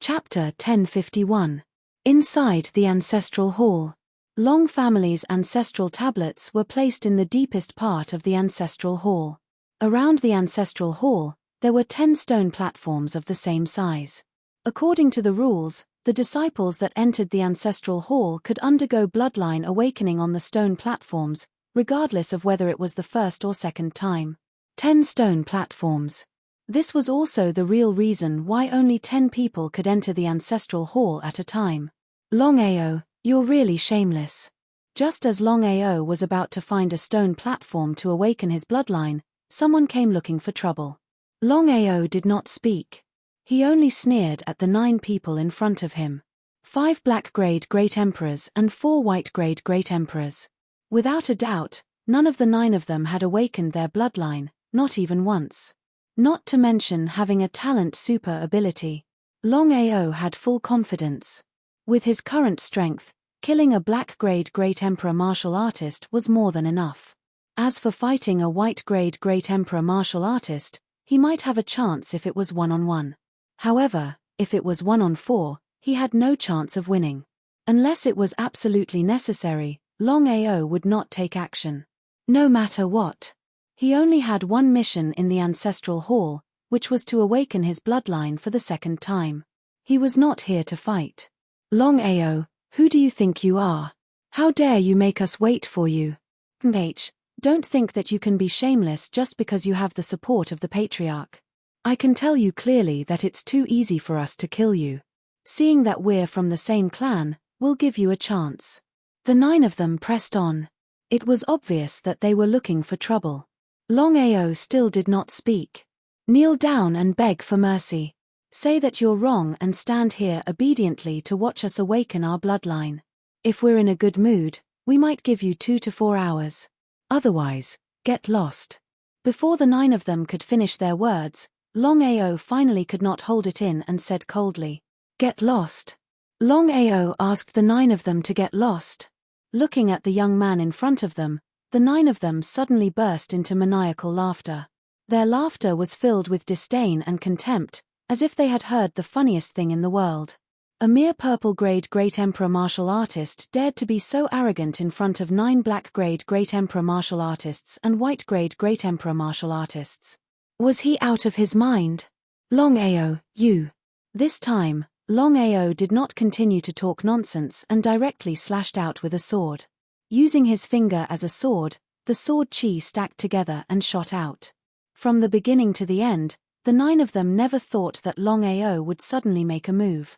Chapter 1051. Inside the Ancestral Hall. Long family's ancestral tablets were placed in the deepest part of the Ancestral Hall. Around the Ancestral Hall, there were 10 stone platforms of the same size. According to the rules, the disciples that entered the Ancestral Hall could undergo bloodline awakening on the stone platforms, regardless of whether it was the first or second time. 10 stone platforms. This was also the real reason why only 10 people could enter the Ancestral Hall at a time. Long Ao, you're really shameless. Just as Long Ao was about to find a stone platform to awaken his bloodline, someone came looking for trouble. Long Ao did not speak. He only sneered at the 9 people in front of him. 5 black-grade Great Emperors and 4 white-grade Great Emperors. Without a doubt, none of the 9 of them had awakened their bloodline, not even once. Not to mention having a talent super ability. Long Ao had full confidence. With his current strength, killing a black-grade Great Emperor martial artist was more than enough. As for fighting a white-grade Great Emperor martial artist, he might have a chance if it was 1-on-1. However, if it was 1-on-4, he had no chance of winning. Unless it was absolutely necessary, Long Ao would not take action. No matter what. He only had one mission in the ancestral hall, which was to awaken his bloodline for the second time. He was not here to fight. Longao, who do you think you are? How dare you make us wait for you? Don't think that you can be shameless just because you have the support of the patriarch. I can tell you clearly that it's too easy for us to kill you. Seeing that we're from the same clan, we'll give you a chance. The 9 of them pressed on. It was obvious that they were looking for trouble. Longao still did not speak. Kneel down and beg for mercy. Say that you're wrong and stand here obediently to watch us awaken our bloodline. If we're in a good mood, we might give you 2 to 4 hours. Otherwise, get lost. Before the 9 of them could finish their words, Longao finally could not hold it in and said coldly, "Get lost." Longao asked the 9 of them to get lost. Looking at the young man in front of them, the 9 of them suddenly burst into maniacal laughter. Their laughter was filled with disdain and contempt, as if they had heard the funniest thing in the world. A mere purple-grade Great Emperor martial artist dared to be so arrogant in front of 9 black-grade Great Emperor martial artists and white-grade Great Emperor martial artists. Was he out of his mind? Longao, you. This time, Longao did not continue to talk nonsense and directly slashed out with a sword. Using his finger as a sword, the sword chi stacked together and shot out. From the beginning to the end, the 9 of them never thought that Longao would suddenly make a move.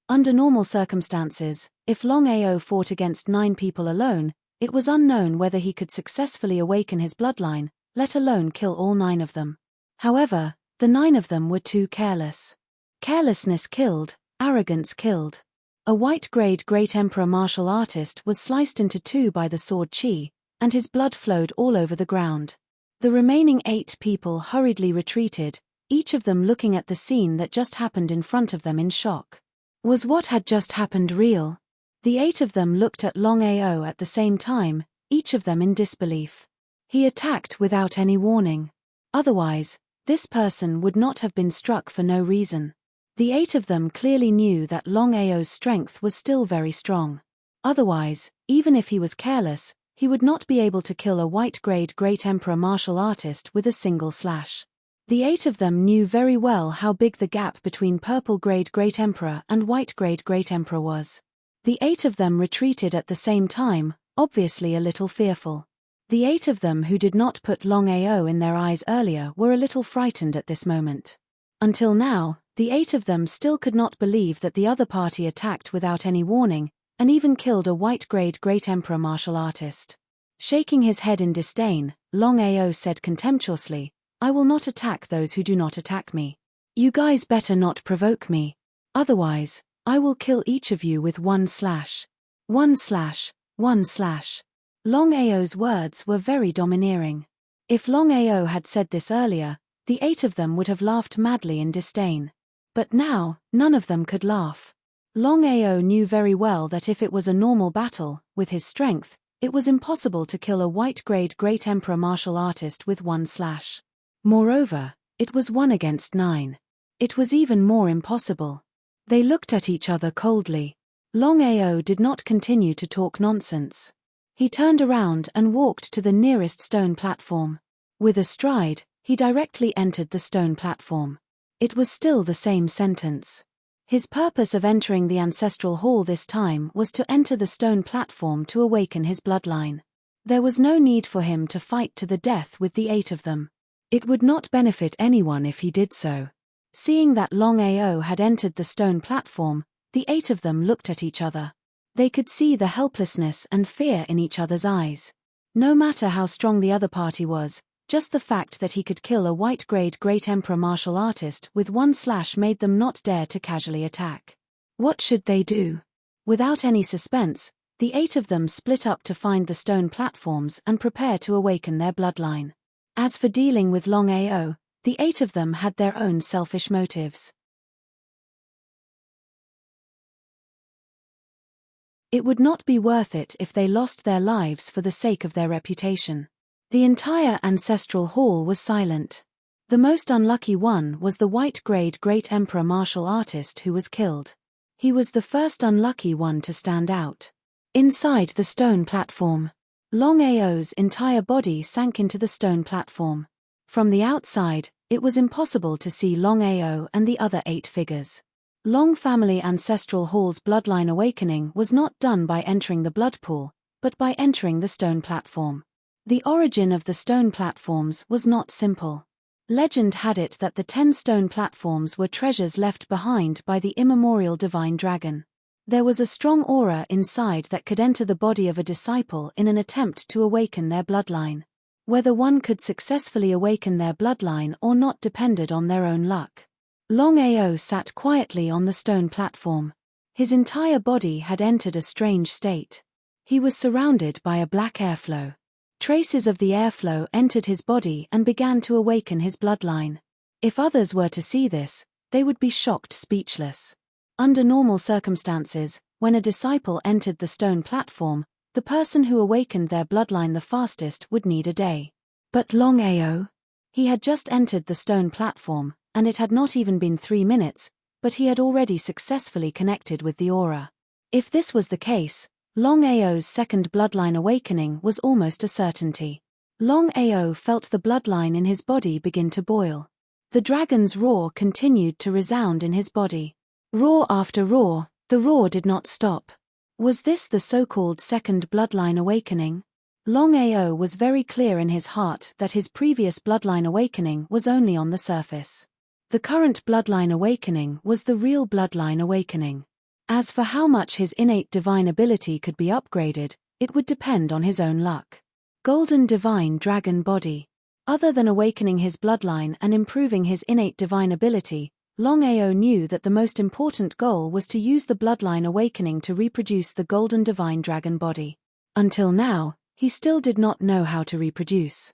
Under normal circumstances, if Longao fought against 9 people alone, it was unknown whether he could successfully awaken his bloodline, let alone kill all 9 of them. However, the 9 of them were too careless. Carelessness killed, arrogance killed. A white-grade Great Emperor martial artist was sliced into 2 by the sword chi, and his blood flowed all over the ground. The remaining 8 people hurriedly retreated, each of them looking at the scene that just happened in front of them in shock. Was what had just happened real? The 8 of them looked at Longao at the same time, each of them in disbelief. He attacked without any warning. Otherwise, this person would not have been struck for no reason. The 8 of them clearly knew that Longao's strength was still very strong. Otherwise, even if he was careless, he would not be able to kill a white-grade Great Emperor martial artist with a single slash. The 8 of them knew very well how big the gap between purple-grade Great Emperor and white-grade Great Emperor was. The 8 of them retreated at the same time, obviously a little fearful. The 8 of them who did not put Longao in their eyes earlier were a little frightened at this moment. Until now, the 8 of them still could not believe that the other party attacked without any warning, and even killed a white-grade Great Emperor martial artist. Shaking his head in disdain, Longao said contemptuously, "I will not attack those who do not attack me. You guys better not provoke me. Otherwise, I will kill each of you with 1 slash. 1 slash, 1 slash. Longao's words were very domineering. If Longao had said this earlier, the 8 of them would have laughed madly in disdain. But now, none of them could laugh. Longao knew very well that if it was a normal battle, with his strength, it was impossible to kill a white-grade Great Emperor martial artist with 1 slash. Moreover, it was 1 against 9. It was even more impossible. They looked at each other coldly. Longao did not continue to talk nonsense. He turned around and walked to the nearest stone platform. With a stride, he directly entered the stone platform. It was still the same sentence. His purpose of entering the ancestral hall this time was to enter the stone platform to awaken his bloodline. There was no need for him to fight to the death with the 8 of them. It would not benefit anyone if he did so. Seeing that Longao had entered the stone platform, the 8 of them looked at each other. They could see the helplessness and fear in each other's eyes. No matter how strong the other party was, just the fact that he could kill a white-grade Great Emperor martial artist with 1 slash made them not dare to casually attack. What should they do? Without any suspense, the 8 of them split up to find the stone platforms and prepare to awaken their bloodline. As for dealing with Longao, the 8 of them had their own selfish motives. It would not be worth it if they lost their lives for the sake of their reputation. The entire ancestral hall was silent. The most unlucky one was the white-grade Great Emperor martial artist who was killed. He was the first unlucky one to stand out. Inside the stone platform, Longao's entire body sank into the stone platform. From the outside, it was impossible to see Longao and the other 8 figures. Long Family Ancestral Hall's bloodline awakening was not done by entering the blood pool, but by entering the stone platform. The origin of the stone platforms was not simple. Legend had it that the 10 stone platforms were treasures left behind by the immemorial divine dragon. There was a strong aura inside that could enter the body of a disciple in an attempt to awaken their bloodline. Whether one could successfully awaken their bloodline or not depended on their own luck. Longao sat quietly on the stone platform. His entire body had entered a strange state. He was surrounded by a black airflow. Traces of the airflow entered his body and began to awaken his bloodline. If others were to see this, they would be shocked speechless. Under normal circumstances, when a disciple entered the stone platform, the person who awakened their bloodline the fastest would need a day. But Longao? He had just entered the stone platform, and it had not even been 3 minutes, but he had already successfully connected with the aura. If this was the case, Longao's second bloodline awakening was almost a certainty. Longao felt the bloodline in his body begin to boil. The dragon's roar continued to resound in his body. Roar after roar, the roar did not stop. Was this the so-called second bloodline awakening? Longao was very clear in his heart that his previous bloodline awakening was only on the surface. The current bloodline awakening was the real bloodline awakening. As for how much his innate divine ability could be upgraded, it would depend on his own luck. Golden Divine Dragon Body. Other than awakening his bloodline and improving his innate divine ability, Longao knew that the most important goal was to use the bloodline awakening to reproduce the Golden Divine Dragon Body. Until now, he still did not know how to reproduce.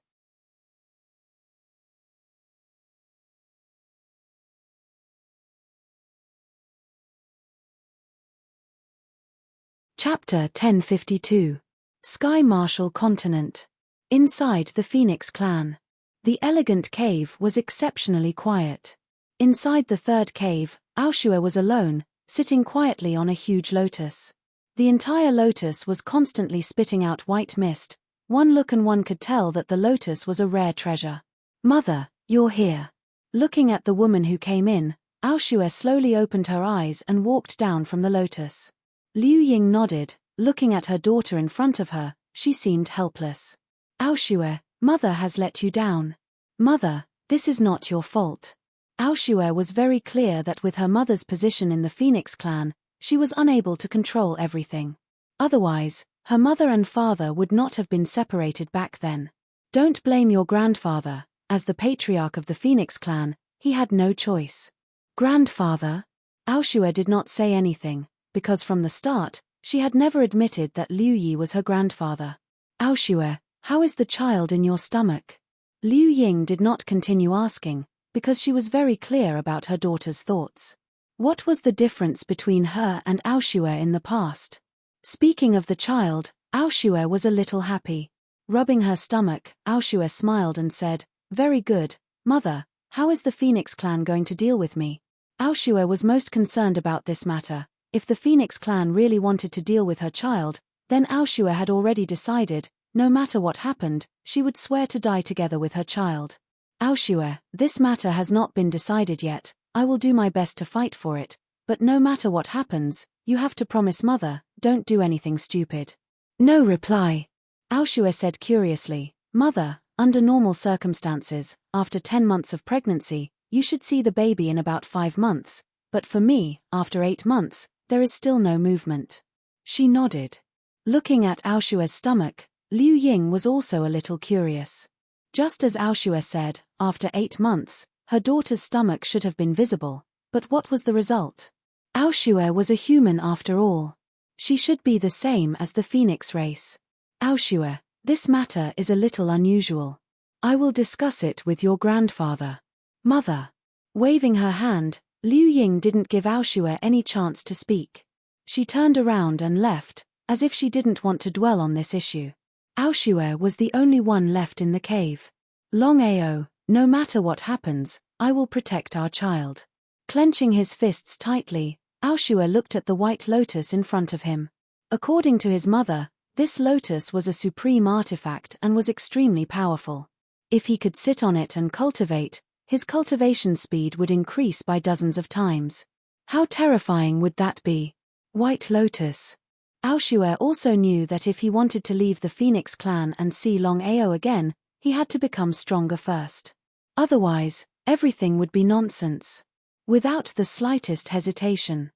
Chapter 1052. Sky Marshal Continent. Inside the Phoenix clan. The elegant cave was exceptionally quiet. Inside the third cave, Aoshua was alone, sitting quietly on a huge lotus. The entire lotus was constantly spitting out white mist. One look and one could tell that the lotus was a rare treasure. "Mother, you're here." Looking at the woman who came in, Aoshua slowly opened her eyes and walked down from the lotus. Liu Ying nodded, looking at her daughter in front of her. She seemed helpless. "Aoshua, mother has let you down. Mother, this is not your fault." Aoshua was very clear that with her mother's position in the Phoenix clan, she was unable to control everything. Otherwise, her mother and father would not have been separated back then. Don't blame your grandfather. As the patriarch of the Phoenix clan, he had no choice. Grandfather? Aoshua did not say anything, because from the start, she had never admitted that Liu Yi was her grandfather. "Aoshua, how is the child in your stomach?" Liu Ying did not continue asking, because she was very clear about her daughter's thoughts. What was the difference between her and Aoshua in the past? Speaking of the child, Aoshua was a little happy. Rubbing her stomach, Aoshua smiled and said, "Very good, mother, how is the Phoenix clan going to deal with me?" Aoshua was most concerned about this matter. If the Phoenix clan really wanted to deal with her child, then Aoshua had already decided, no matter what happened, she would swear to die together with her child. "Aoshua, this matter has not been decided yet. I will do my best to fight for it, but no matter what happens, you have to promise mother, don't do anything stupid." No reply. Aoshua said curiously, "Mother, under normal circumstances, after 10 months of pregnancy, you should see the baby in about 5 months, but for me, after 8 months, there is still no movement." She nodded. Looking at Aoshua's stomach, Liu Ying was also a little curious. Just as Aoshua said, after 8 months, her daughter's stomach should have been visible, but what was the result? Aoshua was a human after all. She should be the same as the Phoenix race. "Aoshua, this matter is a little unusual. I will discuss it with your grandfather." "Mother." Waving her hand, Liu Ying didn't give Aoshua any chance to speak. She turned around and left, as if she didn't want to dwell on this issue. Aoshua was the only one left in the cave. "Longao, no matter what happens, I will protect our child." Clenching his fists tightly, Aoshue looked at the white lotus in front of him. According to his mother, this lotus was a supreme artifact and was extremely powerful. If he could sit on it and cultivate, his cultivation speed would increase by dozens of times. How terrifying would that be? White lotus. Aoshue also knew that if he wanted to leave the Phoenix clan and see Longao again, he had to become stronger first. Otherwise, everything would be nonsense. Without the slightest hesitation,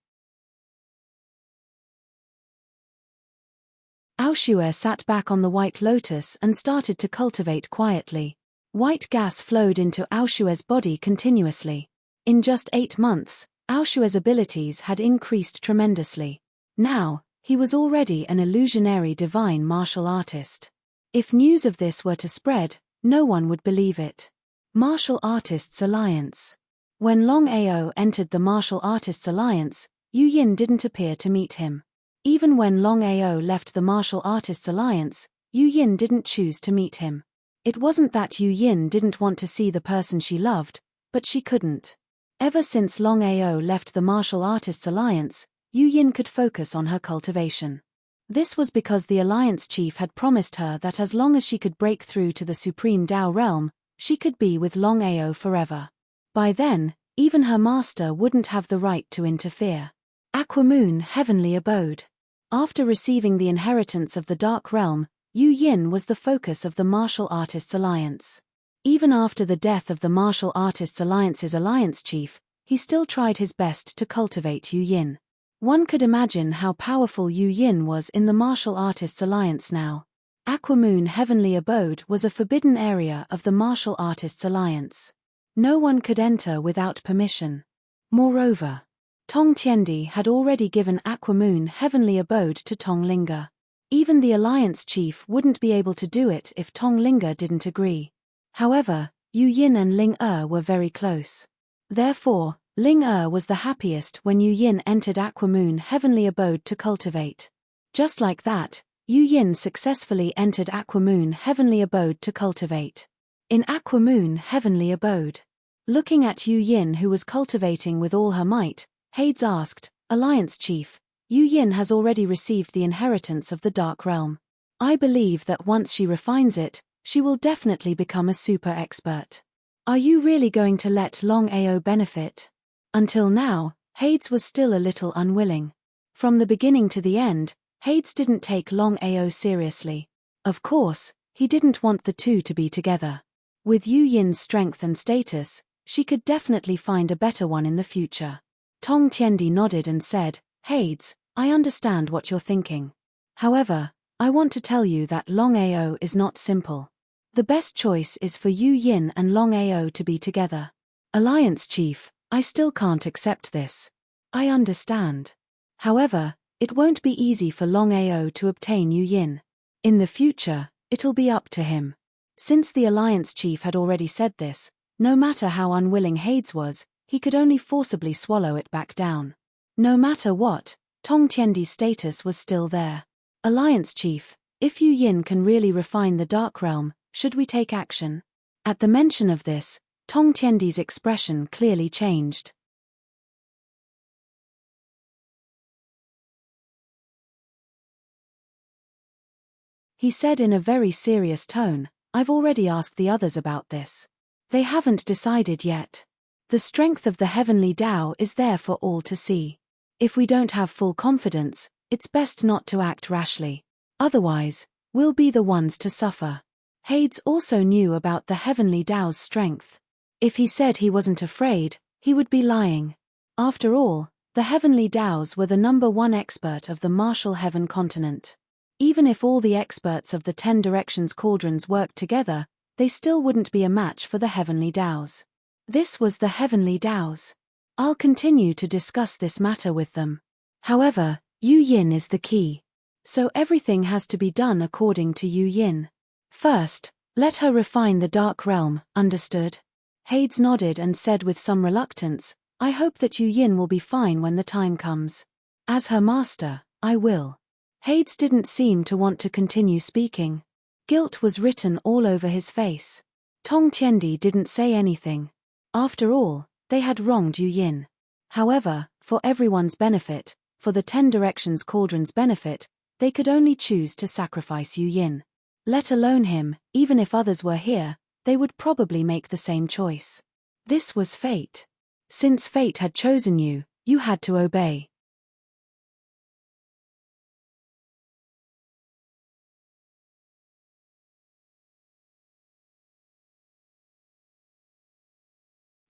Aoshue sat back on the white lotus and started to cultivate quietly. White gas flowed into Aoshue's body continuously. In just 8 months, Aoshue's abilities had increased tremendously. Now, he was already an illusionary divine martial artist. If news of this were to spread, no one would believe it. Martial Artists Alliance. When Longao entered the Martial Artists Alliance, Yu Yin didn't appear to meet him. Even when Longao left the Martial Artists Alliance, Yu Yin didn't choose to meet him. It wasn't that Yu Yin didn't want to see the person she loved, but she couldn't. Ever since Longao left the Martial Artists Alliance, Yu Yin could focus on her cultivation. This was because the Alliance chief had promised her that as long as she could break through to the Supreme Tao realm, she could be with Longao forever. By then, even her master wouldn't have the right to interfere. Aquamoon Heavenly Abode. After receiving the inheritance of the Dark Realm, Yu Yin was the focus of the Martial Artists Alliance. Even after the death of the Martial Artists Alliance's Alliance chief, he still tried his best to cultivate Yu Yin. One could imagine how powerful Yu Yin was in the Martial Artists Alliance now. Aquamoon Heavenly Abode was a forbidden area of the Martial Artists Alliance. No one could enter without permission. Moreover, Tong Tiendi had already given Aquamoon Heavenly Abode to Tong Linga. Even the Alliance chief wouldn't be able to do it if Tong Linga didn't agree. However, Yu Yin and Ling were very close. Therefore, Ling was the happiest when Yu Yin entered Aquamoon Heavenly Abode to cultivate. Just like that, Yu Yin successfully entered Aquamoon Heavenly Abode to cultivate. In Aquamoon Heavenly Abode, looking at Yu Yin who was cultivating with all her might, Hades asked, "Alliance Chief, Yu Yin has already received the inheritance of the Dark Realm. I believe that once she refines it, she will definitely become a super expert. Are you really going to let Longao benefit?" Until now, Hades was still a little unwilling. From the beginning to the end, Hades didn't take Longao seriously. Of course, he didn't want the two to be together. With Yu Yin's strength and status, she could definitely find a better one in the future. Tong Tiendi nodded and said, "Hades, I understand what you're thinking. However, I want to tell you that Longao is not simple. The best choice is for Yu Yin and Longao to be together. Alliance Chief, I still can't accept this. I understand. However, it won't be easy for Longao to obtain Yu Yin. In the future, it'll be up to him." Since the Alliance Chief had already said this, no matter how unwilling Hades was, he could only forcibly swallow it back down. No matter what, Tong Tiendi's status was still there. "Alliance Chief, if Yu Yin can really refine the Dark Realm, should we take action?" At the mention of this, Tong Tiendi's expression clearly changed. He said in a very serious tone, "I've already asked the others about this. They haven't decided yet. The strength of the heavenly Tao is there for all to see. If we don't have full confidence, it's best not to act rashly. Otherwise, we'll be the ones to suffer." Hades also knew about the heavenly Tao's strength. If he said he wasn't afraid, he would be lying. After all, the heavenly Taos were the #1 expert of the martial heaven continent. Even if all the experts of the 10 Directions cauldrons worked together, they still wouldn't be a match for the heavenly Taos. This was the heavenly Taos. I'll continue to discuss this matter with them. However, Yu Yin is the key. So everything has to be done according to Yu Yin. First, let her refine the Dark Realm, understood? Hades nodded and said with some reluctance, "I hope that Yu Yin will be fine when the time comes. As her master, I will." Hades didn't seem to want to continue speaking. Guilt was written all over his face. Tong Tiendi didn't say anything. After all, they had wronged Yu Yin. However, For everyone's benefit, for the 10 Directions Cauldron's benefit, they could only choose to sacrifice Yu Yin. Let alone him, even if others were here, they would probably make the same choice. This was fate. Since fate had chosen you, you had to obey.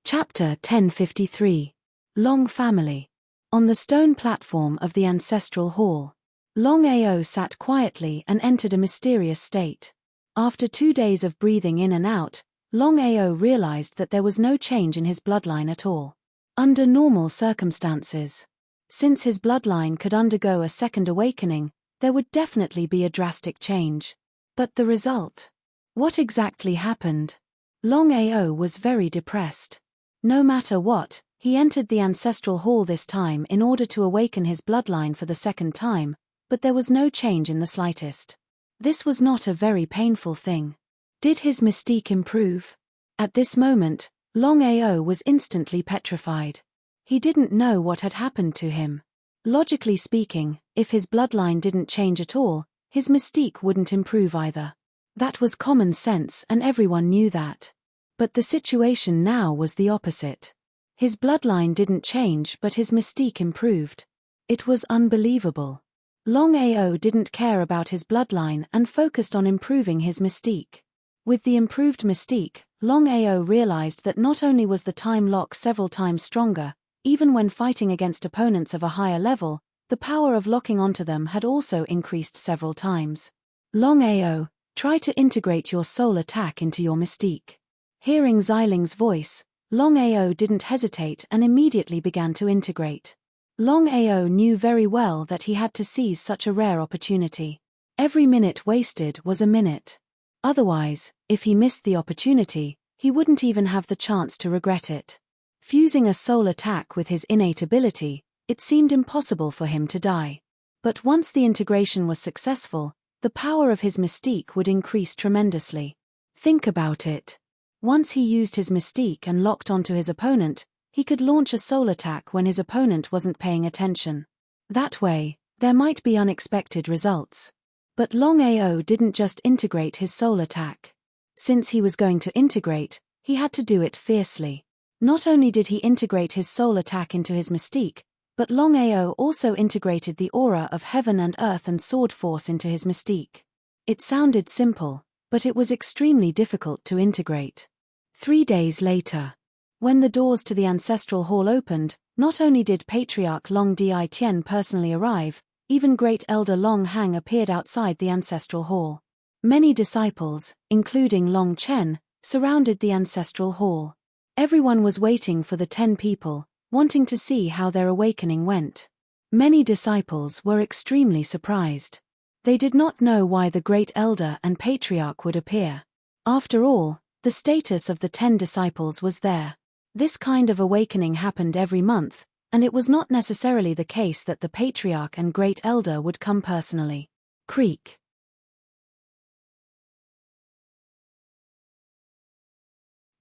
Chapter 1053. Long Family. On the stone platform of the ancestral hall, Longao sat quietly and entered a mysterious state. After 2 days of breathing in and out, Longao realized that there was no change in his bloodline at all. Under normal circumstances, since his bloodline could undergo a second awakening, there would definitely be a drastic change. But the result? What exactly happened? Longao was very depressed. No matter what, he entered the ancestral hall this time in order to awaken his bloodline for the second time, but there was no change in the slightest. This was not a very painful thing. Did his mystique improve? At this moment, Longao was instantly petrified. He didn't know what had happened to him. Logically speaking, if his bloodline didn't change at all, his mystique wouldn't improve either. That was common sense and everyone knew that. But the situation now was the opposite. His bloodline didn't change but his mystique improved. It was unbelievable. Longao didn't care about his bloodline and focused on improving his mystique. With the improved mystique, Longao realized that not only was the time lock several times stronger, even when fighting against opponents of a higher level, the power of locking onto them had also increased several times. Longao, try to integrate your soul attack into your mystique. Hearing Xiling's voice, Longao didn't hesitate and immediately began to integrate. Longao knew very well that he had to seize such a rare opportunity. Every minute wasted was a minute. Otherwise, if he missed the opportunity, he wouldn't even have the chance to regret it. Fusing a soul attack with his innate ability, it seemed impossible for him to die. But once the integration was successful, the power of his mystique would increase tremendously. Think about it. Once he used his mystique and locked onto his opponent, he could launch a soul attack when his opponent wasn't paying attention. That way, there might be unexpected results. But Longao didn't just integrate his soul attack. Since he was going to integrate, he had to do it fiercely. Not only did he integrate his soul attack into his mystique, but Longao also integrated the aura of heaven and earth and sword force into his mystique. It sounded simple, but it was extremely difficult to integrate. 3 days later, when the doors to the ancestral hall opened, not only did Patriarch Long Di Tian personally arrive, even Great Elder Long Hang appeared outside the ancestral hall. Many disciples, including Long Chen, surrounded the ancestral hall. Everyone was waiting for the 10 people, wanting to see how their awakening went. Many disciples were extremely surprised. They did not know why the Great Elder and Patriarch would appear. After all, the status of the 10 disciples was there. This kind of awakening happened every month, and it was not necessarily the case that the Patriarch and Great Elder would come personally. Creak.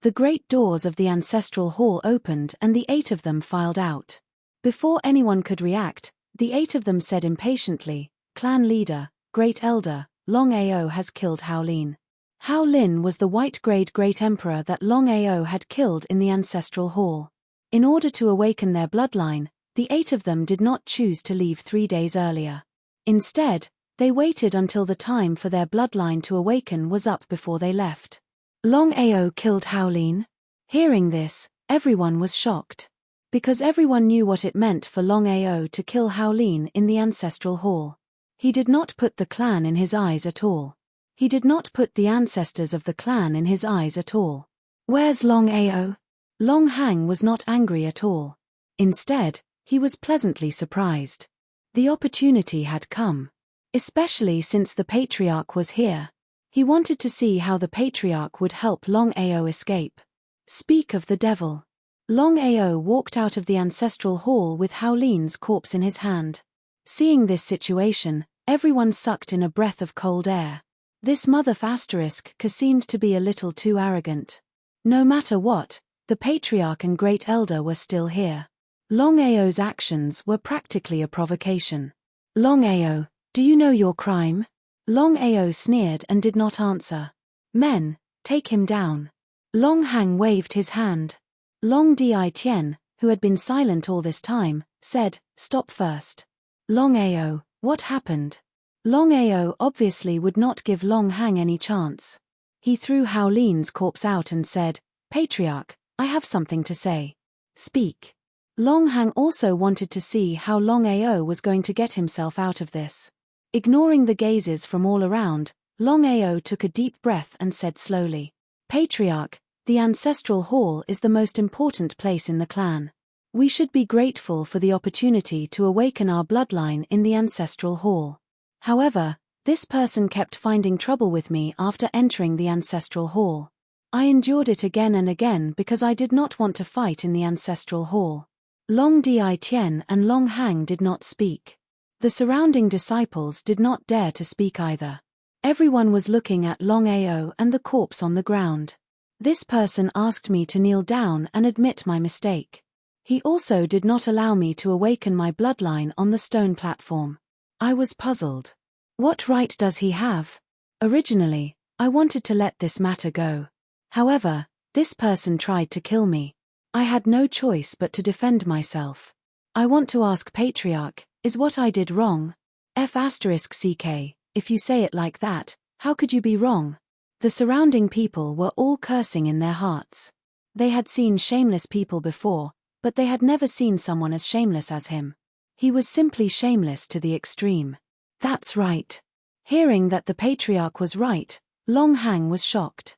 The great doors of the ancestral hall opened and the 8 of them filed out. Before anyone could react, the 8 of them said impatiently, "Clan leader, Great Elder, Longao has killed Haolin." Haolin was the white-grade Great Emperor that Longao had killed in the ancestral hall. In order to awaken their bloodline, the 8 of them did not choose to leave 3 days earlier. Instead, they waited until the time for their bloodline to awaken was up before they left. Longao killed Haolin? Hearing this, everyone was shocked. Because everyone knew what it meant for Longao to kill Haolin in the ancestral hall. He did not put the clan in his eyes at all. He did not put the ancestors of the clan in his eyes at all. Where's Longao? Long Hang was not angry at all. Instead, he was pleasantly surprised. The opportunity had come. Especially since the Patriarch was here. He wanted to see how the Patriarch would help Longao escape. Speak of the devil. Longao walked out of the ancestral hall with Haolin's corpse in his hand. Seeing this situation, everyone sucked in a breath of cold air. This mother asterisk seemed to be a little too arrogant. No matter what, the Patriarch and Great Elder were still here. Longao's actions were practically a provocation. Longao, do you know your crime? Longao sneered and did not answer. Men, take him down. Long Hang waved his hand. Long Di Tian, who had been silent all this time, said, stop first. Longao, what happened? Longao obviously would not give Long Hang any chance. He threw Hao Lin's corpse out and said, Patriarch, I have something to say. Speak. Long Hang also wanted to see how Longao was going to get himself out of this. Ignoring the gazes from all around, Longao took a deep breath and said slowly, Patriarch, the ancestral hall is the most important place in the clan. We should be grateful for the opportunity to awaken our bloodline in the ancestral hall. However, this person kept finding trouble with me after entering the ancestral hall. I endured it again and again because I did not want to fight in the ancestral hall. Long Di Tian and Long Hang did not speak. The surrounding disciples did not dare to speak either. Everyone was looking at Longao and the corpse on the ground. This person asked me to kneel down and admit my mistake. He also did not allow me to awaken my bloodline on the stone platform. I was puzzled. What right does he have? Originally, I wanted to let this matter go. However, this person tried to kill me. I had no choice but to defend myself. I want to ask Patriarch, is what I did wrong? F***ck, if you say it like that, how could you be wrong? The surrounding people were all cursing in their hearts. They had seen shameless people before, but they had never seen someone as shameless as him. He was simply shameless to the extreme. That's right. Hearing that the Patriarch was right, Long Hang was shocked.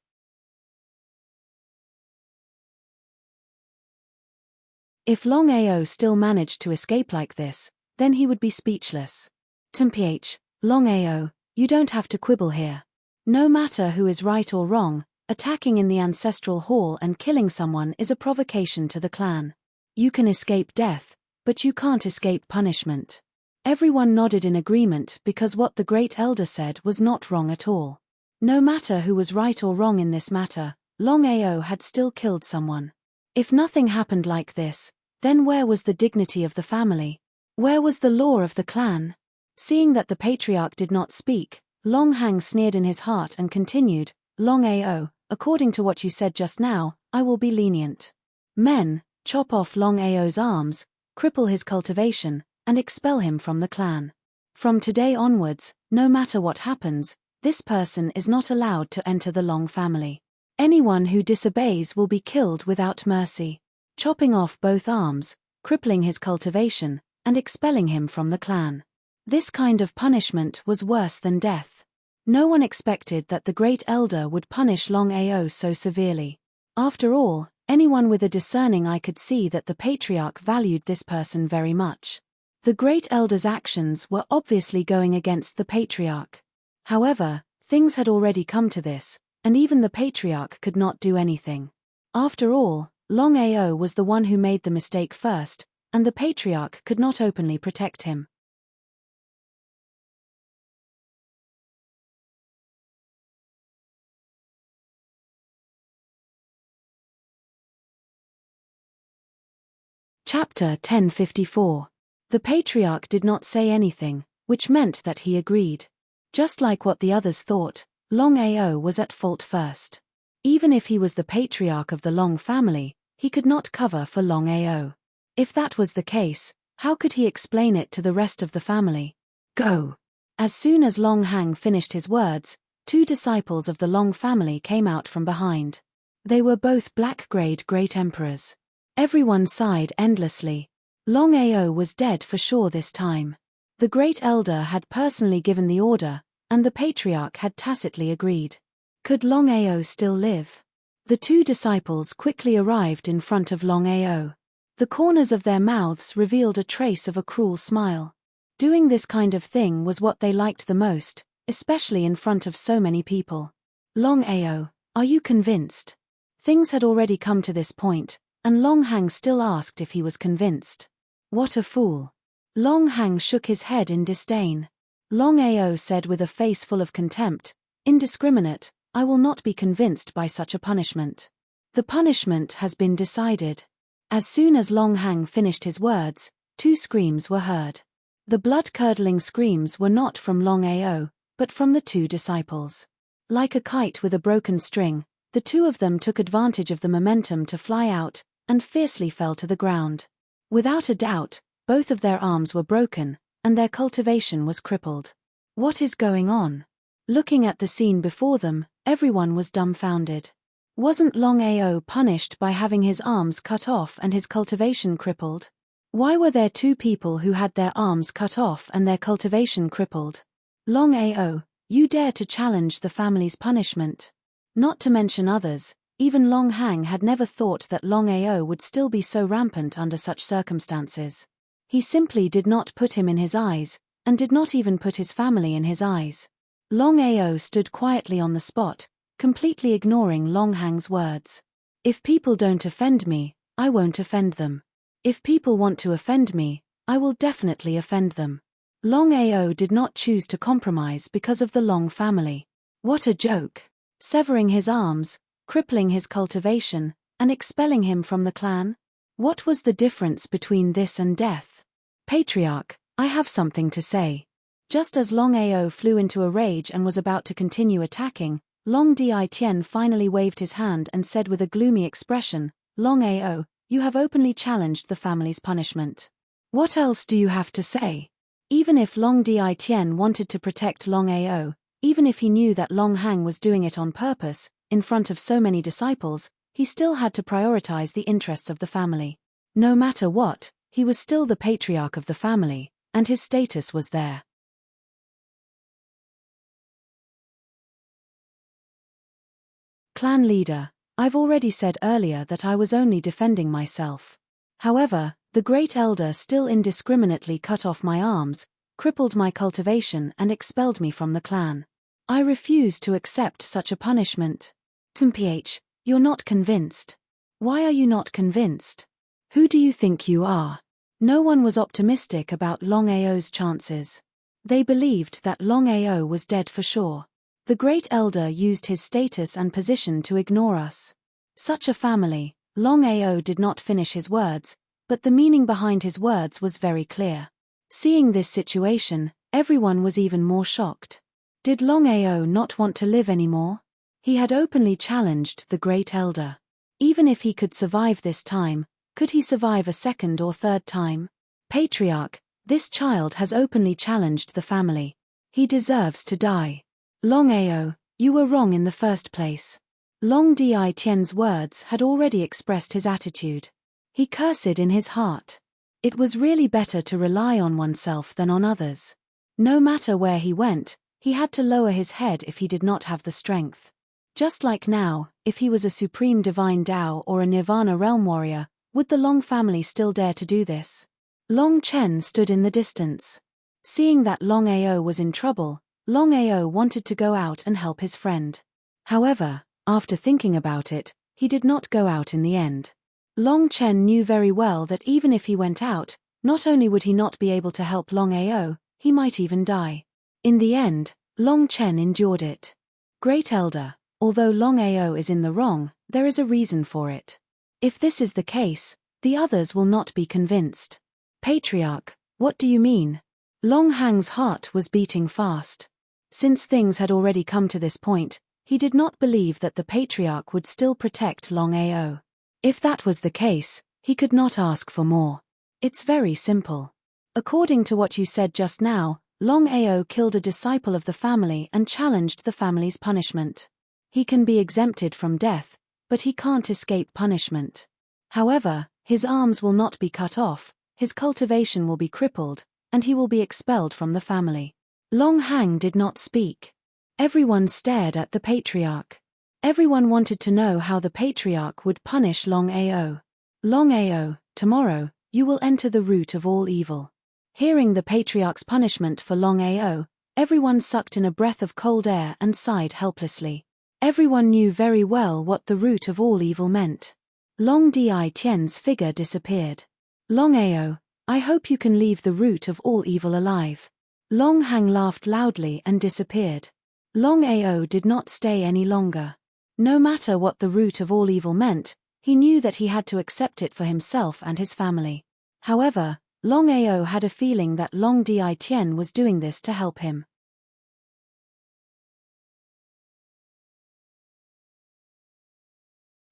If Longao still managed to escape like this, then he would be speechless. Mph, Longao, you don't have to quibble here. No matter who is right or wrong, attacking in the ancestral hall and killing someone is a provocation to the clan. You can escape death, but you can't escape punishment. Everyone nodded in agreement because what the Great Elder said was not wrong at all. No matter who was right or wrong in this matter, Longao had still killed someone. If nothing happened like this, then where was the dignity of the family? Where was the law of the clan? Seeing that the Patriarch did not speak, Long Hang sneered in his heart and continued, Longao, according to what you said just now, I will be lenient. Men, chop off Longao's arms, cripple his cultivation, and expel him from the clan. From today onwards, no matter what happens, this person is not allowed to enter the Long family. Anyone who disobeys will be killed without mercy. Chopping off both arms, crippling his cultivation, and expelling him from the clan. This kind of punishment was worse than death. No one expected that the Great Elder would punish Longao so severely. After all, anyone with a discerning eye could see that the Patriarch valued this person very much. The Great Elder's actions were obviously going against the Patriarch. However, things had already come to this, and even the Patriarch could not do anything. After all, Longao was the one who made the mistake first, and the Patriarch could not openly protect him. Chapter 1054. The Patriarch did not say anything, which meant that he agreed. Just like what the others thought, Longao was at fault first. Even if he was the Patriarch of the Long family, he could not cover for Longao. If that was the case, how could he explain it to the rest of the family? Go! As soon as Long Hang finished his words, two disciples of the Long family came out from behind. They were both black-grayed great emperors. Everyone sighed endlessly. Longao was dead for sure this time. The Great Elder had personally given the order, and the Patriarch had tacitly agreed. Could Longao still live? The two disciples quickly arrived in front of Longao. The corners of their mouths revealed a trace of a cruel smile. Doing this kind of thing was what they liked the most, especially in front of so many people. Longao, are you convinced? Things had already come to this point, and Long Hang still asked if he was convinced. What a fool. Long Hang shook his head in disdain. Longao said with a face full of contempt, indiscriminate, I will not be convinced by such a punishment. The punishment has been decided. As soon as Long Hang finished his words, 2 screams were heard. The blood-curdling screams were not from Longao, but from the 2 disciples. Like a kite with a broken string, the 2 of them took advantage of the momentum to fly out, and fiercely fell to the ground. Without a doubt, both of their arms were broken, and their cultivation was crippled. What is going on? Looking at the scene before them, everyone was dumbfounded. Wasn't Longao punished by having his arms cut off and his cultivation crippled? Why were there 2 people who had their arms cut off and their cultivation crippled? Longao, you dare to challenge the family's punishment. Not to mention others, even Long Hang had never thought that Longao would still be so rampant under such circumstances. He simply did not put him in his eyes, and did not even put his family in his eyes. Longao stood quietly on the spot, completely ignoring Long Hang's words. If people don't offend me, I won't offend them. If people want to offend me, I will definitely offend them. Longao did not choose to compromise because of the Long family. What a joke! Severing his arms, crippling his cultivation, and expelling him from the clan? What was the difference between this and death? Patriarch, I have something to say. Just as Longao flew into a rage and was about to continue attacking, Long Di finally waved his hand and said with a gloomy expression, Longao, you have openly challenged the family's punishment. What else do you have to say? Even if Long Di wanted to protect Longao, even if he knew that Long Hang was doing it on purpose, in front of so many disciples, he still had to prioritize the interests of the family. No matter what, he was still the patriarch of the family, and his status was there. Clan leader, I've already said earlier that I was only defending myself. However, the Great Elder still indiscriminately cut off my arms, crippled my cultivation and expelled me from the clan. I refuse to accept such a punishment. Mph, you're not convinced. Why are you not convinced? Who do you think you are? No one was optimistic about Longao's chances. They believed that Longao was dead for sure. The Great Elder used his status and position to ignore us. Such a family. Longao did not finish his words, but the meaning behind his words was very clear. Seeing this situation, everyone was even more shocked. Did Longao not want to live anymore? He had openly challenged the Great Elder. Even if he could survive this time, could he survive a second or third time? Patriarch, this child has openly challenged the family. He deserves to die. Longao, you were wrong in the first place. Long Di words had already expressed his attitude. He cursed in his heart. It was really better to rely on oneself than on others. No matter where he went, he had to lower his head if he did not have the strength. Just like now, if he was a supreme divine Tao or a Nirvana realm warrior, would the Long family still dare to do this? Long Chen stood in the distance. Seeing that Longao was in trouble, Longao wanted to go out and help his friend. However, after thinking about it, he did not go out in the end. Long Chen knew very well that even if he went out, not only would he not be able to help Longao, he might even die. In the end, Long Chen endured it. Great Elder, although Longao is in the wrong, there is a reason for it. If this is the case, the others will not be convinced. Patriarch, what do you mean? Long Hang's heart was beating fast. Since things had already come to this point, he did not believe that the Patriarch would still protect Longao. If that was the case, he could not ask for more. It's very simple. According to what you said just now, Longao killed a disciple of the family and challenged the family's punishment. He can be exempted from death, but he can't escape punishment. However, his arms will not be cut off, his cultivation will be crippled, and he will be expelled from the family. Long Hang did not speak. Everyone stared at the Patriarch. Everyone wanted to know how the Patriarch would punish Longao. Longao, tomorrow, you will enter the root of all evil. Hearing the Patriarch's punishment for Longao, everyone sucked in a breath of cold air and sighed helplessly. Everyone knew very well what the root of all evil meant. Long Di-Tien's figure disappeared. Longao, I hope you can leave the root of all evil alive. Long Hang laughed loudly and disappeared. Longao did not stay any longer. No matter what the root of all evil meant, He knew that he had to accept it for himself and his family. However, Longao had a feeling that Long Di Tien was doing this to help him.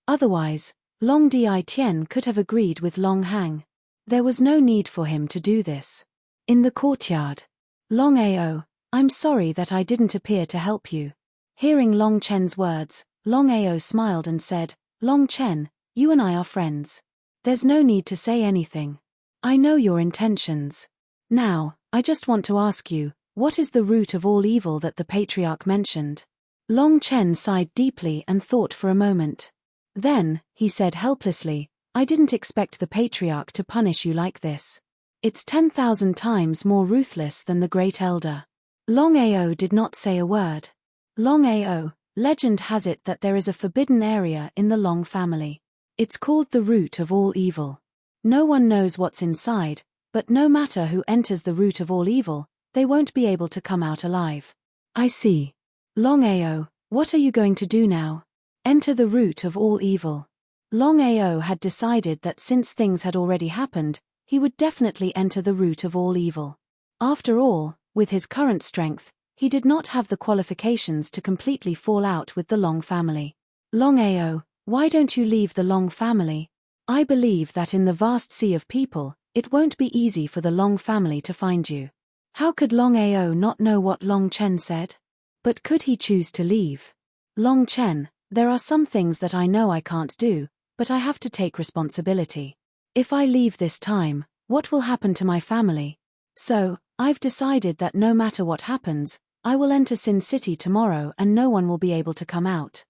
Otherwise, Long Di Tien could have agreed with Long Hang. There was no need for him to do this. In the courtyard. Longao, I'm sorry that I didn't appear to help you. Hearing Long Chen's words, Longao smiled and said, Long Chen, you and I are friends. There's no need to say anything. I know your intentions. Now, I just want to ask you, what is the root of all evil that the patriarch mentioned? Long Chen sighed deeply and thought for a moment. Then, he said helplessly, I didn't expect the patriarch to punish you like this. It's 10,000 times more ruthless than the Great Elder. Longao did not say a word. Longao, legend has it that there is a forbidden area in the Long family. It's called the root of all evil. No one knows what's inside, but no matter who enters the root of all evil, they won't be able to come out alive. I see. Longao, what are you going to do now? Enter the root of all evil. Longao had decided that since things had already happened, he would definitely enter the root of all evil. After all, with his current strength, he did not have the qualifications to completely fall out with the Long family. Longao, why don't you leave the Long family? I believe that in the vast sea of people, it won't be easy for the Long family to find you. How could Longao not know what Long Chen said? But could he choose to leave? Long Chen, there are some things that I know I can't do, but I have to take responsibility. If I leave this time, what will happen to my family? So, I've decided that no matter what happens, I will enter Sin City tomorrow and no one will be able to come out.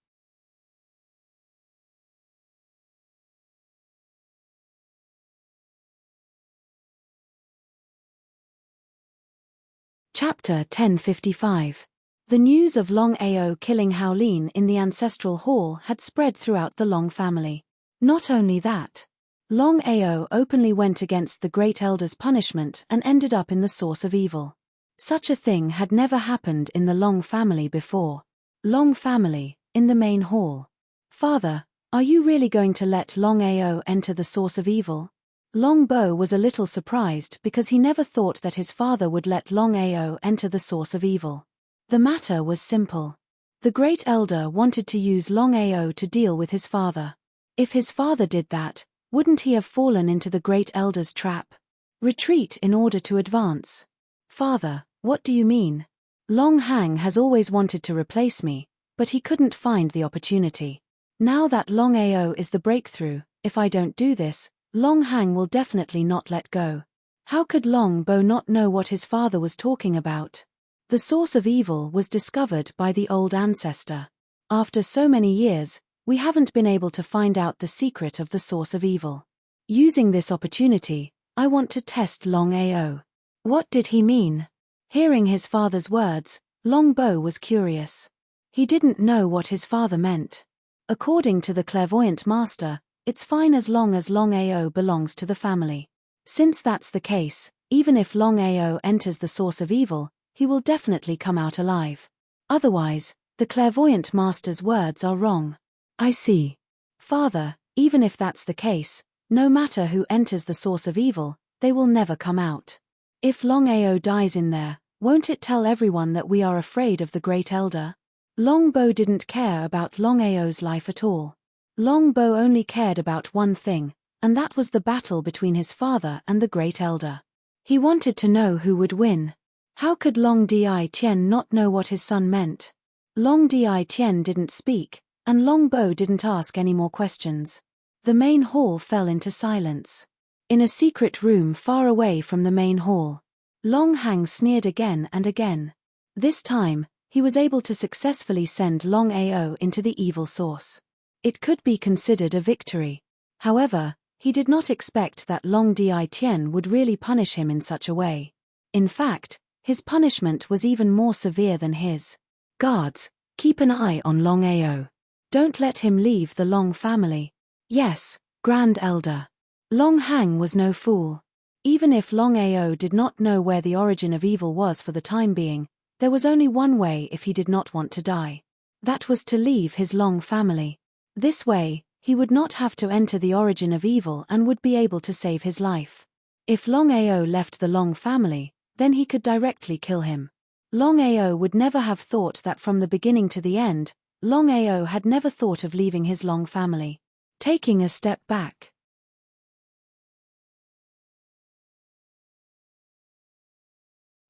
Chapter 1055. The news of Longao killing Howlin in the ancestral hall had spread throughout the Long family. Not only that, Longao openly went against the Great Elder's punishment and ended up in the source of evil. Such a thing had never happened in the Long family before. Long family, in the main hall. Father, are you really going to let Longao enter the source of evil? Long Bo was a little surprised because he never thought that his father would let Longao enter the source of evil. The matter was simple. The Great Elder wanted to use Longao to deal with his father. If his father did that, wouldn't he have fallen into the Great Elder's trap? Retreat in order to advance. Father, what do you mean? Long Hang has always wanted to replace me, but he couldn't find the opportunity. Now that Longao is the breakthrough, if I don't do this, Long Hang will definitely not let go. How could Long Bo not know what his father was talking about? The source of evil was discovered by the old ancestor. After so many years, we haven't been able to find out the secret of the source of evil. Using this opportunity, I want to test Longao. What did he mean? Hearing his father's words, Long Bo was curious. He didn't know what his father meant. According to the clairvoyant master, it's fine as long as Longao belongs to the family. Since that's the case, even if Longao enters the source of evil, he will definitely come out alive. Otherwise, the clairvoyant master's words are wrong. I see. Father, even if that's the case, no matter who enters the source of evil, they will never come out. If Longao dies in there, won't it tell everyone that we are afraid of the Great Elder? Long Bo didn't care about Longao's life at all. Long Bo only cared about one thing, and that was the battle between his father and the Great Elder. He wanted to know who would win. How could Long Di Tien not know what his son meant? Long Di Tien didn't speak, and Long Bo didn't ask any more questions. The main hall fell into silence. In a secret room far away from the main hall, Long Hang sneered again and again. This time, he was able to successfully send Longao into the evil source. It could be considered a victory. However, he did not expect that Long Di Tien would really punish him in such a way. In fact, his punishment was even more severe than his. Guards, keep an eye on Longao. Don't let him leave the Long family. Yes, Grand Elder. Long Hang was no fool. Even if Longao did not know where the origin of evil was for the time being, there was only one way if he did not want to die. That was to leave his Long family. This way, He would not have to enter the origin of evil and would be able to save his life. If Longao left the Long family, then he could directly kill him. Longao would never have thought that from the beginning to the end. Longao had never thought of leaving his Long family. Taking a step back.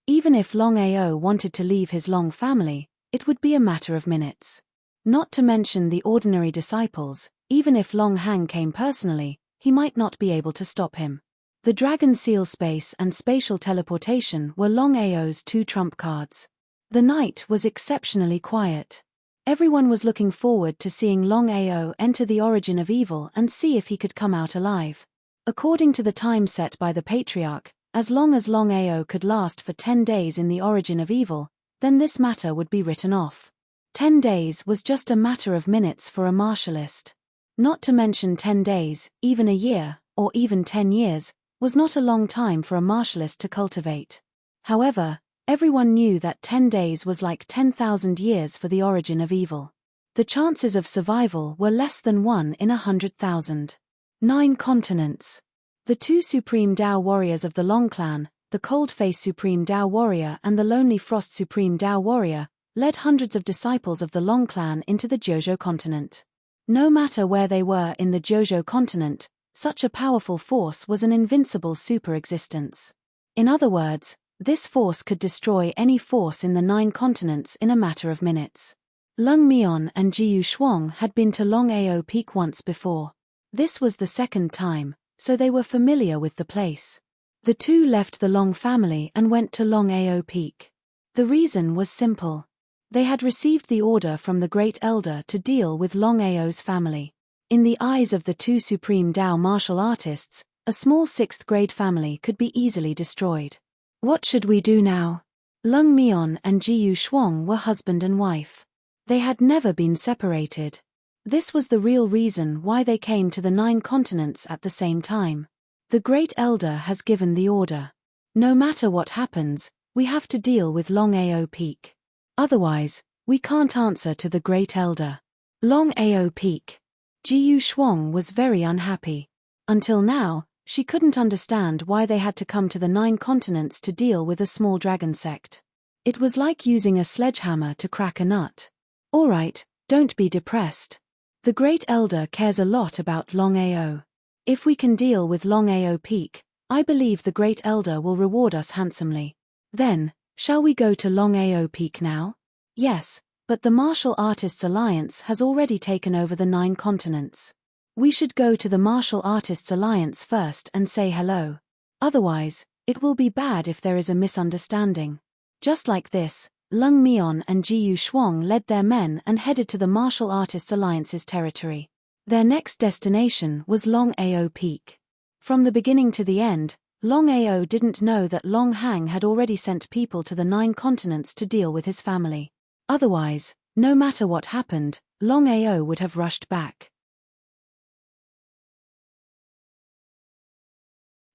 Even if Longao wanted to leave his Long family, it would be a matter of minutes. Not to mention the ordinary disciples, even if Long Hang came personally, he might not be able to stop him. The Dragon Seal space and spatial teleportation were Longao's two trump cards. The night was exceptionally quiet. Everyone was looking forward to seeing Longao enter the origin of evil and see if he could come out alive. According to the time set by the Patriarch, as long as Longao could last for 10 days in the origin of evil, then this matter would be written off. 10 days was just a matter of minutes for a martialist. Not to mention 10 days, even a year, or even 10 years, was not a long time for a martialist to cultivate. However, everyone knew that 10 days was like 10,000 years for the origin of evil. The chances of survival were less than 1 in 100,000. 9 continents. The two Supreme Dao warriors of the Long clan, the Cold-Face Supreme Dao warrior and the Lonely Frost Supreme Dao warrior, led hundreds of disciples of the Long clan into the Jojo continent. No matter where they were in the Jojo continent, such a powerful force was an invincible super-existence. In other words, this force could destroy any force in the 9 continents in a matter of minutes. Lung Mian and Jiu Shuang had been to Longao Peak once before. This was the second time, so they were familiar with the place. The two left the Long family and went to Longao Peak. The reason was simple. They had received the order from the Great Elder to deal with Longao's family. In the eyes of the two Supreme Dao martial artists, a small 6th grade family could be easily destroyed. What should we do now? Lung Mian and Jiu Shuang were husband and wife. They had never been separated. This was the real reason why they came to the 9 continents at the same time. The Great Elder has given the order. No matter what happens, we have to deal with Longao Peak. Otherwise, we can't answer to the Great Elder. Longao Peak. Jiu Shuang was very unhappy. Until now, she couldn't understand why they had to come to the 9 continents to deal with a small dragon sect. It was like using a sledgehammer to crack a nut. Alright, don't be depressed. The Great Elder cares a lot about Longao. If we can deal with Longao Peak, I believe the Great Elder will reward us handsomely. Then, shall we go to Longao Peak now? Yes, but the Martial Artists Alliance has already taken over the 9 continents. We should go to the Martial Artists Alliance first and say hello. Otherwise, it will be bad if there is a misunderstanding. Just like this, Lung Mian and Jiu Shuang led their men and headed to the Martial Artists Alliance's territory. Their next destination was Longao Peak. From the beginning to the end, Longao didn't know that Long Hang had already sent people to the 9 continents to deal with his family. Otherwise, no matter what happened, Longao would have rushed back.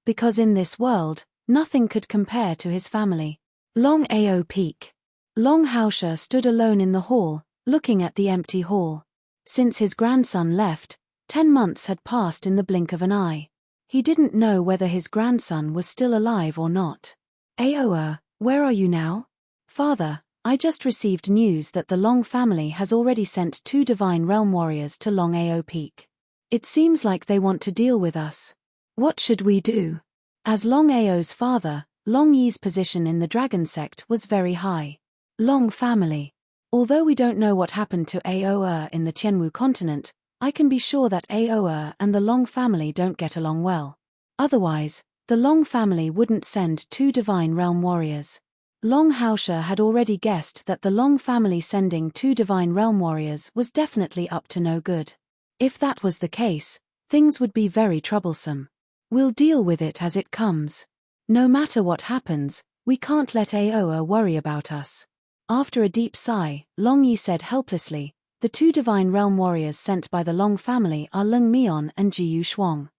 Because in this world, nothing could compare to his family. Longao Peak. Long Haosha stood alone in the hall, looking at the empty hall. Since his grandson left, 10 months had passed in the blink of an eye. He didn't know whether his grandson was still alive or not. Aoa, where are you now? Father, I just received news that the Long family has already sent 2 Divine Realm warriors to Longao Peak. It seems like they want to deal with us. What should we do? As Longao's father, Long Yi's position in the Dragon Sect was very high. Long family. Although we don't know what happened to Aoa in the Tianwu continent, I can be sure that Aoa and the Long family don't get along well. Otherwise, the Long family wouldn't send 2 Divine Realm warriors. Long Haosha had already guessed that the Long family sending 2 Divine Realm warriors was definitely up to no good. If that was the case, things would be very troublesome. We'll deal with it as it comes. No matter what happens, we can't let Aoa worry about us. After a deep sigh, Long Yi said helplessly, the 2 Divine Realm warriors sent by the Long family are Lung Mian and Jiu Shuang.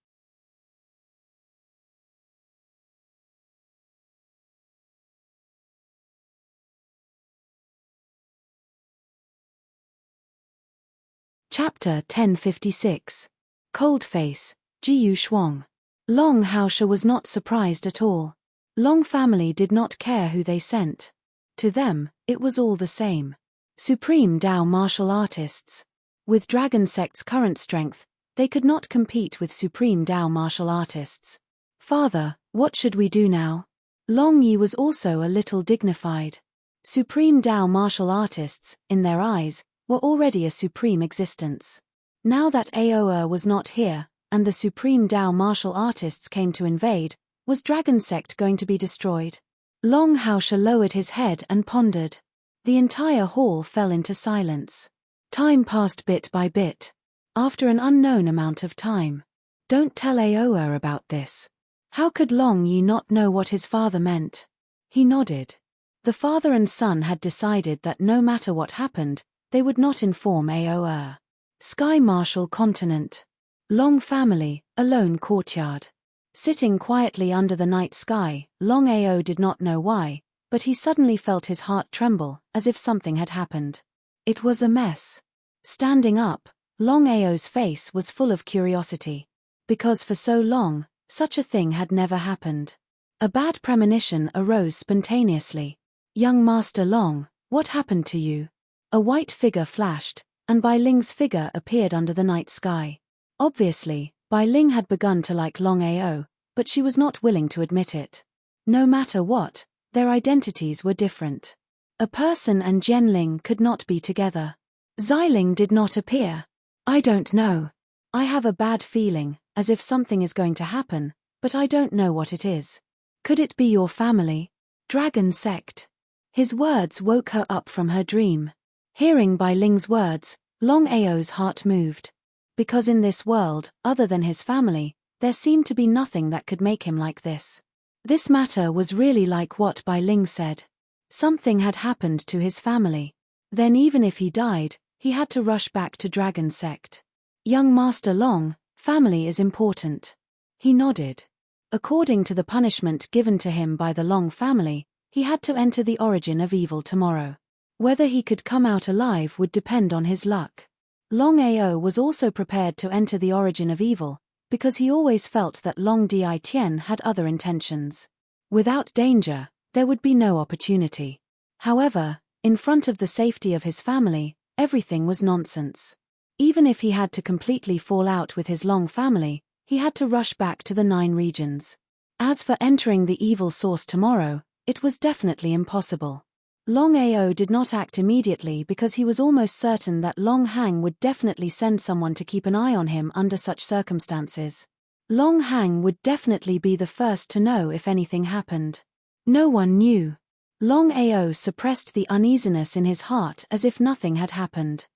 Chapter 1056. Coldface, Jiyu Shuang. Long Haosha was not surprised at all. Long family did not care who they sent. To them, it was all the same. Supreme Dao martial artists. With Dragon Sect's current strength, they could not compete with Supreme Dao martial artists. Father, what should we do now? Long Yi was also a little dignified. Supreme Dao martial artists, in their eyes, were already a supreme existence. Now that Aoer was not here, and the Supreme Dao martial artists came to invade, was Dragon Sect going to be destroyed? Long Haosha lowered his head and pondered. The entire hall fell into silence. Time passed bit by bit. After an unknown amount of time. Don't tell Aoer about this. How could Long Yi not know what his father meant? He nodded. The father and son had decided that no matter what happened, they would not inform Aoer. Sky Martial Continent. Long family, alone courtyard. Sitting quietly under the night sky, Long Ao did not know why, but he suddenly felt his heart tremble, as if something had happened. It was a mess. Standing up, Long Ao's face was full of curiosity. Because for so long, such a thing had never happened. A bad premonition arose spontaneously. Young Master Long, what happened to you? A white figure flashed, and Bai Ling's figure appeared under the night sky. Obviously, Bai Ling had begun to like Long Ao, but she was not willing to admit it. No matter what, their identities were different. A person and Jianling could not be together. Xiling did not appear. I don't know. I have a bad feeling, as if something is going to happen, but I don't know what it is. Could it be your family? Dragon Sect. His words woke her up from her dream. Hearing Bai Ling's words, Long Ao's heart moved. Because in this world, other than his family, there seemed to be nothing that could make him like this. This matter was really like what Bai Ling said. Something had happened to his family. Then even if he died, he had to rush back to Dragon Sect. Young Master Long, family is important. He nodded. According to the punishment given to him by the Long family, he had to enter the origin of evil tomorrow. Whether he could come out alive would depend on his luck. Long Ao was also prepared to enter the origin of evil, because he always felt that Long Di Tian had other intentions. Without danger, there would be no opportunity. However, in front of the safety of his family, everything was nonsense. Even if he had to completely fall out with his Long family, he had to rush back to the 9 regions. As for entering the evil source tomorrow, it was definitely impossible. Long Ao did not act immediately because he was almost certain that Long Hang would definitely send someone to keep an eye on him under such circumstances. Long Hang would definitely be the first to know if anything happened. No one knew. Long Ao suppressed the uneasiness in his heart as if nothing had happened.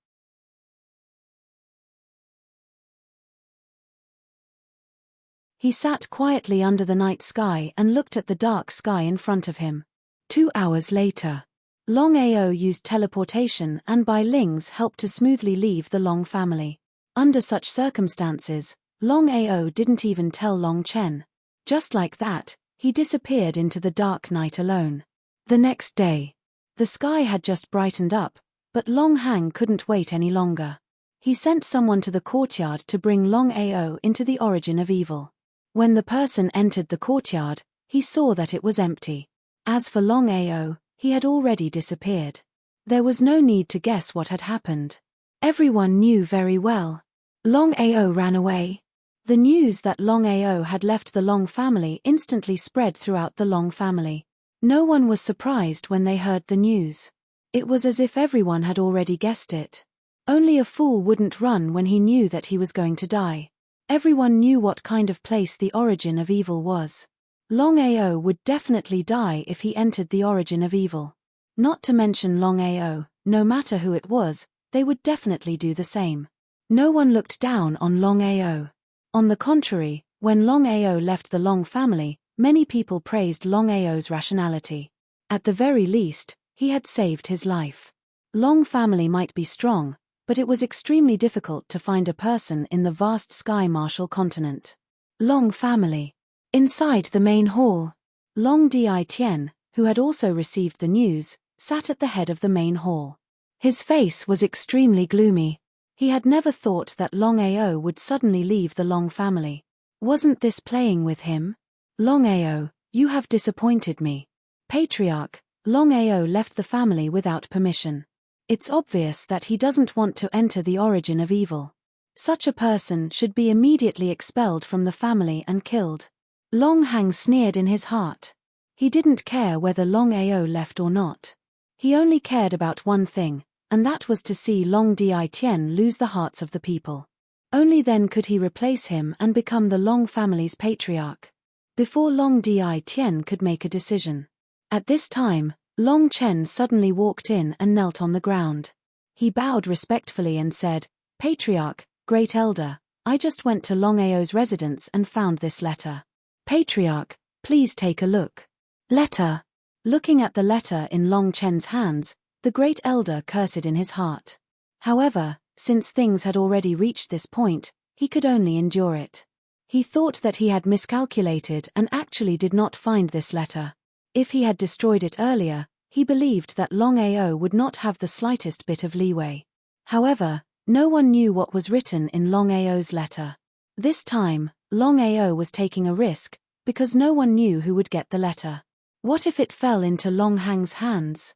He sat quietly under the night sky and looked at the dark sky in front of him. 2 hours later. Long Ao used teleportation and Bai Ling's help to smoothly leave the Long family. Under such circumstances, Long Ao didn't even tell Long Chen. Just like that, he disappeared into the dark night alone. The next day. The sky had just brightened up, but Long Hang couldn't wait any longer. He sent someone to the courtyard to bring Long Ao into the origin of evil. When the person entered the courtyard, he saw that it was empty. As for Long Ao, he had already disappeared. There was no need to guess what had happened. Everyone knew very well. Long Ao ran away. The news that Long Ao had left the Long family instantly spread throughout the Long family. No one was surprised when they heard the news. It was as if everyone had already guessed it. Only a fool wouldn't run when he knew that he was going to die. Everyone knew what kind of place the origin of evil was. Long Ao would definitely die if he entered the origin of evil. Not to mention Long Ao, no matter who it was, they would definitely do the same. No one looked down on Long Ao. On the contrary, when Long Ao left the Long family, many people praised Long Ao's rationality. At the very least, he had saved his life. Long family might be strong, but it was extremely difficult to find a person in the vast Sky Martial continent. Long family. Inside the main hall, Long Di Tian, who had also received the news, sat at the head of the main hall. His face was extremely gloomy. He had never thought that Longao would suddenly leave the Long family. Wasn't this playing with him? Longao, you have disappointed me. Patriarch, Longao left the family without permission. It's obvious that he doesn't want to enter the origin of evil. Such a person should be immediately expelled from the family and killed. Longhang sneered in his heart. He didn't care whether Longao left or not. He only cared about one thing, and that was to see Long Di-Tien lose the hearts of the people. Only then could he replace him and become the Long family's patriarch. Before Long Di-Tien could make a decision. At this time, Long Chen suddenly walked in and knelt on the ground. He bowed respectfully and said, "Patriarch, Great Elder, I just went to Longao's residence and found this letter. Patriarch, please take a look." Letter. Looking at the letter in Long Chen's hands, the Great Elder cursed in his heart. However, since things had already reached this point, he could only endure it. He thought that he had miscalculated and actually did not find this letter. If he had destroyed it earlier, he believed that Longao would not have the slightest bit of leeway. However, no one knew what was written in Longao's letter. This time, Longao was taking a risk, because no one knew who would get the letter. What if it fell into Longhang's hands?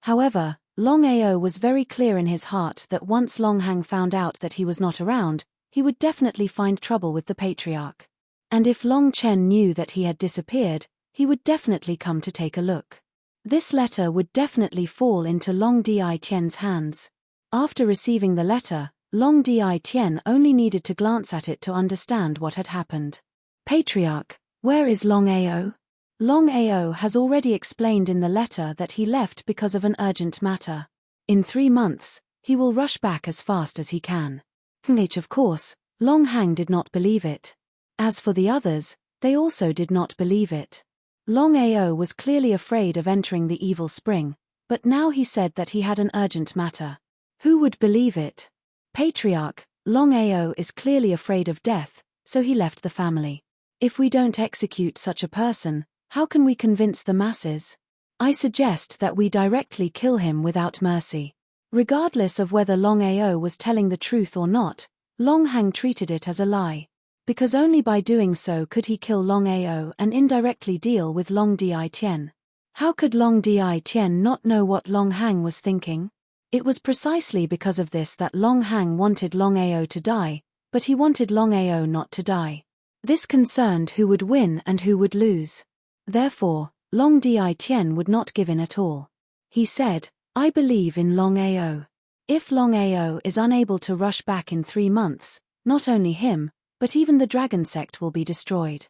However, Longao was very clear in his heart that once Longhang found out that he was not around, he would definitely find trouble with the patriarch. And if Long Chen knew that he had disappeared, he would definitely come to take a look. This letter would definitely fall into Long Di-Tien's hands. After receiving the letter, Long Di-Tien only needed to glance at it to understand what had happened. Patriarch, where is Longao? Longao has already explained in the letter that he left because of an urgent matter. In 3 months, he will rush back as fast as he can. Which of course, Longhang did not believe it. As for the others, they also did not believe it. Longao was clearly afraid of entering the evil spring, but now he said that he had an urgent matter. Who would believe it? Patriarch, Longao is clearly afraid of death, so he left the family. If we don't execute such a person, how can we convince the masses? I suggest that we directly kill him without mercy. Regardless of whether Longao was telling the truth or not, Longhang treated it as a lie. Because only by doing so could he kill Longao and indirectly deal with Long Di-Tien. How could Long Di-Tien not know what Longhang was thinking? It was precisely because of this that Longhang wanted Longao to die, but he wanted Longao not to die. This concerned who would win and who would lose. Therefore, Long Di-Tien would not give in at all. He said, "I believe in Longao. If Longao is unable to rush back in 3 months, not only him, but even the dragon sect will be destroyed."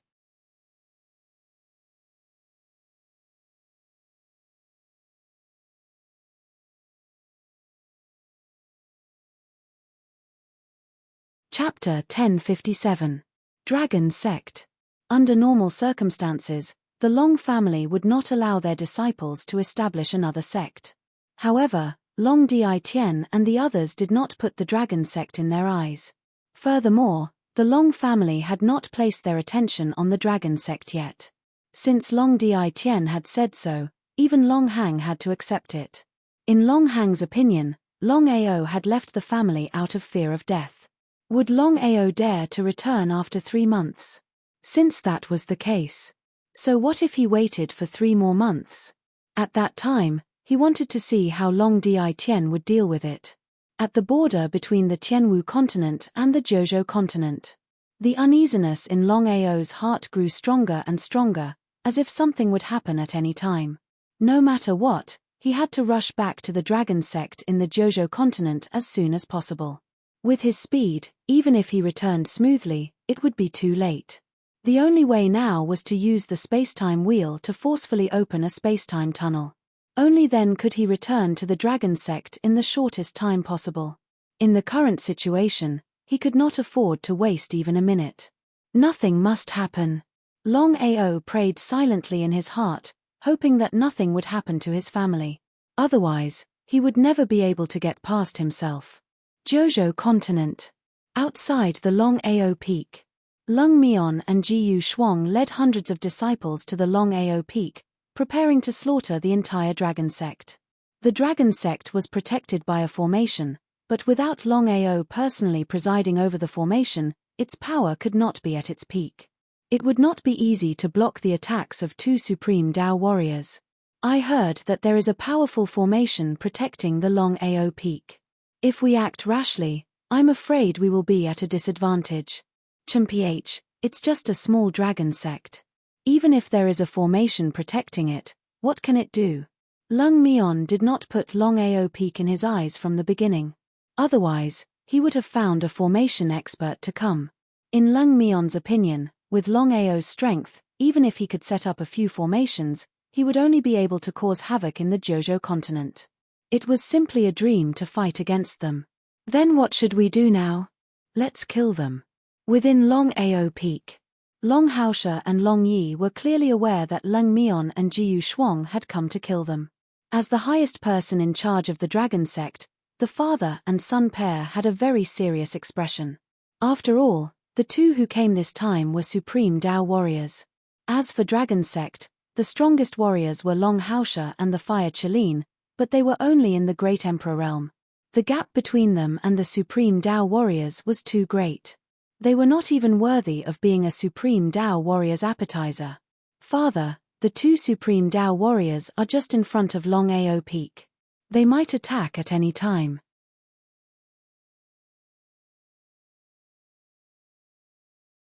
Chapter 1057. Dragon Sect. Under normal circumstances, the Long family would not allow their disciples to establish another sect. However, Long Di-Tien and the others did not put the dragon sect in their eyes. Furthermore, the Long family had not placed their attention on the dragon sect yet. Since Long Di-Tien had said so, even Longhang had to accept it. In Longhang's opinion, Longao had left the family out of fear of death. Would Longao dare to return after 3 months? Since that was the case. So what if he waited for 3 more months? At that time, he wanted to see how Long Di-Tien would deal with it. At the border between the Tianwu continent and the Zhouzhou continent, the uneasiness in Longao's heart grew stronger and stronger, as if something would happen at any time. No matter what, he had to rush back to the dragon sect in the Zhouzhou continent as soon as possible. With his speed, even if he returned smoothly, it would be too late. The only way now was to use the spacetime wheel to forcefully open a spacetime tunnel. Only then could he return to the dragon sect in the shortest time possible. In the current situation, he could not afford to waste even a minute. Nothing must happen. Longao prayed silently in his heart, hoping that nothing would happen to his family. Otherwise, he would never be able to get past himself. Zhouzhou continent. Outside the Longao peak. Lung Mian and Jiyu Shuang led hundreds of disciples to the Longao peak, preparing to slaughter the entire dragon sect. The dragon sect was protected by a formation, but without Longao personally presiding over the formation, its power could not be at its peak. It would not be easy to block the attacks of two supreme Dao warriors. I heard that there is a powerful formation protecting the Longao peak. If we act rashly, I'm afraid we will be at a disadvantage. Mph, it's just a small dragon sect. Even if there is a formation protecting it, what can it do? Lung Mion did not put Longao peak in his eyes from the beginning. Otherwise, he would have found a formation expert to come. In Lung Mion's opinion, with Longao's strength, even if he could set up a few formations, he would only be able to cause havoc in the Jojo continent. It was simply a dream to fight against them. Then what should we do now? Let's kill them. Within Longao Peak, Long Haoshe and Long Yi were clearly aware that Lung Mion and Jiyu Shuang had come to kill them. As the highest person in charge of the dragon sect, the father and son pair had a very serious expression. After all, the two who came this time were supreme Dao warriors. As for dragon sect, the strongest warriors were Long Haoshe and the Fire Qilin, but they were only in the Great Emperor realm. The gap between them and the supreme Dao warriors was too great. They were not even worthy of being a supreme Dao warrior's appetizer. Father, the two supreme Dao warriors are just in front of Longao Peak. They might attack at any time.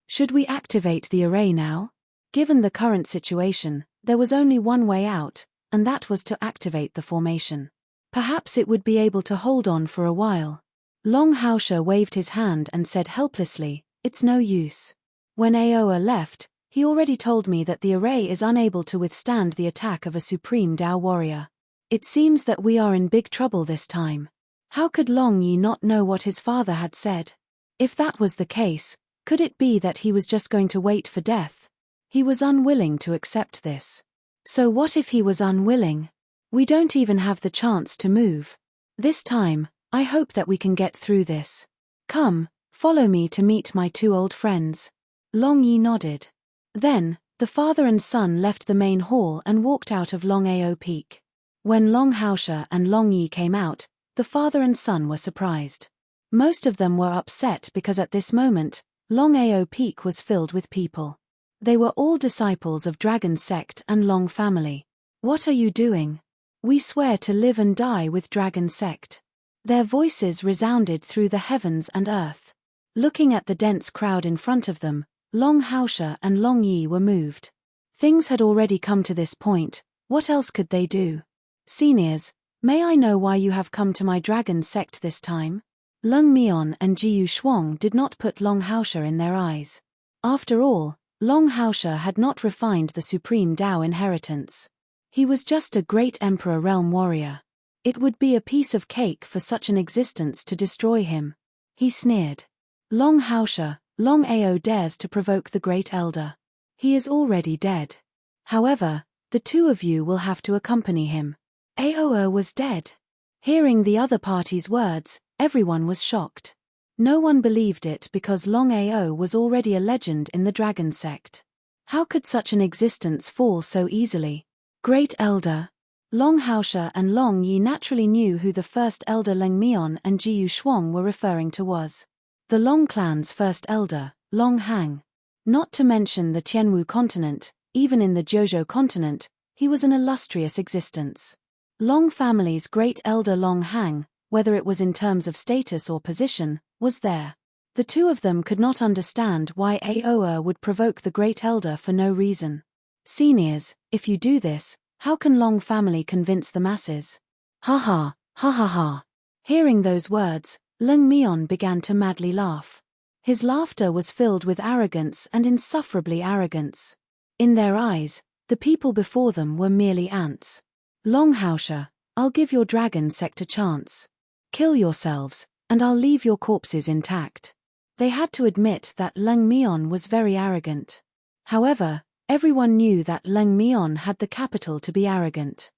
Should we activate the array now? Given the current situation, there was only one way out, and that was to activate the formation. Perhaps it would be able to hold on for a while. Long Haoshe waved his hand and said helplessly, "It's no use." When Aoa left, he already told me that the array is unable to withstand the attack of a supreme Dao warrior. It seems that we are in big trouble this time. How could Long Yi not know what his father had said? If that was the case, could it be that he was just going to wait for death? He was unwilling to accept this. So what if he was unwilling? We don't even have the chance to move. This time, I hope that we can get through this. Come, follow me to meet my two old friends. Long Yi nodded. Then, the father and son left the main hall and walked out of Longao Peak. When Long Haoshe and Long Yi came out, the father and son were surprised. Most of them were upset because at this moment, Longao Peak was filled with people. They were all disciples of Dragon Sect and Long family. What are you doing? We swear to live and die with Dragon Sect. Their voices resounded through the heavens and earth. Looking at the dense crowd in front of them, Long Haoshe and Long Yi were moved. Things had already come to this point, what else could they do? Seniors, may I know why you have come to my Dragon Sect this time? Lung Mion and Jiyu Shuang did not put Long Haoshe in their eyes. After all, Long Haoshe had not refined the supreme Dao inheritance. He was just a great Emperor realm warrior. It would be a piece of cake for such an existence to destroy him. He sneered. Long Haoshe, Long Ao dares to provoke the Great Elder. He is already dead. However, the two of you will have to accompany him. Aoa was dead. Hearing the other party's words, everyone was shocked. No one believed it because Long Ao was already a legend in the Dragon Sect. How could such an existence fall so easily? Great Elder. Long Haoshe and Long Yi naturally knew who the first elder Leng Mion and Jiyu Shuang were referring to was. The Long clan's first elder, Long Hang. Not to mention the Tianwu continent, even in the Jojo continent, he was an illustrious existence. Long family's great elder Long Hang, whether it was in terms of status or position, was there. The two of them could not understand why Aoa would provoke the Great Elder for no reason. Seniors, if you do this, how can Long family convince the masses? Ha ha, ha ha ha. Hearing those words, Leng Mion began to madly laugh. His laughter was filled with arrogance and insufferably arrogance. In their eyes, the people before them were merely ants. Long Haoshe, I'll give your Dragon Sect a chance. Kill yourselves, and I'll leave your corpses intact. They had to admit that Leng Mion was very arrogant. However, everyone knew that Leng Mion had the capital to be arrogant.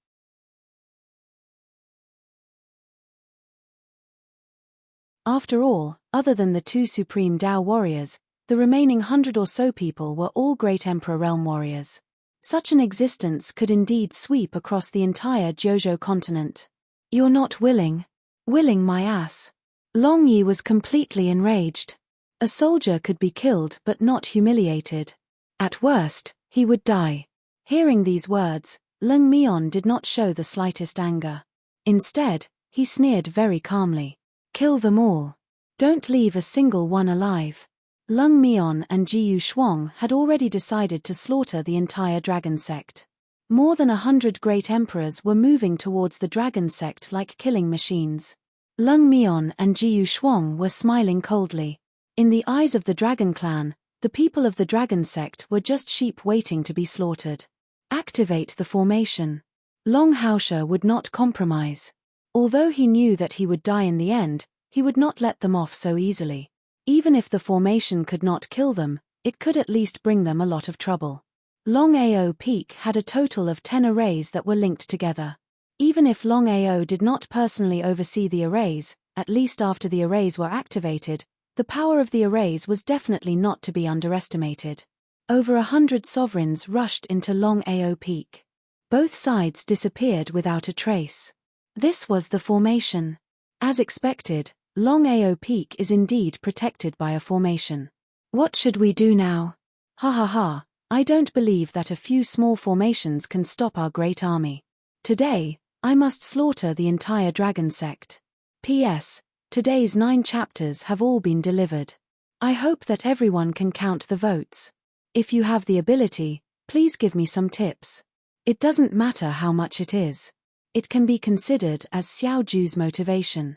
After all, other than the two supreme Dao warriors, the remaining 100 or so people were all great Emperor realm warriors. Such an existence could indeed sweep across the entire Jojo continent. You're not willing. Willing my ass. Long Yi was completely enraged. A soldier could be killed but not humiliated. At worst, he would die. Hearing these words, Leng Mion did not show the slightest anger. Instead, he sneered very calmly. Kill them all. Don't leave a single one alive. Leng Mion and Jiyu Shuang had already decided to slaughter the entire dragon sect. More than 100 great emperors were moving towards the dragon sect like killing machines. Leng Mion and Jiyu Shuang were smiling coldly. In the eyes of the dragon clan, the people of the dragon sect were just sheep waiting to be slaughtered. Activate the formation. Long Haoshe would not compromise. Although he knew that he would die in the end, he would not let them off so easily. Even if the formation could not kill them, it could at least bring them a lot of trouble. Longao Peak had a total of 10 arrays that were linked together. Even if Longao did not personally oversee the arrays, at least after the arrays were activated, the power of the arrays was definitely not to be underestimated. Over 100 sovereigns rushed into Longao Peak. Both sides disappeared without a trace. This was the formation. As expected, Longao Peak is indeed protected by a formation. What should we do now? Ha ha ha, I don't believe that a few small formations can stop our great army. Today, I must slaughter the entire dragon sect. P.S. Today's 9 chapters have all been delivered. I hope that everyone can count the votes. If you have the ability, please give me some tips. It doesn't matter how much it is. It can be considered as Xiao Ju's motivation.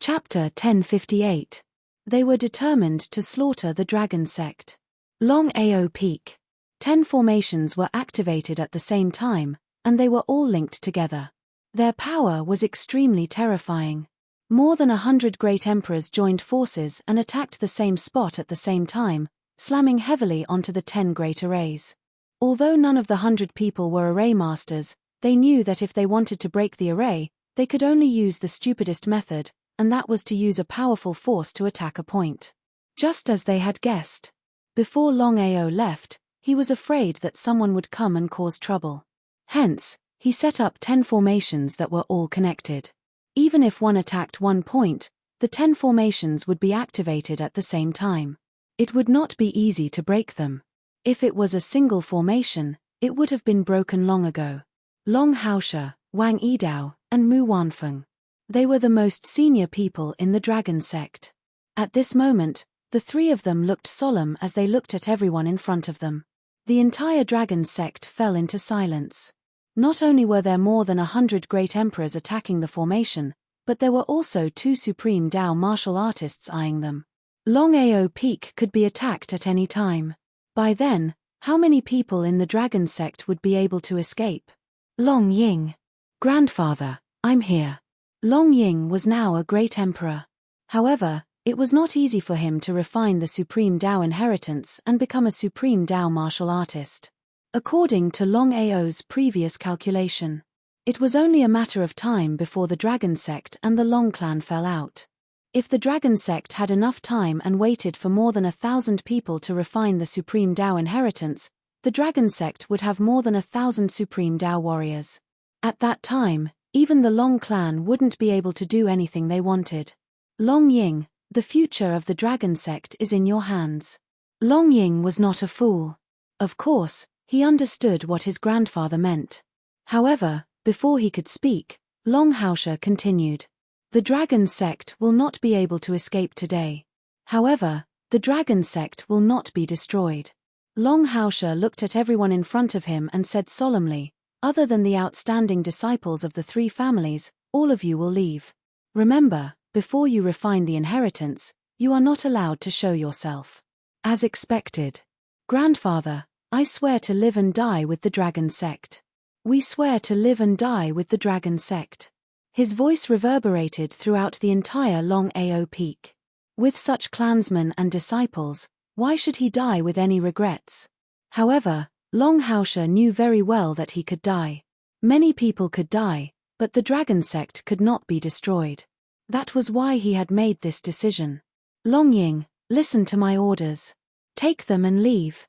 Chapter 1058. They were determined to slaughter the dragon sect. Longao Peak. 10 formations were activated at the same time, and they were all linked together. Their power was extremely terrifying. More than 100 great emperors joined forces and attacked the same spot at the same time, slamming heavily onto the 10 great arrays. Although none of the 100 people were array masters, they knew that if they wanted to break the array, they could only use the stupidest method, and that was to use a powerful force to attack a point. Just as they had guessed. Before Longao left, he was afraid that someone would come and cause trouble. Hence, he set up 10 formations that were all connected. Even if one attacked one point, the 10 formations would be activated at the same time. It would not be easy to break them. If it was a single formation, it would have been broken long ago. Long Haoshe, Wang Yidao, and Mu Wanfeng. They were the most senior people in the dragon sect. At this moment, the 3 of them looked solemn as they looked at everyone in front of them. The entire dragon sect fell into silence. Not only were there more than 100 great emperors attacking the formation, but there were also 2 supreme Dao martial artists eyeing them. Longao Peak could be attacked at any time. By then, how many people in the dragon sect would be able to escape? Long Ying. Grandfather, I'm here. Long Ying was now a great emperor. However, it was not easy for him to refine the supreme Dao inheritance and become a supreme Dao martial artist. According to Longao's previous calculation, it was only a matter of time before the dragon sect and the Long clan fell out. If the dragon sect had enough time and waited for more than 1,000 people to refine the supreme Dao inheritance, the dragon sect would have more than 1,000 supreme Dao warriors. At that time, even the Long clan wouldn't be able to do anything they wanted. Long Ying, the future of the dragon sect is in your hands. Long Ying was not a fool. Of course, he understood what his grandfather meant. However, before he could speak, Long Haoshe continued. The dragon sect will not be able to escape today. However, the dragon sect will not be destroyed. Long Haoshe looked at everyone in front of him and said solemnly, other than the outstanding disciples of the 3 families, all of you will leave. Remember, before you refine the inheritance, you are not allowed to show yourself. As expected. Grandfather, I swear to live and die with the dragon sect. We swear to live and die with the dragon sect. His voice reverberated throughout the entire Longao Peak. With such clansmen and disciples, why should he die with any regrets? However, Long Haoshe knew very well that he could die. Many people could die, But the dragon sect could not be destroyed. That was why he had made this decision. Longying, listen to my orders. Take them and leave.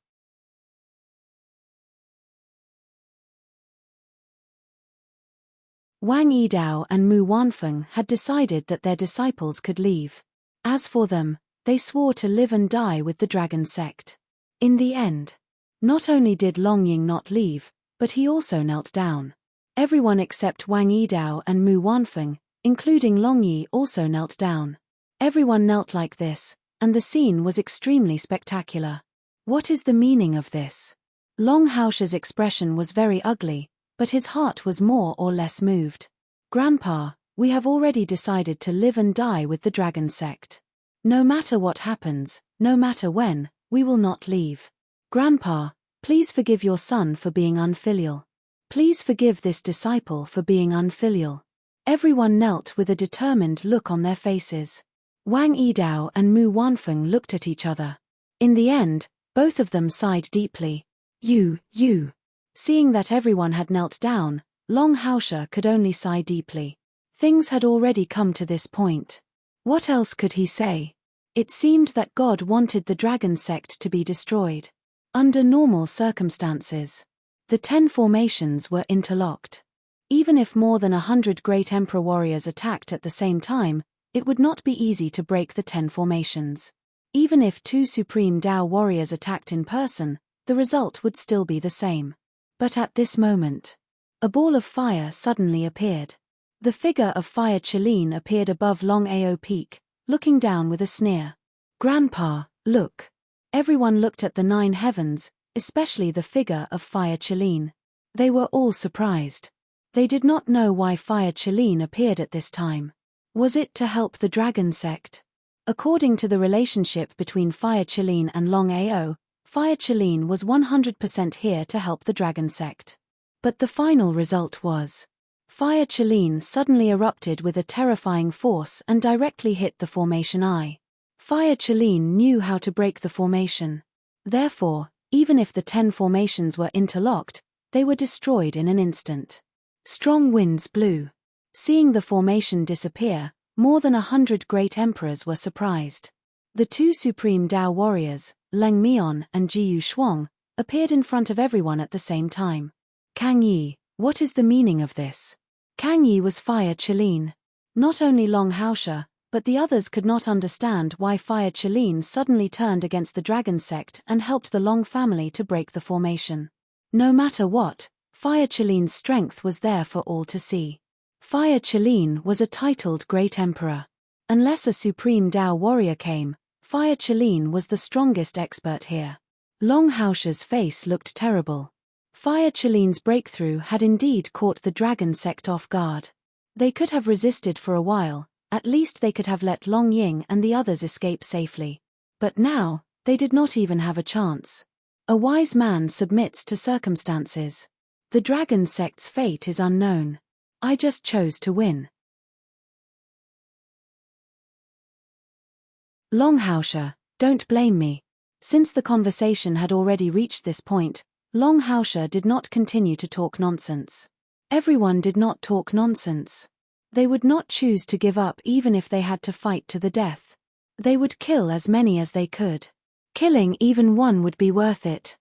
Wang Yidao and Mu Wanfeng had decided that their disciples could leave. As for them, they swore to live and die with the dragon sect. In the end, not only did Longying not leave, but he also knelt down. Everyone except Wang Yidao and Mu Wanfeng, including Longyi, also knelt down. Everyone knelt like this, and the scene was extremely spectacular. What is the meaning of this? Long Haosha's expression was very ugly, but his heart was more or less moved. Grandpa, we have already decided to live and die with the dragon sect. No matter what happens, no matter when, we will not leave. Grandpa, please forgive your son for being unfilial. Please forgive this disciple for being unfilial. Everyone knelt with a determined look on their faces. Wang Yidao and Mu Wanfeng looked at each other. In the end, both of them sighed deeply. You. Seeing that everyone had knelt down, Long Haosha could only sigh deeply. Things had already come to this point. What else could he say? It seemed that God wanted the dragon sect to be destroyed. Under normal circumstances, the 10 formations were interlocked. Even if more than 100 great emperor warriors attacked at the same time, it would not be easy to break the 10 formations. Even if 2 supreme Dao warriors attacked in person, the result would still be the same. But at this moment, a ball of fire suddenly appeared. The figure of Fire Qilin appeared above Longao Peak, looking down with a sneer. Grandpa, look. Everyone looked at the 9 heavens, especially the figure of Fire Qilin. They were all surprised. They did not know why Fire Qilin appeared at this time. Was it to help the dragon sect? According to the relationship between Fire Qilin and Longao, Fire Qilin was 100% here to help the dragon sect. But the final result was, Fire Qilin suddenly erupted with a terrifying force and directly hit the formation eye. Fire Qilin knew how to break the formation. Therefore, even if the 10 formations were interlocked, they were destroyed in an instant. Strong winds blew. Seeing the formation disappear, more than 100 great emperors were surprised. The 2 supreme Dao warriors, Leng Mian and Jiyu Shuang, appeared in front of everyone at the same time. Kang Yi, what is the meaning of this? Kang Yi was Fire Qilin. Not only Long Haosha, but the others could not understand why Fire Qilin suddenly turned against the dragon sect and helped the Long family to break the formation. No matter what, Fire Qilin's strength was there for all to see. Fire Qilin was a titled great emperor. Unless a supreme Dao warrior came, Fire Qilin was the strongest expert here. Long Haosha's face looked terrible. Fire Qilin's breakthrough had indeed caught the dragon sect off guard. They could have resisted for a while, at least they could have let Longying and the others escape safely. But now, they did not even have a chance. A wise man submits to circumstances. The dragon sect's fate is unknown. I just chose to win. Long Haosha, don't blame me. Since the conversation had already reached this point, Long Haosha did not continue to talk nonsense. Everyone did not talk nonsense. They would not choose to give up even if they had to fight to the death. They would kill as many as they could. Killing even one would be worth it.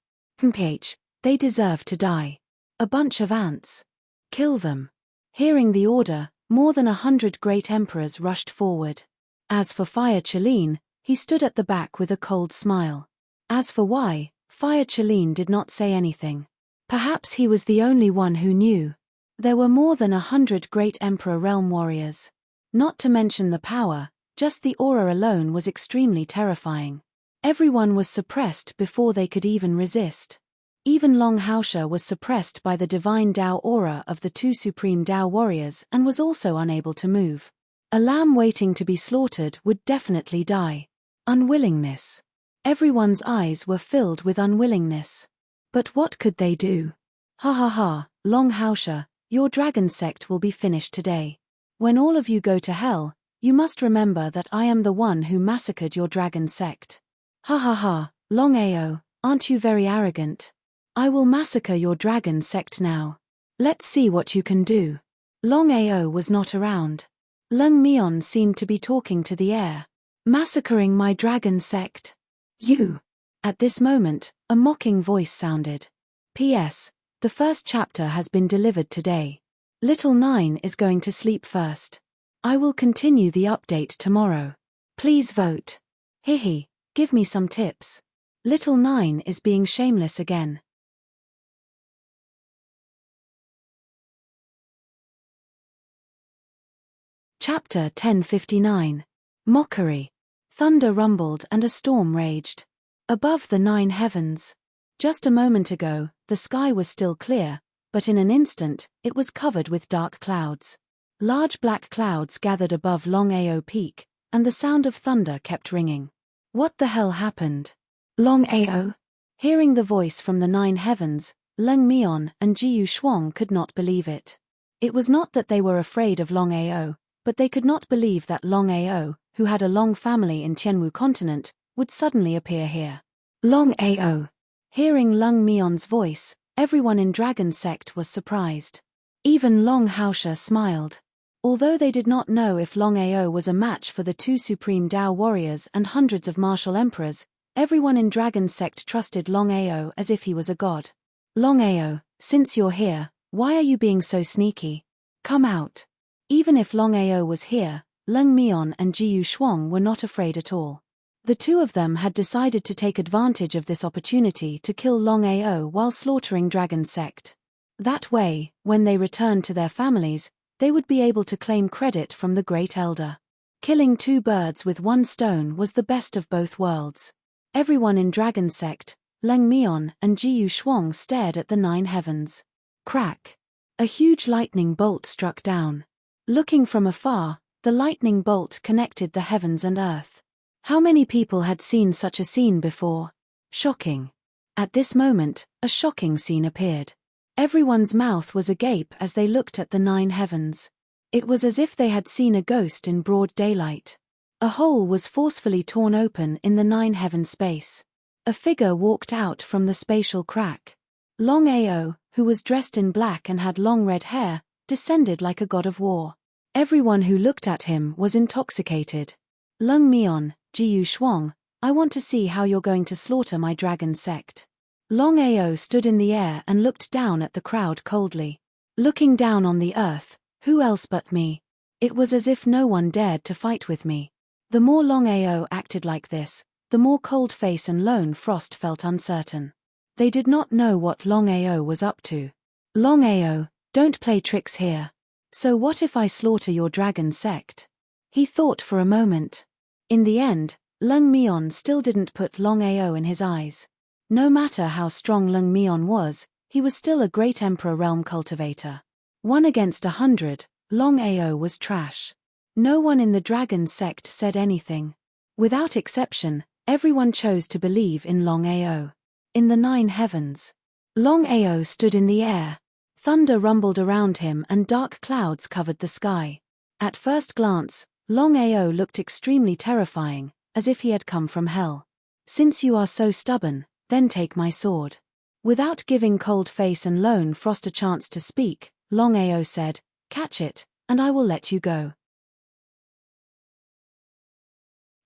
They deserve to die. A bunch of ants. Kill them. Hearing the order, more than 100 great emperors rushed forward. As for Fire Qilin, he stood at the back with a cold smile. As for why, Fire Qilin did not say anything. Perhaps he was the only one who knew. There were more than 100 great emperor realm warriors. Not to mention the power, just the aura alone was extremely terrifying. Everyone was suppressed before they could even resist. Even Long Haosha was suppressed by the divine Dao aura of the 2 supreme Dao warriors and was also unable to move. A lamb waiting to be slaughtered would definitely die. Unwillingness. Everyone's eyes were filled with unwillingness. But what could they do? Ha ha ha, Long Haosha, your dragon sect will be finished today. When all of you go to hell, you must remember that I am the one who massacred your dragon sect. Ha ha ha, Longao, aren't you very arrogant? I will massacre your dragon sect now. Let's see what you can do. Longao was not around. Lung Mion seemed to be talking to the air. Massacring my dragon sect. You. At this moment, a mocking voice sounded. P.S. The first chapter has been delivered today. Little 9 is going to sleep first. I will continue the update tomorrow. Please vote. Hihi, give me some tips. Little 9 is being shameless again. Chapter 1059. Mockery. Thunder rumbled and a storm raged. Above the 9 heavens. Just a moment ago, the sky was still clear, but in an instant, it was covered with dark clouds. Large black clouds gathered above Longao Peak, and the sound of thunder kept ringing. What the hell happened? Longao? Hearing the voice from the 9 heavens, Lung Mion and Jiu Shuang could not believe it. It was not that they were afraid of Longao, but they could not believe that Longao, who had a long family in Tianwu continent, would suddenly appear here. Longao. Hearing Lung Mion's voice, everyone in Dragon Sect was surprised. Even Long Haosha smiled. Although they did not know if Longao was a match for the 2 supreme Dao warriors and hundreds of martial emperors, everyone in Dragon Sect trusted Longao as if he was a god. Longao, since you're here, why are you being so sneaky? Come out. Even if Longao was here, Lung Mion and Jiu Shuang were not afraid at all. The two of them had decided to take advantage of this opportunity to kill Longao while slaughtering Dragon Sect. That way, when they returned to their families, they would be able to claim credit from the Great Elder. Killing 2 birds with 1 stone was the best of both worlds. Everyone in Dragon Sect, Lung Mion and Jiu Shuang stared at the 9 heavens. Crack! A huge lightning bolt struck down. Looking from afar, the lightning bolt connected the heavens and earth. How many people had seen such a scene before? Shocking. At this moment, a shocking scene appeared. Everyone's mouth was agape as they looked at the 9 heavens. It was as if they had seen a ghost in broad daylight. A hole was forcefully torn open in the 9 heaven space. A figure walked out from the spatial crack. Longao, who was dressed in black and had long red hair, descended like a god of war. Everyone who looked at him was intoxicated. Lung Mion, Jiu Shuang, I want to see how you're going to slaughter my dragon sect. Longao stood in the air and looked down at the crowd coldly. Looking down on the earth, who else but me? It was as if no one dared to fight with me. The more Longao acted like this, the more Coldface and Lone Frost felt uncertain. They did not know what Longao was up to. Longao, don't play tricks here. So what if I slaughter your dragon sect? He thought for a moment. In the end, Lung Mion still didn't put Longao in his eyes. No matter how strong Lung Mion was, he was still a great emperor realm cultivator. 1 against 100, Longao was trash. No one in the dragon sect said anything. Without exception, everyone chose to believe in Longao. In the 9 heavens, Longao stood in the air. Thunder rumbled around him and dark clouds covered the sky. At first glance, Longao looked extremely terrifying, as if he had come from hell. Since you are so stubborn, then take my sword. Without giving Coldface and Lone Frost a chance to speak, Longao said, catch it, and I will let you go.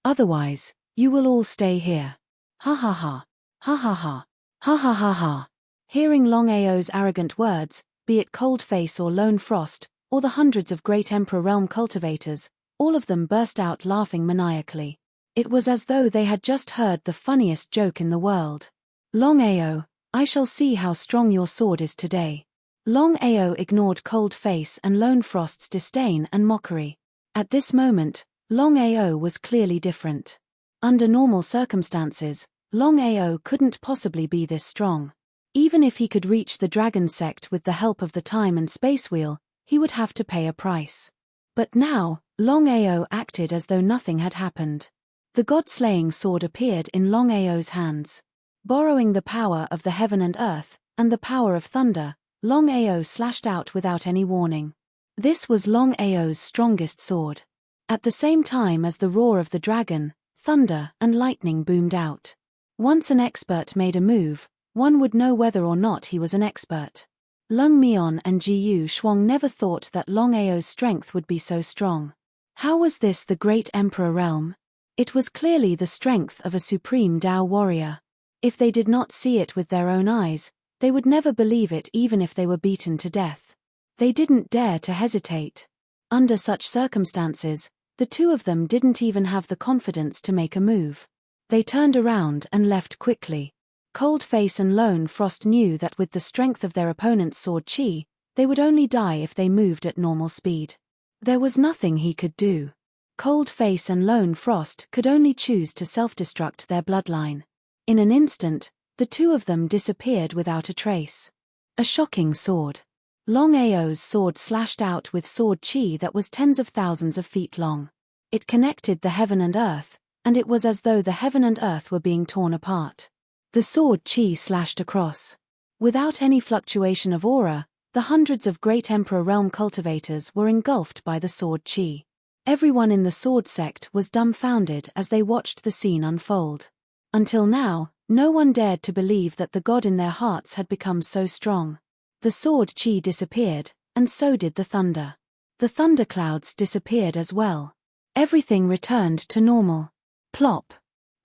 Otherwise, you will all stay here. Ha ha ha. Ha ha ha. Ha ha ha ha. Hearing Longao's arrogant words, be it Coldface or Lone Frost, or the hundreds of great Emperor realm cultivators, all of them burst out laughing maniacally. It was as though they had just heard the funniest joke in the world. Longao, I shall see how strong your sword is today. Longao ignored Coldface and Lone Frost's disdain and mockery. At this moment, Longao was clearly different. Under normal circumstances, Longao couldn't possibly be this strong. Even if he could reach the dragon sect with the help of the time and space wheel, he would have to pay a price. But now, Longao acted as though nothing had happened. The god-slaying sword appeared in Longao's hands. Borrowing the power of the heaven and earth, and the power of thunder, Longao slashed out without any warning. This was Longao's strongest sword. At the same time as the roar of the dragon, thunder and lightning boomed out. Once an expert made a move, one would know whether or not he was an expert. Lung Mion and Jiyu Shuang never thought that Longao's strength would be so strong. How was this the great emperor realm? It was clearly the strength of a supreme Dao warrior. If they did not see it with their own eyes, they would never believe it even if they were beaten to death. They didn't dare to hesitate. Under such circumstances, the two of them didn't even have the confidence to make a move. They turned around and left quickly. Coldface and Lone Frost knew that with the strength of their opponent's sword chi, they would only die if they moved at normal speed. There was nothing he could do. Coldface and Lone Frost could only choose to self-destruct their bloodline. In an instant, the two of them disappeared without a trace. A shocking sword. Longao's sword slashed out with sword chi that was tens of thousands of feet long. It connected the heaven and earth, and it was as though the heaven and earth were being torn apart. The sword chi slashed across. Without any fluctuation of aura, the hundreds of great Emperor Realm cultivators were engulfed by the sword chi. Everyone in the sword sect was dumbfounded as they watched the scene unfold. Until now, no one dared to believe that the god in their hearts had become so strong. The sword chi disappeared, and so did the thunder. The thunderclouds disappeared as well. Everything returned to normal. Plop.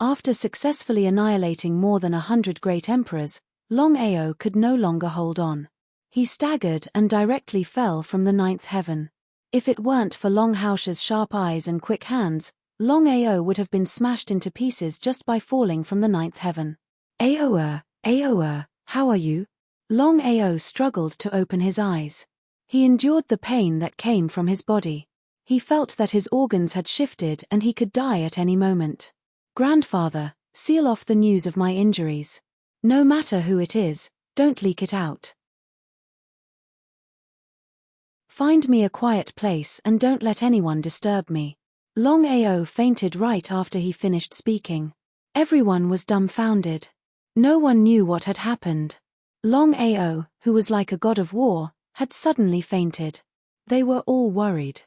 After successfully annihilating more than 100 great emperors, Longao could no longer hold on. He staggered and directly fell from the 9th heaven. If it weren't for Longhao's sharp eyes and quick hands, Longao would have been smashed into pieces just by falling from the 9th heaven. Aoa, how are you? Longao struggled to open his eyes. He endured the pain that came from his body. He felt that his organs had shifted and he could die at any moment. Grandfather, seal off the news of my injuries. No matter who it is, don't leak it out. Find me a quiet place and don't let anyone disturb me. Longao fainted right after he finished speaking. Everyone was dumbfounded. No one knew what had happened. Longao, who was like a god of war, had suddenly fainted. They were all worried.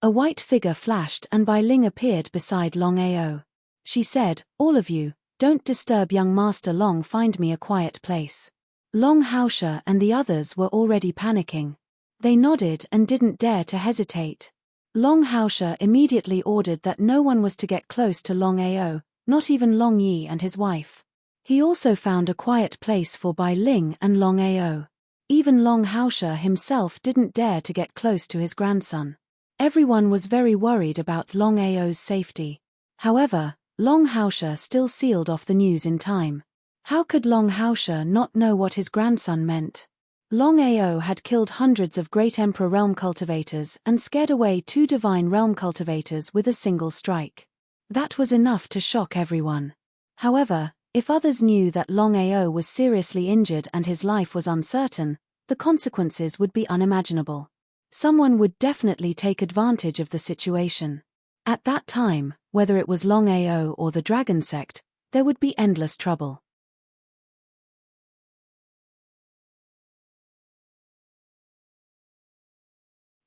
A white figure flashed and Bai Ling appeared beside Longao. She said, "All of you, don't disturb young Master Long, find me a quiet place." Long Haosha and the others were already panicking. They nodded and didn't dare to hesitate. Long Haosha immediately ordered that no one was to get close to Longao, not even Long Yi and his wife. He also found a quiet place for Bai Ling and Longao. Even Long Haosha himself didn't dare to get close to his grandson. Everyone was very worried about Longao's safety. However, Long Haosha still sealed off the news in time. How could Long Haosha not know what his grandson meant? Longao had killed hundreds of great Emperor Realm cultivators and scared away 2 Divine Realm cultivators with a single strike. That was enough to shock everyone. However, if others knew that Longao was seriously injured and his life was uncertain, the consequences would be unimaginable. Someone would definitely take advantage of the situation. At that time, whether it was Longao or the Dragon Sect, there would be endless trouble.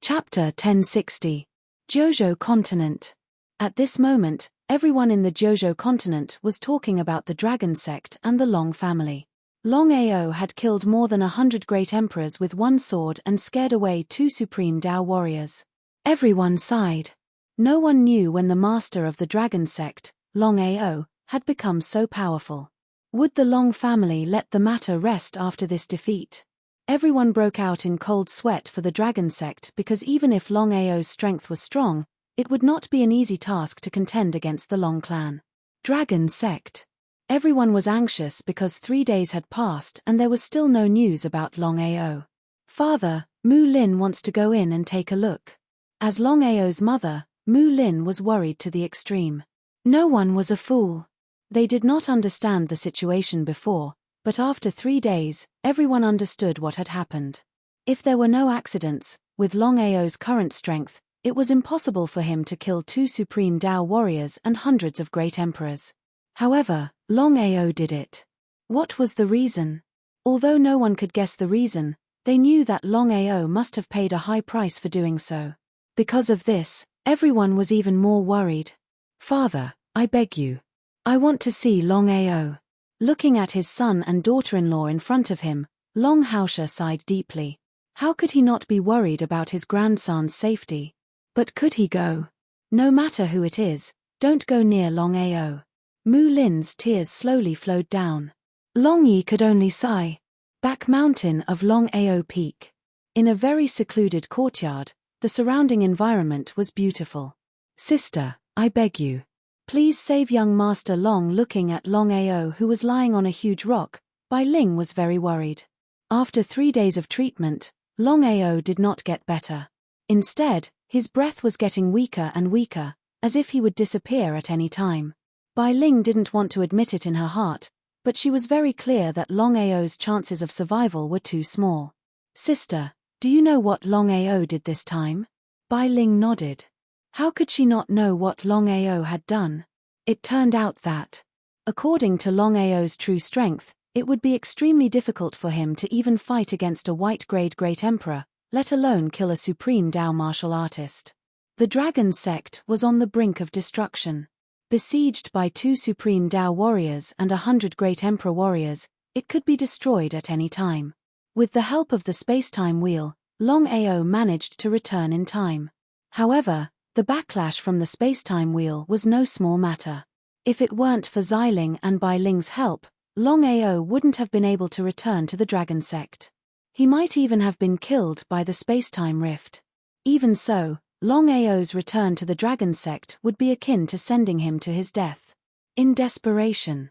Chapter 1060. Jojo Continent. At this moment, everyone in the Jojo Continent was talking about the Dragon Sect and the Long family. Longao had killed more than 100 great emperors with one sword and scared away 2 supreme Dao warriors. Everyone sighed. No one knew when the master of the Dragon Sect, Longao, had become so powerful. Would the Long family let the matter rest after this defeat? Everyone broke out in cold sweat for the Dragon Sect because even if Longao's strength was strong, it would not be an easy task to contend against the Long clan. Dragon Sect. Everyone was anxious because 3 days had passed and there was still no news about Longao. Father, Mu Lin wants to go in and take a look. As Longao's mother, Mu Lin was worried to the extreme. No one was a fool. They did not understand the situation before, but after 3 days, everyone understood what had happened. If there were no accidents, with Longao's current strength, it was impossible for him to kill 2 supreme Dao warriors and hundreds of great emperors. However, Longao did it. What was the reason? Although no one could guess the reason, they knew that Longao must have paid a high price for doing so. Because of this, everyone was even more worried. Father, I beg you. I want to see Longao. Looking at his son and daughter-in-law in front of him, Long Haosha sighed deeply. How could he not be worried about his grandson's safety? But could he go? No matter who it is, don't go near Longao. Mu Lin's tears slowly flowed down. Long Yi could only sigh. Back mountain of Longao Peak. In a very secluded courtyard, the surrounding environment was beautiful. Sister, I beg you. Please save young Master Long. Looking at Longao, who was lying on a huge rock, Bai Ling was very worried. After 3 days of treatment, Longao did not get better. Instead, his breath was getting weaker and weaker, as if he would disappear at any time. Bai Ling didn't want to admit it in her heart, but she was very clear that Longao's chances of survival were too small. Sister, do you know what Longao did this time? Bai Ling nodded. How could she not know what Longao had done? It turned out that, according to Longao's true strength, it would be extremely difficult for him to even fight against a white-grade great emperor, let alone kill a supreme Dao martial artist. The dragon sect was on the brink of destruction. Besieged by 2 supreme Dao warriors and 100 great emperor warriors, it could be destroyed at any time. With the help of the space-time wheel, Longao managed to return in time. However, the backlash from the space-time wheel was no small matter. If it weren't for Xiling and Bai Ling's help, Longao wouldn't have been able to return to the dragon sect. He might even have been killed by the space-time rift. Even so, Longao's return to the dragon sect would be akin to sending him to his death. In desperation,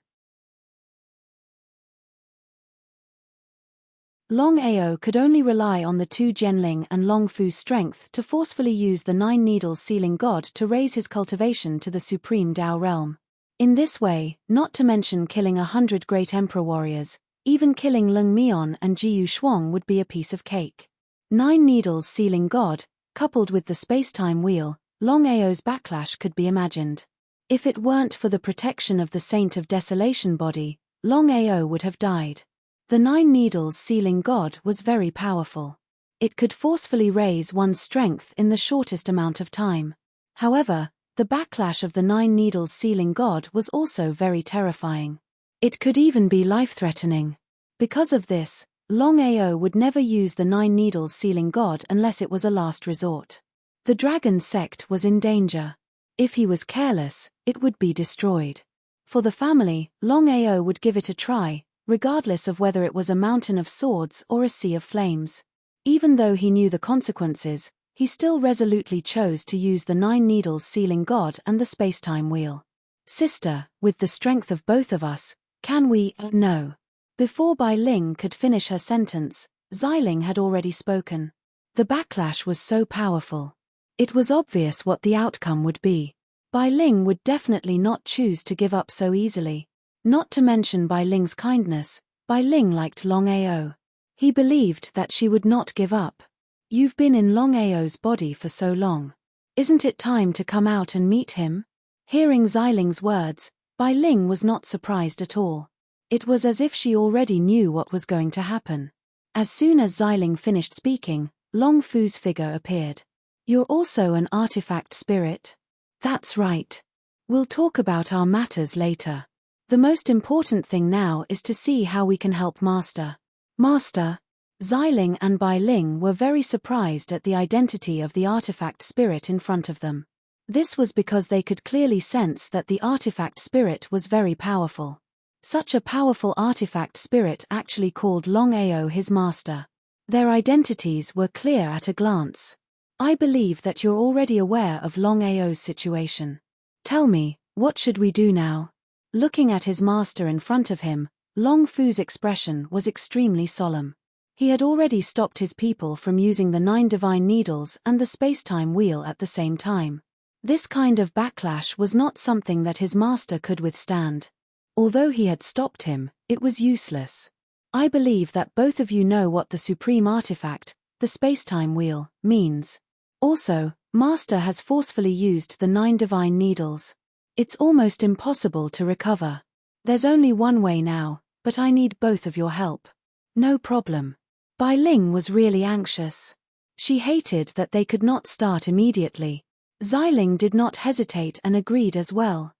Longao could only rely on the 2 Jianling and Longfu's strength to forcefully use the 9 needles sealing god to raise his cultivation to the supreme Dao realm. In this way, not to mention killing 100 great emperor warriors, even killing Leng Mian and Jiyu Shuang would be a piece of cake. 9 needles sealing god, coupled with the space-time wheel, Longao's backlash could be imagined. If it weren't for the protection of the Saint of Desolation body, Longao would have died. The 9 needles sealing god was very powerful. It could forcefully raise one's strength in the shortest amount of time. However, the backlash of the 9 needles sealing god was also very terrifying. It could even be life-threatening. Because of this, Longao would never use the 9 needles sealing god unless it was a last resort. The dragon sect was in danger. If he was careless, it would be destroyed. For the family, Longao would give it a try, regardless of whether it was a mountain of swords or a sea of flames. Even though he knew the consequences, he still resolutely chose to use the 9 needles sealing god and the space-time wheel. Sister, with the strength of both of us, can we? No. Before Bai Ling could finish her sentence, Xiling had already spoken. The backlash was so powerful. It was obvious what the outcome would be. Bai Ling would definitely not choose to give up so easily. Not to mention Bai Ling's kindness, Bai Ling liked Longao. He believed that she would not give up. You've been in Longao's body for so long. Isn't it time to come out and meet him? Hearing Xiling's words, Bai Ling was not surprised at all. It was as if she already knew what was going to happen. As soon as Xiling finished speaking, Long Fu's figure appeared. You're also an artifact spirit? That's right. We'll talk about our matters later. The most important thing now is to see how we can help Master. Master? Xiling and Bai Ling were very surprised at the identity of the artifact spirit in front of them. This was because they could clearly sense that the artifact spirit was very powerful. Such a powerful artifact spirit actually called Longao his master. Their identities were clear at a glance. I believe that you're already aware of Longao's situation. Tell me, what should we do now? Looking at his master in front of him, Long Fu's expression was extremely solemn. He had already stopped his people from using the 9 divine needles and the space-time wheel at the same time. This kind of backlash was not something that his master could withstand. Although he had stopped him, it was useless. I believe that both of you know what the supreme artifact, the space-time wheel, means. Also, Master has forcefully used the 9 divine needles. It's almost impossible to recover. There's only one way now, but I need both of your help. No problem. Bai Ling was really anxious. She hated that they could not start immediately. Xiling did not hesitate and agreed as well.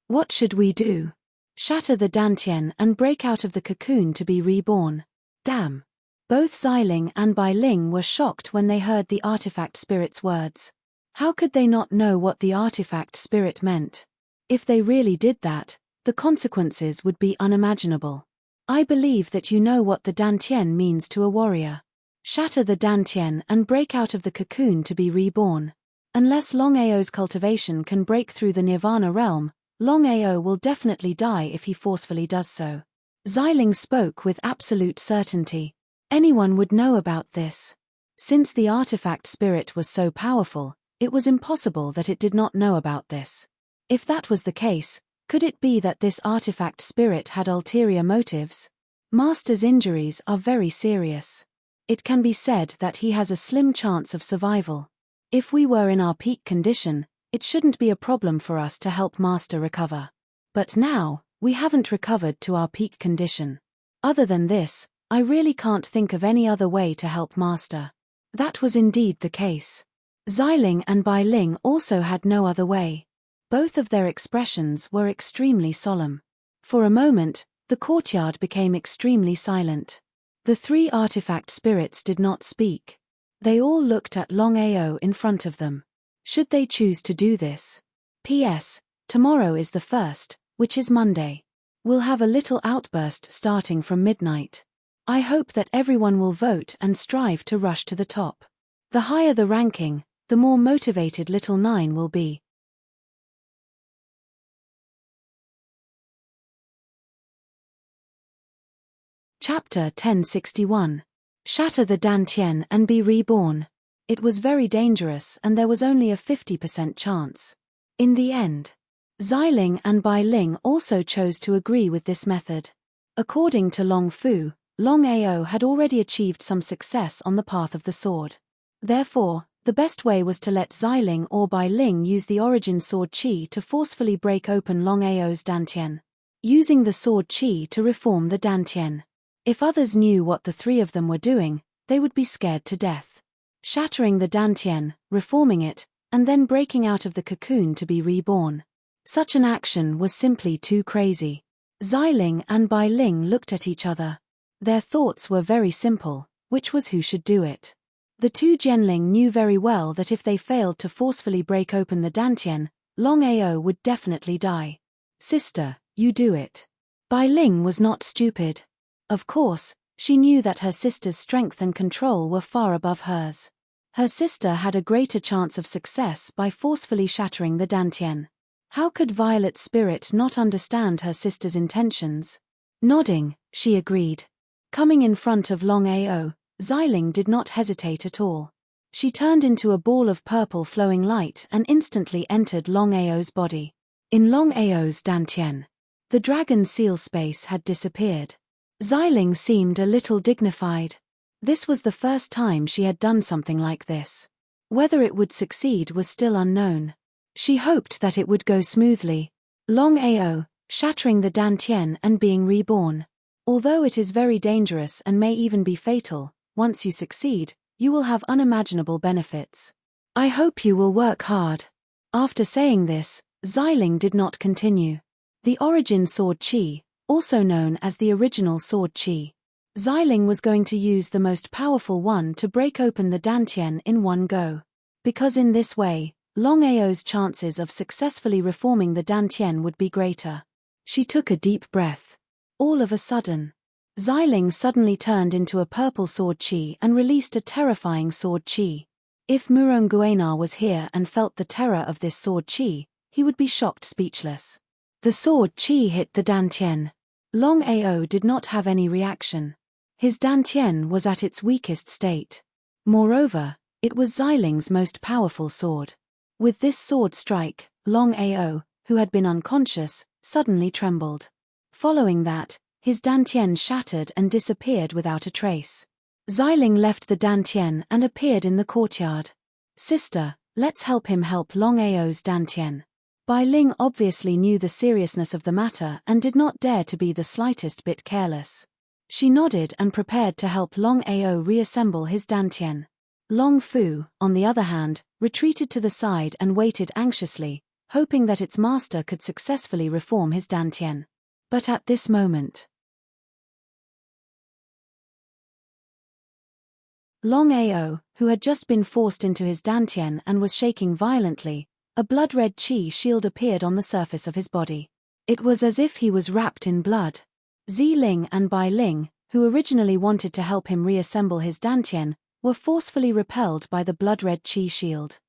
What should we do? Shatter the dantian and break out of the cocoon to be reborn. Damn. Both Xiling and Bai Ling were shocked when they heard the artifact spirit's words. How could they not know what the artifact spirit meant? If they really did that, the consequences would be unimaginable. I believe that you know what the dantian means to a warrior. Shatter the dantian and break out of the cocoon to be reborn. Unless Longao's cultivation can break through the Nirvana realm, Longao will definitely die if he forcefully does so. Xiling spoke with absolute certainty. Anyone would know about this. Since the artifact spirit was so powerful, it was impossible that it did not know about this. If that was the case, could it be that this artifact spirit had ulterior motives? Master's injuries are very serious. It can be said that he has a slim chance of survival. If we were in our peak condition, it shouldn't be a problem for us to help Master recover. But now, we haven't recovered to our peak condition. Other than this, I really can't think of any other way to help Master. That was indeed the case. Xiling and Bai Ling also had no other way. Both of their expressions were extremely solemn. For a moment, the courtyard became extremely silent. The three artifact spirits did not speak. They all looked at Longao in front of them. Should they choose to do this? P.S. Tomorrow is the 1st, which is Monday. We'll have a little outburst starting from midnight. I hope that everyone will vote and strive to rush to the top. The higher the ranking, the more motivated Little Nine will be. Chapter 1061. Shatter the dantian and be reborn. It was very dangerous and there was only a 50% chance. In the end, Xiling and Bai Ling also chose to agree with this method. According to Long Fu, Longao had already achieved some success on the path of the sword. Therefore, the best way was to let Xiling or Bai Ling use the origin sword qi to forcefully break open Longao's dantian. Using the sword qi to reform the dantian. If others knew what the three of them were doing, they would be scared to death. Shattering the dantian, reforming it, and then breaking out of the cocoon to be reborn. Such an action was simply too crazy. Xiling and Bai Ling looked at each other. Their thoughts were very simple, which was who should do it. The two Genling knew very well that if they failed to forcefully break open the dantian, Longao would definitely die. Sister, you do it. Bai Ling was not stupid. Of course, she knew that her sister's strength and control were far above hers. Her sister had a greater chance of success by forcefully shattering the dantian. How could Violet's spirit not understand her sister's intentions? Nodding, she agreed. Coming in front of Longao, Xiling did not hesitate at all. She turned into a ball of purple flowing light and instantly entered Longao's body. In Longao's dantian, the dragon seal space had disappeared. Xiling seemed a little dignified. This was the first time she had done something like this. Whether it would succeed was still unknown. She hoped that it would go smoothly. Longao, shattering the dantian and being reborn. Although it is very dangerous and may even be fatal, once you succeed, you will have unimaginable benefits. I hope you will work hard. After saying this, Xiling did not continue. The origin sword qi, also known as the original sword qi. Xiling was going to use the most powerful one to break open the dantian in one go. Because in this way, Longao's chances of successfully reforming the dantian would be greater. She took a deep breath. All of a sudden, Xiling suddenly turned into a purple sword qi and released a terrifying sword qi. If Muronguenar was here and felt the terror of this sword qi, he would be shocked speechless. The sword qi hit the dantian. Longao did not have any reaction. His dantian was at its weakest state. Moreover, it was Xiling's most powerful sword. With this sword strike, Longao, who had been unconscious, suddenly trembled. Following that, his dantian shattered and disappeared without a trace. Xiling left the dantian and appeared in the courtyard. Sister, let's help him help Longao's dantian. Bai Ling obviously knew the seriousness of the matter and did not dare to be the slightest bit careless. She nodded and prepared to help Longao reassemble his dantian. Long Fu, on the other hand, retreated to the side and waited anxiously, hoping that its master could successfully reform his dantian. But at this moment, Longao, who had just been forced into his dantian and was shaking violently, a blood-red chi shield appeared on the surface of his body. It was as if he was wrapped in blood. Ziling and Bai Ling, who originally wanted to help him reassemble his dantian, were forcefully repelled by the blood-red chi shield.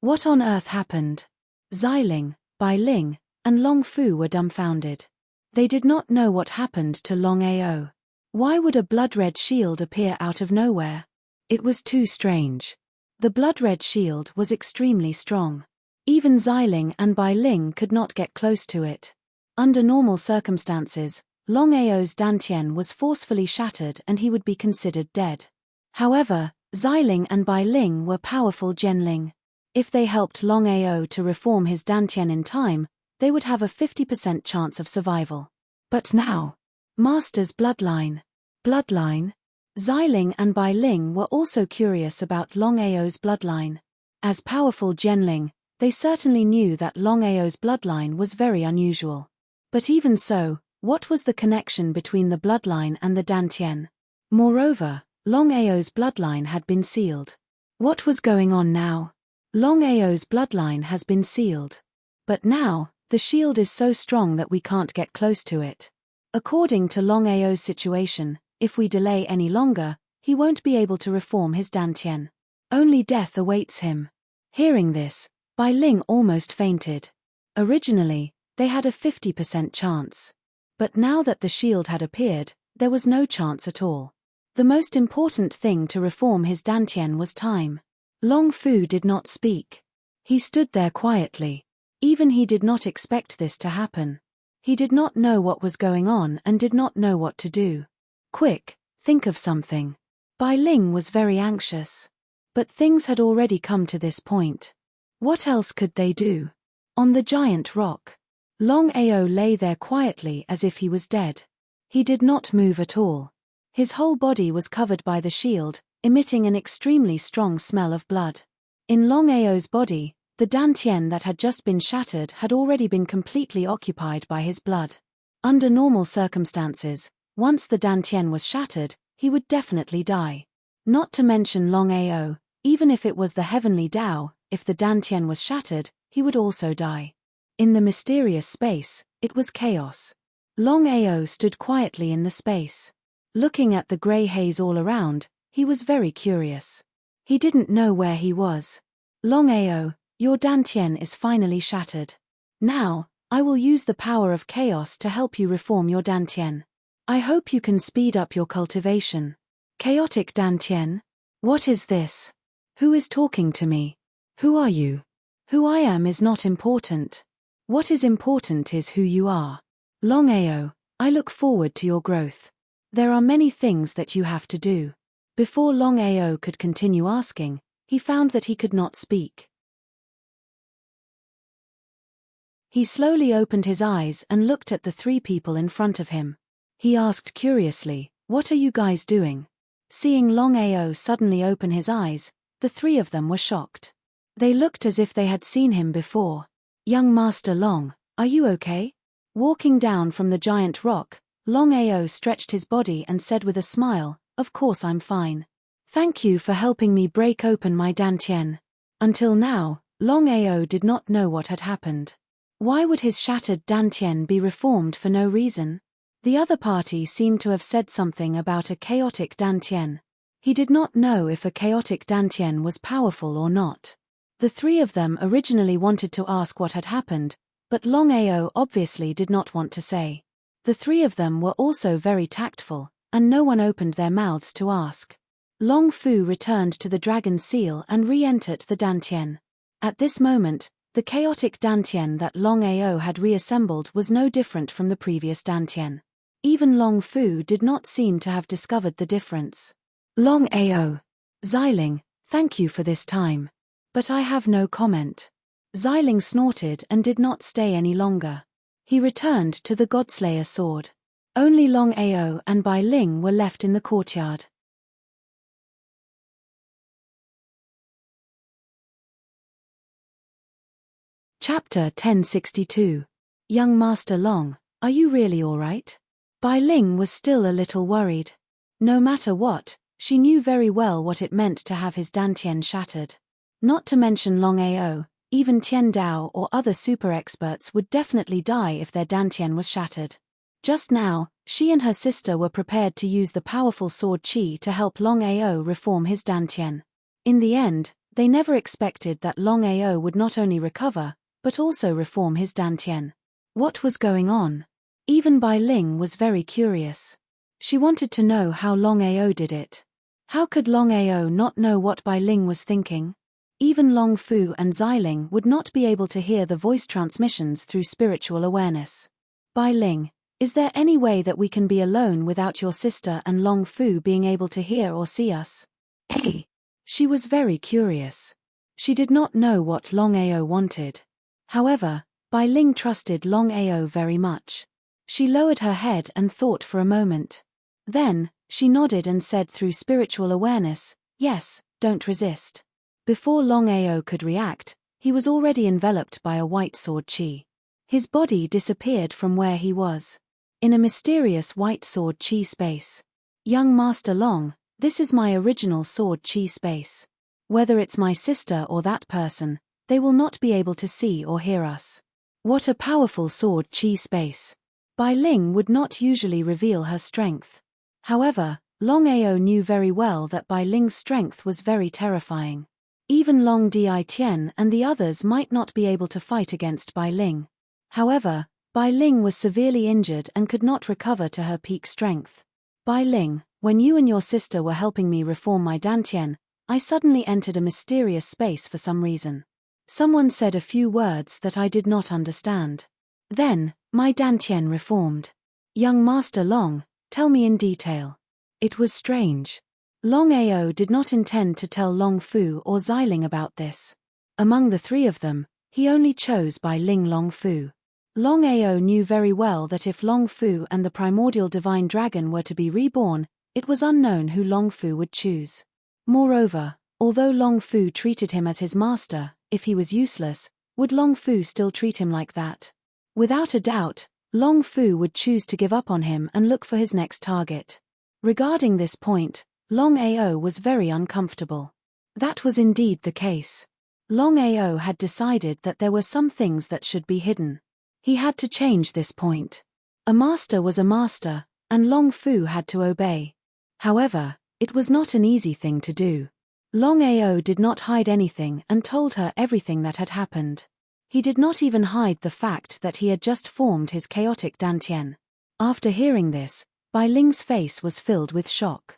What on earth happened? Ziling, Bai Ling, and Long Fu were dumbfounded. They did not know what happened to Longao. Why would a blood-red shield appear out of nowhere? It was too strange. The blood-red shield was extremely strong. Even Ziling and Bai Ling could not get close to it. Under normal circumstances, Longao's dantian was forcefully shattered and he would be considered dead. However, Ziling and Bai Ling were powerful genling. If they helped Longao to reform his dantian in time, they would have a 50% chance of survival. But now, Master's bloodline. Bloodline? Ziling and Bai Ling were also curious about Longao's bloodline. As powerful genling, they certainly knew that Longao's bloodline was very unusual. But even so, what was the connection between the bloodline and the dantian? Moreover, Longao's bloodline had been sealed. What was going on now? Longao's bloodline has been sealed. But now, the shield is so strong that we can't get close to it. According to Longao's situation, if we delay any longer, he won't be able to reform his dantian. Only death awaits him. Hearing this, Bai Ling almost fainted. Originally, they had a 50% chance. But now that the shield had appeared, there was no chance at all. The most important thing to reform his dantian was time. Long Fu did not speak. He stood there quietly. Even he did not expect this to happen. He did not know what was going on and did not know what to do. Quick, think of something. Bai Ling was very anxious. But things had already come to this point. What else could they do? On the giant rock, Longao lay there quietly as if he was dead. He did not move at all. His whole body was covered by the shield, emitting an extremely strong smell of blood. In Longao's body, the dantian that had just been shattered had already been completely occupied by his blood. Under normal circumstances, once the dantian was shattered, he would definitely die. Not to mention Longao, even if it was the heavenly Tao, if the dantian was shattered, he would also die. In the mysterious space, it was chaos. Longao stood quietly in the space. Looking at the grey haze all around, he was very curious. He didn't know where he was. Longao, your dantian is finally shattered. Now, I will use the power of chaos to help you reform your dantian. I hope you can speed up your cultivation. Chaotic dantian? What is this? Who is talking to me? Who are you? Who I am is not important. What is important is who you are. Longao, I look forward to your growth. There are many things that you have to do. Before Longao could continue asking, he found that he could not speak. He slowly opened his eyes and looked at the three people in front of him. He asked curiously, "What are you guys doing?" Seeing Longao suddenly open his eyes, the three of them were shocked. They looked as if they had seen him before. "Young Master Long, are you okay?" Walking down from the giant rock, Longao stretched his body and said with a smile, "Of course I'm fine. Thank you for helping me break open my dantian." Until now, Longao did not know what had happened. Why would his shattered dantian be reformed for no reason? The other party seemed to have said something about a chaotic dantian. He did not know if a chaotic dantian was powerful or not. The three of them originally wanted to ask what had happened, but Longao obviously did not want to say. The three of them were also very tactful, and no one opened their mouths to ask. Long Fu returned to the dragon seal and re-entered the dantian. At this moment, the chaotic dantian that Longao had reassembled was no different from the previous dantian. Even Long Fu did not seem to have discovered the difference. Longao. Ziling, thank you for this time. But I have no comment. Ziling snorted and did not stay any longer. He returned to the Godslayer sword. Only Longao and Bai Ling were left in the courtyard. Chapter 1062. Young Master Long, Are you really all right? Bai Ling was still a little worried. No matter what, she knew very well what it meant to have his dantian shattered. Not to mention Longao, even Tian Dao or other super experts would definitely die if their dantian was shattered. Just now, she and her sister were prepared to use the powerful sword qi to help Longao reform his dantian. In the end, they never expected that Longao would not only recover, but also reform his dantian. What was going on? Even Bai Ling was very curious. She wanted to know how Longao did it. How could Longao not know what Bai Ling was thinking? Even Long Fu and Xiling would not be able to hear the voice transmissions through spiritual awareness. Bai Ling, is there any way that we can be alone without your sister and Long Fu being able to hear or see us? Hey! She was very curious. She did not know what Longao wanted. However, Bai Ling trusted Longao very much. She lowered her head and thought for a moment. Then, she nodded and said through spiritual awareness, "Yes, don't resist." Before Longao could react, he was already enveloped by a white sword qi. His body disappeared from where he was. In a mysterious white sword qi space. Young Master Long, this is my original sword qi space. Whether it's my sister or that person, they will not be able to see or hear us. What a powerful sword qi space. Bai Ling would not usually reveal her strength. However, Longao knew very well that Bai Ling's strength was very terrifying. Even Long Di Tian and the others might not be able to fight against Bai Ling. However, Bai Ling was severely injured and could not recover to her peak strength. Bai Ling, when you and your sister were helping me reform my dantian, I suddenly entered a mysterious space for some reason. Someone said a few words that I did not understand. Then, my dantian reformed. Young Master Long, tell me in detail. It was strange. Longao did not intend to tell Long Fu or Xiling about this. Among the three of them, he only chose Bai Ling Long Fu. Longao knew very well that if Long Fu and the primordial divine dragon were to be reborn, it was unknown who Long Fu would choose. Moreover, although Long Fu treated him as his master, if he was useless, would Long Fu still treat him like that? Without a doubt, Long Fu would choose to give up on him and look for his next target. Regarding this point, Longao was very uncomfortable. That was indeed the case. Longao had decided that there were some things that should be hidden. He had to change this point. A master was a master, and Long Fu had to obey. However, it was not an easy thing to do. Longao did not hide anything and told her everything that had happened. He did not even hide the fact that he had just formed his chaotic dantian. After hearing this, Bai Ling's face was filled with shock.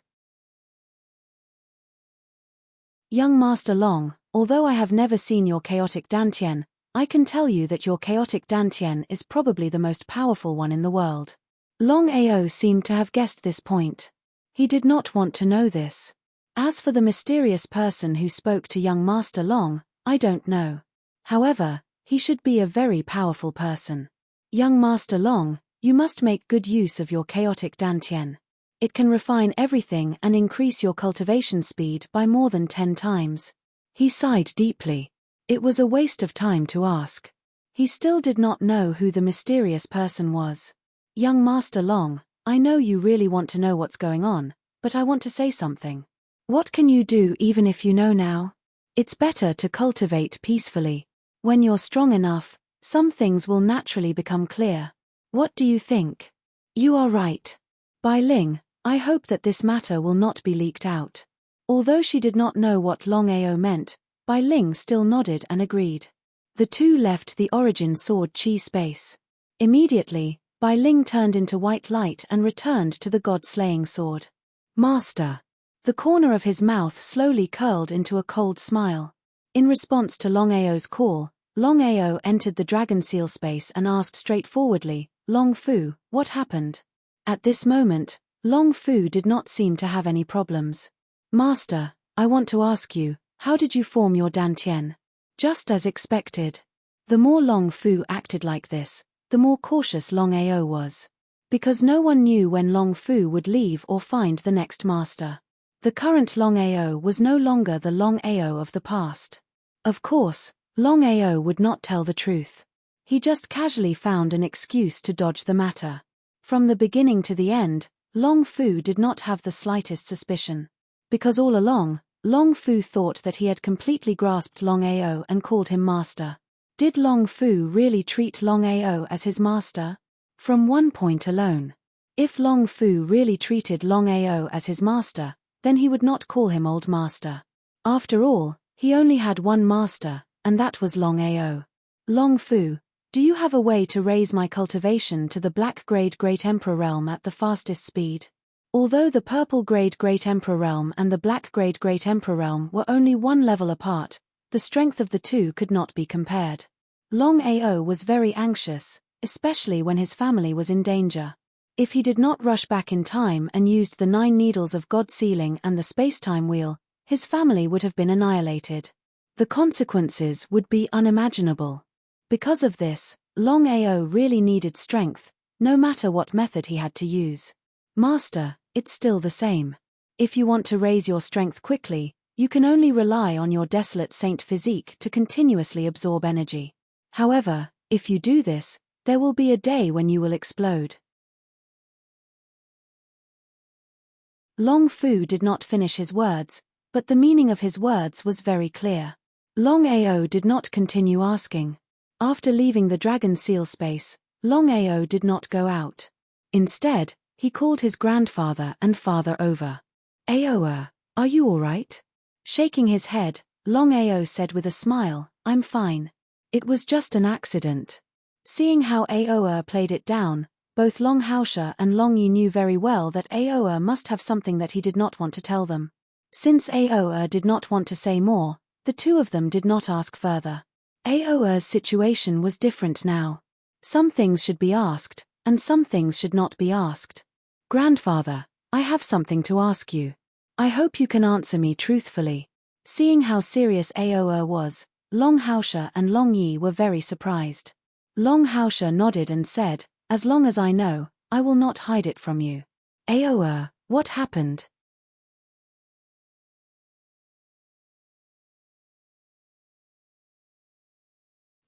Young Master Long, although I have never seen your chaotic dantian, I can tell you that your chaotic dantian is probably the most powerful one in the world. Longao seemed to have guessed this point. He did not want to know this. As for the mysterious person who spoke to young Master Long, I don't know. However, he should be a very powerful person. Young Master Long, you must make good use of your chaotic dantian. It can refine everything and increase your cultivation speed by more than 10 times. He sighed deeply. It was a waste of time to ask. He still did not know who the mysterious person was. Young Master Long, I know you really want to know what's going on, but I want to say something. What can you do even if you know now? It's better to cultivate peacefully. When you're strong enough, some things will naturally become clear. What do you think? You are right. Bai Ling, I hope that this matter will not be leaked out. Although she did not know what Longao meant, Bai Ling still nodded and agreed. The two left the origin sword qi space. Immediately, Bai Ling turned into white light and returned to the god-slaying sword. Master. The corner of his mouth slowly curled into a cold smile. In response to Longao's call, Longao entered the dragon seal space and asked straightforwardly, Long Fu, what happened? At this moment, Long Fu did not seem to have any problems. Master, I want to ask you, how did you form your dantian? Just as expected. The more Long Fu acted like this, the more cautious Longao was. Because no one knew when Long Fu would leave or find the next master. The current Longao was no longer the Longao of the past. Of course, Longao would not tell the truth. He just casually found an excuse to dodge the matter. From the beginning to the end, Long Fu did not have the slightest suspicion. Because all along, Long Fu thought that he had completely grasped Longao and called him master. Did Long Fu really treat Longao as his master? From one point alone. If Long Fu really treated Longao as his master, then he would not call him old master. After all, he only had one master, and that was Longao. Long Fu, do you have a way to raise my cultivation to the black grade Great Emperor realm at the fastest speed? Although the purple grade Great Emperor realm and the black grade Great Emperor realm were only one level apart, the strength of the two could not be compared. Longao was very anxious, especially when his family was in danger. If he did not rush back in time and used the 9 needles of God sealing and the space-time wheel, his family would have been annihilated. The consequences would be unimaginable. Because of this, Longao really needed strength, no matter what method he had to use. Master, it's still the same. If you want to raise your strength quickly, you can only rely on your desolate saint physique to continuously absorb energy. However, if you do this, there will be a day when you will explode. Long Fu did not finish his words, but the meaning of his words was very clear. Longao did not continue asking. After leaving the dragon seal space, Longao did not go out. Instead, he called his grandfather and father over. Aoa, are you all right? Shaking his head, Longao said with a smile, I'm fine. It was just an accident. Seeing how Aoa played it down, both Long Haosha and Long Yi knew very well that Aoa must have something that he did not want to tell them. Since Aoa did not want to say more, the two of them did not ask further. Aoa's situation was different now. Some things should be asked, and some things should not be asked. Grandfather, I have something to ask you. I hope you can answer me truthfully. Seeing how serious Aoa was, Long Haosha and Long Yi were very surprised. Long Haosha nodded and said, as long as I know, I will not hide it from you. Aoa, what happened?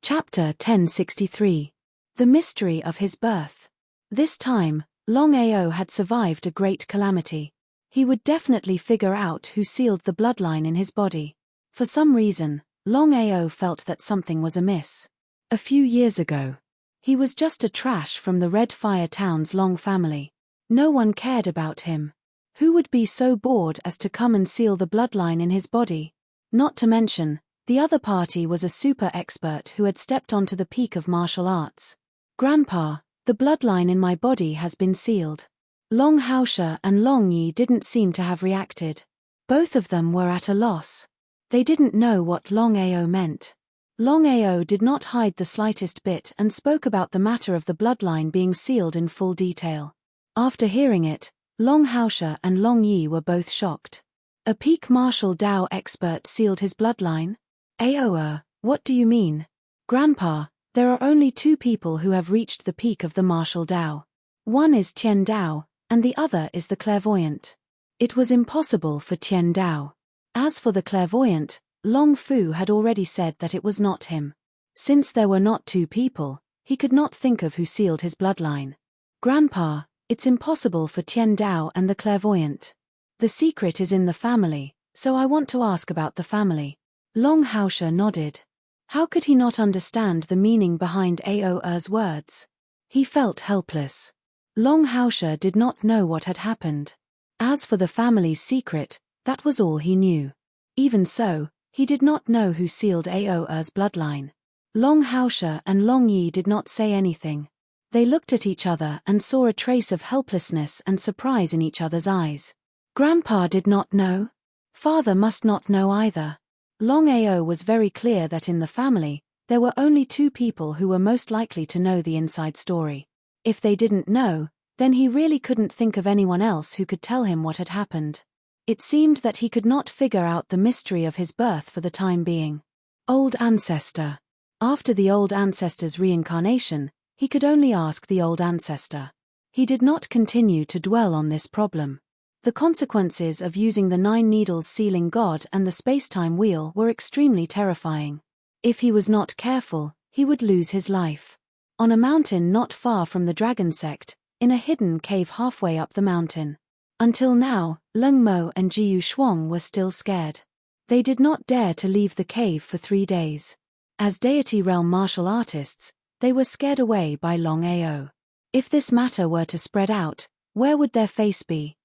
Chapter 1063. The Mystery of His Birth. This time, Longao had survived a great calamity. He would definitely figure out who sealed the bloodline in his body. For some reason, Longao felt that something was amiss. A few years ago, he was just a trash from the Red Fire Town's Long family. No one cared about him. Who would be so bored as to come and seal the bloodline in his body? Not to mention, the other party was a super expert who had stepped onto the peak of martial arts. Grandpa, the bloodline in my body has been sealed. Long Haosha and Long Yi didn't seem to have reacted. Both of them were at a loss. They didn't know what Longao meant. Longao did not hide the slightest bit and spoke about the matter of the bloodline being sealed in full detail. After hearing it, Long Haosha and Long Yi were both shocked. A peak martial Dao expert sealed his bloodline? Aoa, what do you mean? Grandpa, there are only 2 people who have reached the peak of the martial Dao. One is Tian Dao, and the other is the clairvoyant. It was impossible for Tian Dao. As for the clairvoyant, Long Fu had already said that it was not him. Since there were not 2 people, he could not think of who sealed his bloodline. Grandpa, it's impossible for Tian Dao and the clairvoyant. The secret is in the family, so I want to ask about the family. Long Haosha nodded. How could he not understand the meaning behind Aoa's words? He felt helpless. Long Haosha did not know what had happened. As for the family's secret, that was all he knew. Even so, he did not know who sealed Aoa's bloodline. Long Haosha and Long Yi did not say anything. They looked at each other and saw a trace of helplessness and surprise in each other's eyes. Grandpa did not know. Father must not know either. Longao was very clear that in the family, there were only 2 people who were most likely to know the inside story. If they didn't know, then he really couldn't think of anyone else who could tell him what had happened. It seemed that he could not figure out the mystery of his birth for the time being. Old ancestor. After the old ancestor's reincarnation, he could only ask the old ancestor. He did not continue to dwell on this problem. The consequences of using the 9 needles sealing God and the space-time wheel were extremely terrifying. If he was not careful, he would lose his life. On a mountain not far from the dragon sect, in a hidden cave halfway up the mountain. Until now, Longao and Jiyu Shuang were still scared. They did not dare to leave the cave for 3 days. As deity realm martial artists, they were scared away by Longao. If this matter were to spread out, where would their face be?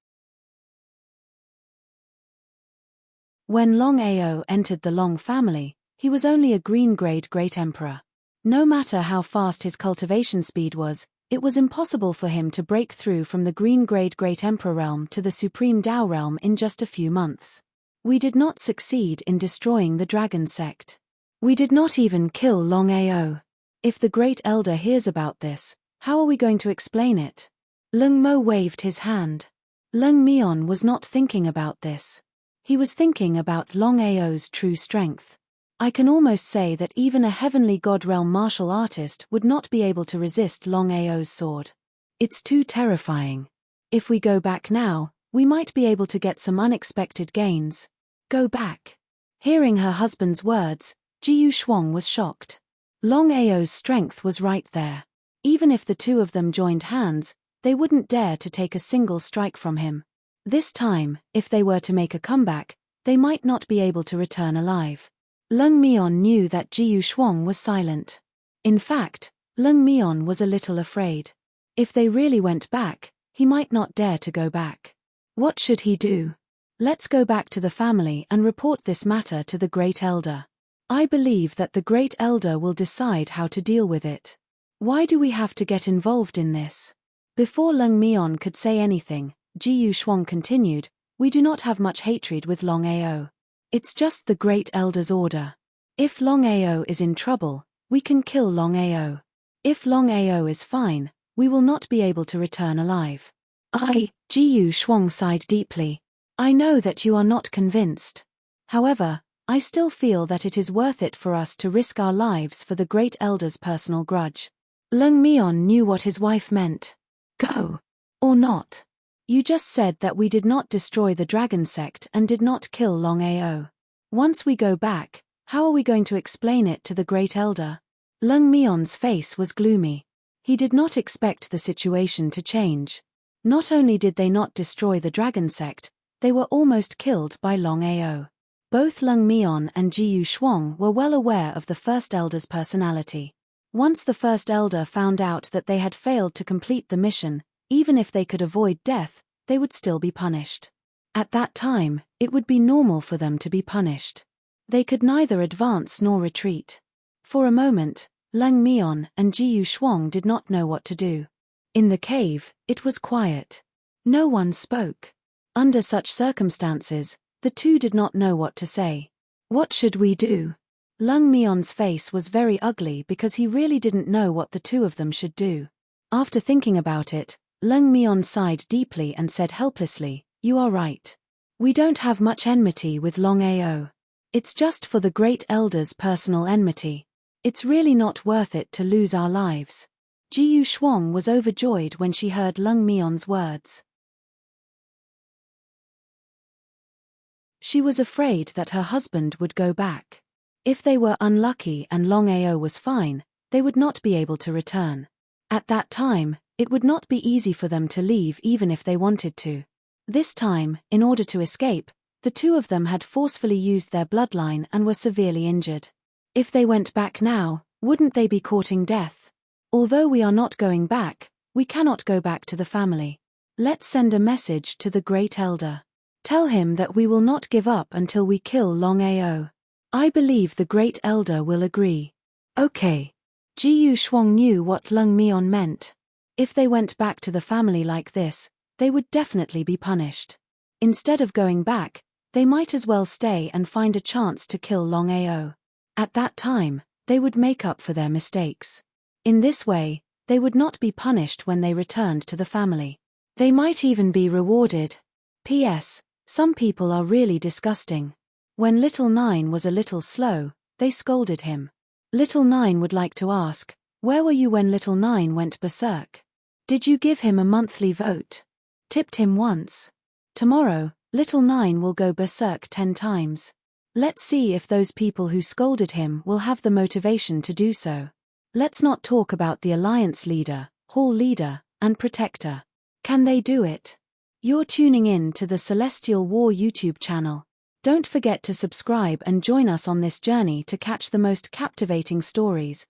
When Longao entered the Long family, he was only a green-grade great emperor. No matter how fast his cultivation speed was, it was impossible for him to break through from the green-grade great emperor realm to the supreme Dao realm in just a few months. We did not succeed in destroying the dragon sect. We did not even kill Longao. If the great elder hears about this, how are we going to explain it? Longmo waved his hand. Longmion was not thinking about this. He was thinking about Longao's true strength. I can almost say that even a heavenly god realm martial artist would not be able to resist Longao's sword. It's too terrifying. If we go back now, we might be able to get some unexpected gains. Go back. Hearing her husband's words, Jiyu Shuang was shocked. Longao's strength was right there. Even if the two of them joined hands, they wouldn't dare to take a single strike from him. This time, if they were to make a comeback, they might not be able to return alive. Longmion knew that Jiyu Shuang was silent. In fact, Longmion was a little afraid. If they really went back, he might not dare to go back. What should he do? Let's go back to the family and report this matter to the Great Elder. I believe that the Great Elder will decide how to deal with it. Why do we have to get involved in this? Before Longmion could say anything, Jiyu Shuang continued, we do not have much hatred with Longao. It's just the Great Elder's order. If Longao is in trouble, we can kill Longao. If Longao is fine, we will not be able to return alive. Jiyu Shuang sighed deeply. I know that you are not convinced. However, I still feel that it is worth it for us to risk our lives for the Great Elder's personal grudge. Longmion knew what his wife meant. Go. Or not. You just said that we did not destroy the dragon sect and did not kill Longao. Once we go back, how are we going to explain it to the Great Elder? Longmion's face was gloomy. He did not expect the situation to change. Not only did they not destroy the dragon sect, they were almost killed by Longao. Both Longmion and Jiyu Shuang were well aware of the First Elder's personality. Once the First Elder found out that they had failed to complete the mission, even if they could avoid death, they would still be punished. At that time, it would be normal for them to be punished. They could neither advance nor retreat. For a moment, Longmion and Jiyu Shuang did not know what to do. In the cave, it was quiet. No one spoke. Under such circumstances, the two did not know what to say. What should we do? Longmion's face was very ugly because he really didn't know what the two of them should do. After thinking about it, Longmion sighed deeply and said helplessly, you are right. We don't have much enmity with Longao. It's just for the Great Elder's personal enmity. It's really not worth it to lose our lives. Jiyu Shuang was overjoyed when she heard Longmion's words. She was afraid that her husband would go back. If they were unlucky and Longao was fine, they would not be able to return. At that time, it would not be easy for them to leave even if they wanted to. This time, in order to escape, the two of them had forcefully used their bloodline and were severely injured. If they went back now, wouldn't they be courting death? Although we are not going back, we cannot go back to the family. Let's send a message to the Great Elder. Tell him that we will not give up until we kill Longao. I believe the Great Elder will agree. Okay. Jiyu Shuang knew what Longmion meant. If they went back to the family like this, they would definitely be punished. Instead of going back, they might as well stay and find a chance to kill Longao. At that time, they would make up for their mistakes. In this way, they would not be punished when they returned to the family. They might even be rewarded. P.S. Some people are really disgusting. When Little Nine was a little slow, they scolded him. Little Nine would like to ask, where were you when Little Nine went berserk? Did you give him a monthly vote? Tipped him once? Tomorrow, Little Nine will go berserk 10 times. Let's see if those people who scolded him will have the motivation to do so. Let's not talk about the Alliance leader, Hall leader, and Protector. Can they do it? You're tuning in to the Celestial War YouTube channel. Don't forget to subscribe and join us on this journey to catch the most captivating stories,